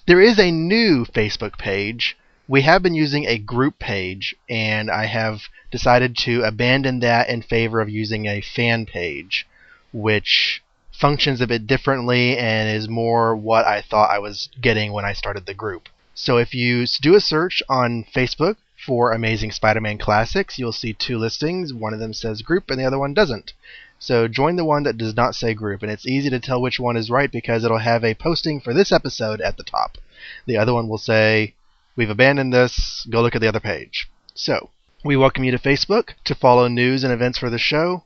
There is a new Facebook page. We have been using a group page, and I have decided to abandon that in favor of using a fan page, which functions a bit differently and is more what I thought I was getting when I started the group. So if you do a search on Facebook for Amazing Spider-Man Classics, you'll see two listings. One of them says group and the other one doesn't. So join the one that does not say group, and it's easy to tell which one is right because it'll have a posting for this episode at the top. The other one will say, we've abandoned this, go look at the other page. So, we welcome you to Facebook to follow news and events for the show.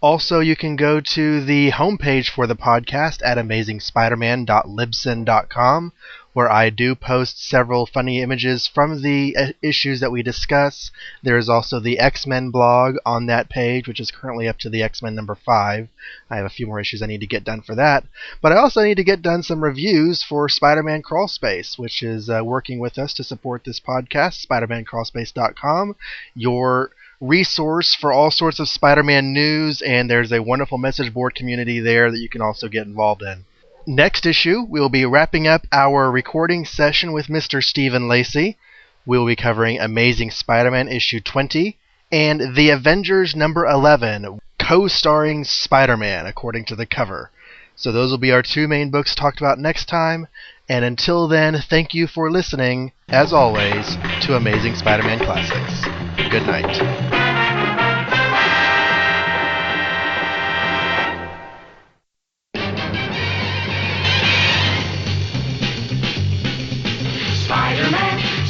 Also, you can go to the homepage for the podcast at amazingspiderman.libsyn.com, where I do post several funny images from the issues that we discuss. There is also the X-Men blog on that page, which is currently up to the X-Men number 5. I have a few more issues I need to get done for that. But I also need to get done some reviews for Spider-Man Crawlspace, which is working with us to support this podcast, SpidermanCrawlspace.com, your resource for all sorts of Spider-Man news, and there's a wonderful message board community there that you can also get involved in. Next issue, we'll be wrapping up our recording session with Mr. Stephen Lacey. We'll be covering Amazing Spider-Man issue 20 and The Avengers number 11, co-starring Spider-Man, according to the cover. So those will be our two main books talked about next time. And until then, thank you for listening, as always, to Amazing Spider-Man Classics. Good night.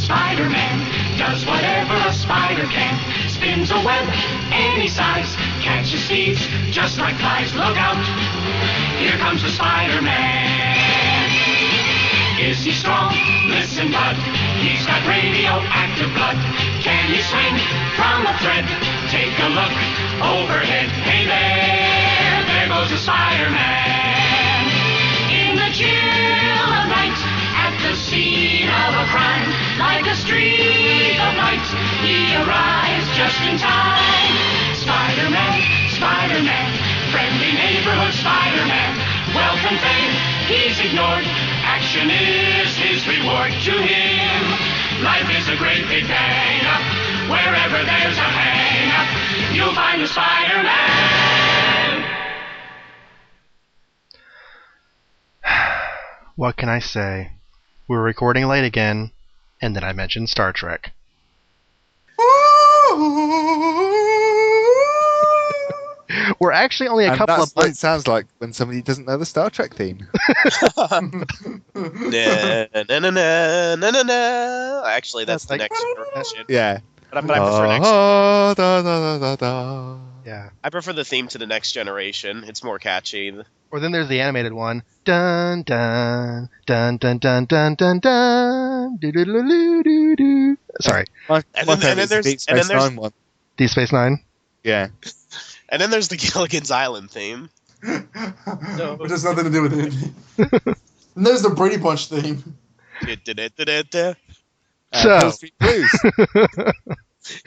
Spider-Man does whatever a spider can. Spins a web any size, catches thieves just like flies. Look out, here comes the Spider-Man. Is he strong? Listen, bud, he's got radioactive blood. Can he swing from a thread? Take a look overhead. Hey there goes the Spider-Man. In the chill of night, at the scene of a crime, like a streak of light, he arrives just in time. Spider-Man, Spider-Man, friendly neighborhood Spider-Man. Wealth and fame, he's ignored. Action is his reward to him. Life is a great big hang-up. Wherever there's a hang-up, you'll find the Spider-Man. What can I say? We were recording late again, and then I mentioned Star Trek. We're actually only a couple of months. What it months. sounds like when somebody doesn't know the Star Trek theme. Na-na-na-na-na-na. Actually, that's the next generation. Yeah. But I prefer next. Yeah. I prefer the theme to the next generation. It's more catchy. Or then there's the animated one. Dun dun dun dun dun dun dun dun. Do do do do do do. Sorry. My then favourite's there's- the Deep Space Nine one. Deep Space Nine. Yeah. And then there's the Gilligan's Island theme. Which has nothing to do with anything. And there's the Brady Bunch theme. So. Hill Street Blues.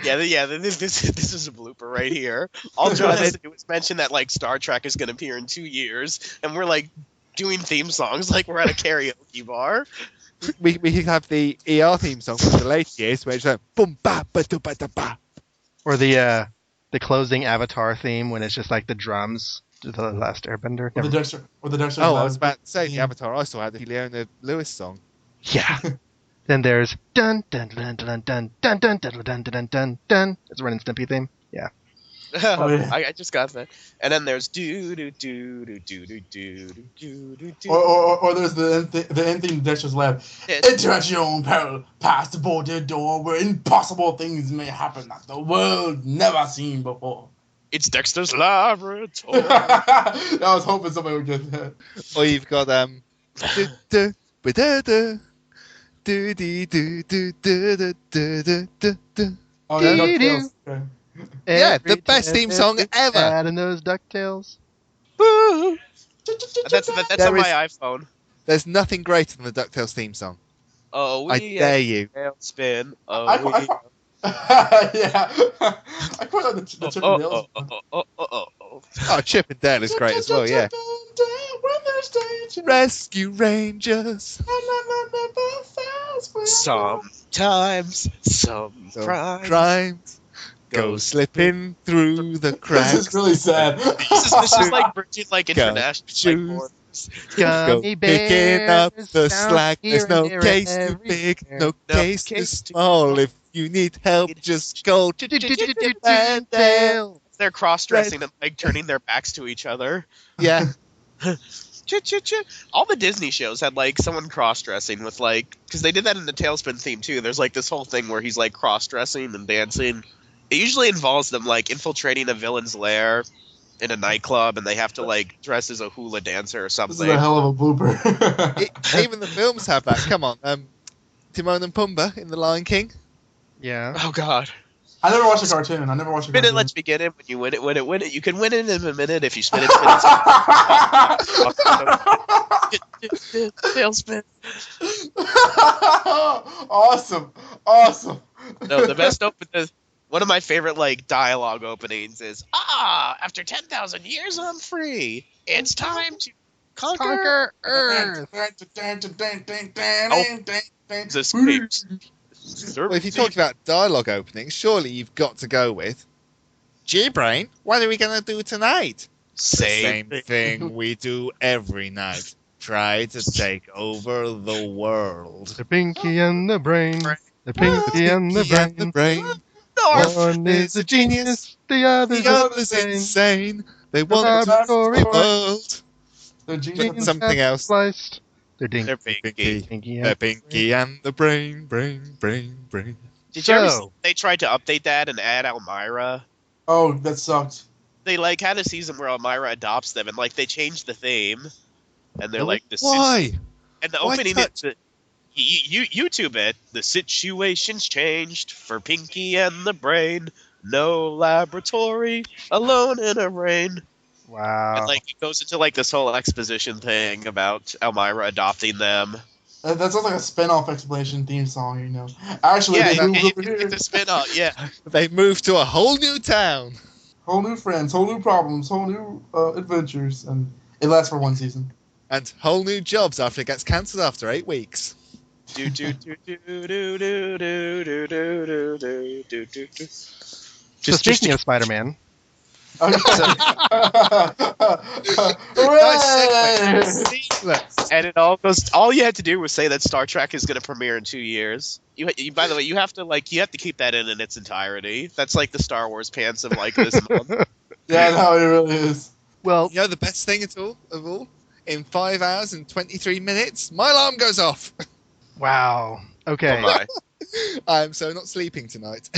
Yeah. This is a blooper right here. All John has to do is mention that like Star Trek is going to appear in 2 years, and we're like doing theme songs like we're at a karaoke bar. We could have the ER theme song from the late years, where it's like boom ba ba do ba da ba. Or the closing Avatar theme when it's just like the drums to the Last Airbender. Or the Dexter. Oh, I was about to say the Avatar. I still had the Leona Lewis song. Yeah. Then there's dun dun dun dun dun dun dun dun dun dun dun dun. It's a Ren and Stimpy theme. Yeah. Oh, yeah. I just got that. And then there's do do do do do do do do do do. Or there's the end theme to Dexter's Lab. Enter at your own peril, past the boarded door, where impossible things may happen that the world never seen before. It's Dexter's Laboratory. I was hoping somebody would get that. Or you've got do do ba da da do do do do do do do do do. Oh, yeah, DuckTales. Okay. Yeah, the best theme song ever. Adding those DuckTales. That's on my iPhone. There's nothing greater than the DuckTales theme song. Oh, I dare you. Spin. Oh, yeah. I quite like the Chip and Dale's. Oh, Chip and Dale is great as well, yeah. When Rescue Rangers. Sometimes some Crimes go slipping through the cracks. This is really sad. This is like Virgin like international like Shoes. Gummy Picking up bears the down slack. here There's no and there case and too big, everywhere. no case too small. If you need help, just go to Tail. They're cross-dressing and like turning their backs to each other. Yeah. All the Disney shows had like someone cross-dressing with like, because they did that in the Tailspin theme too. There's like this whole thing where he's like cross-dressing and dancing. It usually involves them like infiltrating a villain's lair in a nightclub, and they have to like dress as a hula dancer or something. This is a hell of a blooper. Even the films have that. Come on, Timon and Pumbaa in The Lion King. Yeah. Oh God. I never watched a cartoon. Minute lets me get in. When you win it. You can win it in a minute if you spin it. Tailspin. Awesome. No, the best one of my favorite like dialogue openings is after 10,000 years I'm free. It's time to conquer Earth. Jesus Christ. Well, if you talk about dialogue openings, surely you've got to go with G-Brain, what are we going to do tonight? Same thing we do every night. Try to take over the world. The Pinky and the Brain. The Pinky and the Brain. One is a genius, the other's insane. They want the the world. The Just something else. Sliced. They're Pinky. Pinky The Pinky and the Brain. Did you ever see they tried to update that and add Elmira? Oh, that sucked. They like had a season where Elmira adopts them, and like they changed the theme, and they're like, Why? And the Why opening is YouTube it. The situation's changed for Pinky and the Brain. No laboratory, alone in a rain. Wow. And like it goes into like this whole exposition thing about Elmira adopting them. That sounds like a spin-off explanation theme song, you know. Actually, Yeah, they moved over here. it's a spin-off, yeah. They moved to a whole new town. Whole new friends, whole new problems, whole new adventures, and it lasts for one season. And whole new jobs after it gets cancelled after 8 weeks. Do do do do do do do do do do do do. So speaking of Spider-Man, Okay. And it all goes. All you had to do was say that Star Trek is going to premiere in 2 years. You, by the way, you have to keep that in its entirety. That's like the Star Wars pants of like this month. Yeah, no, it really is. well, You know the best thing of all? In 5 hours and 23 minutes, my alarm goes off. wow. Okay. Oh my. I'm so not sleeping tonight.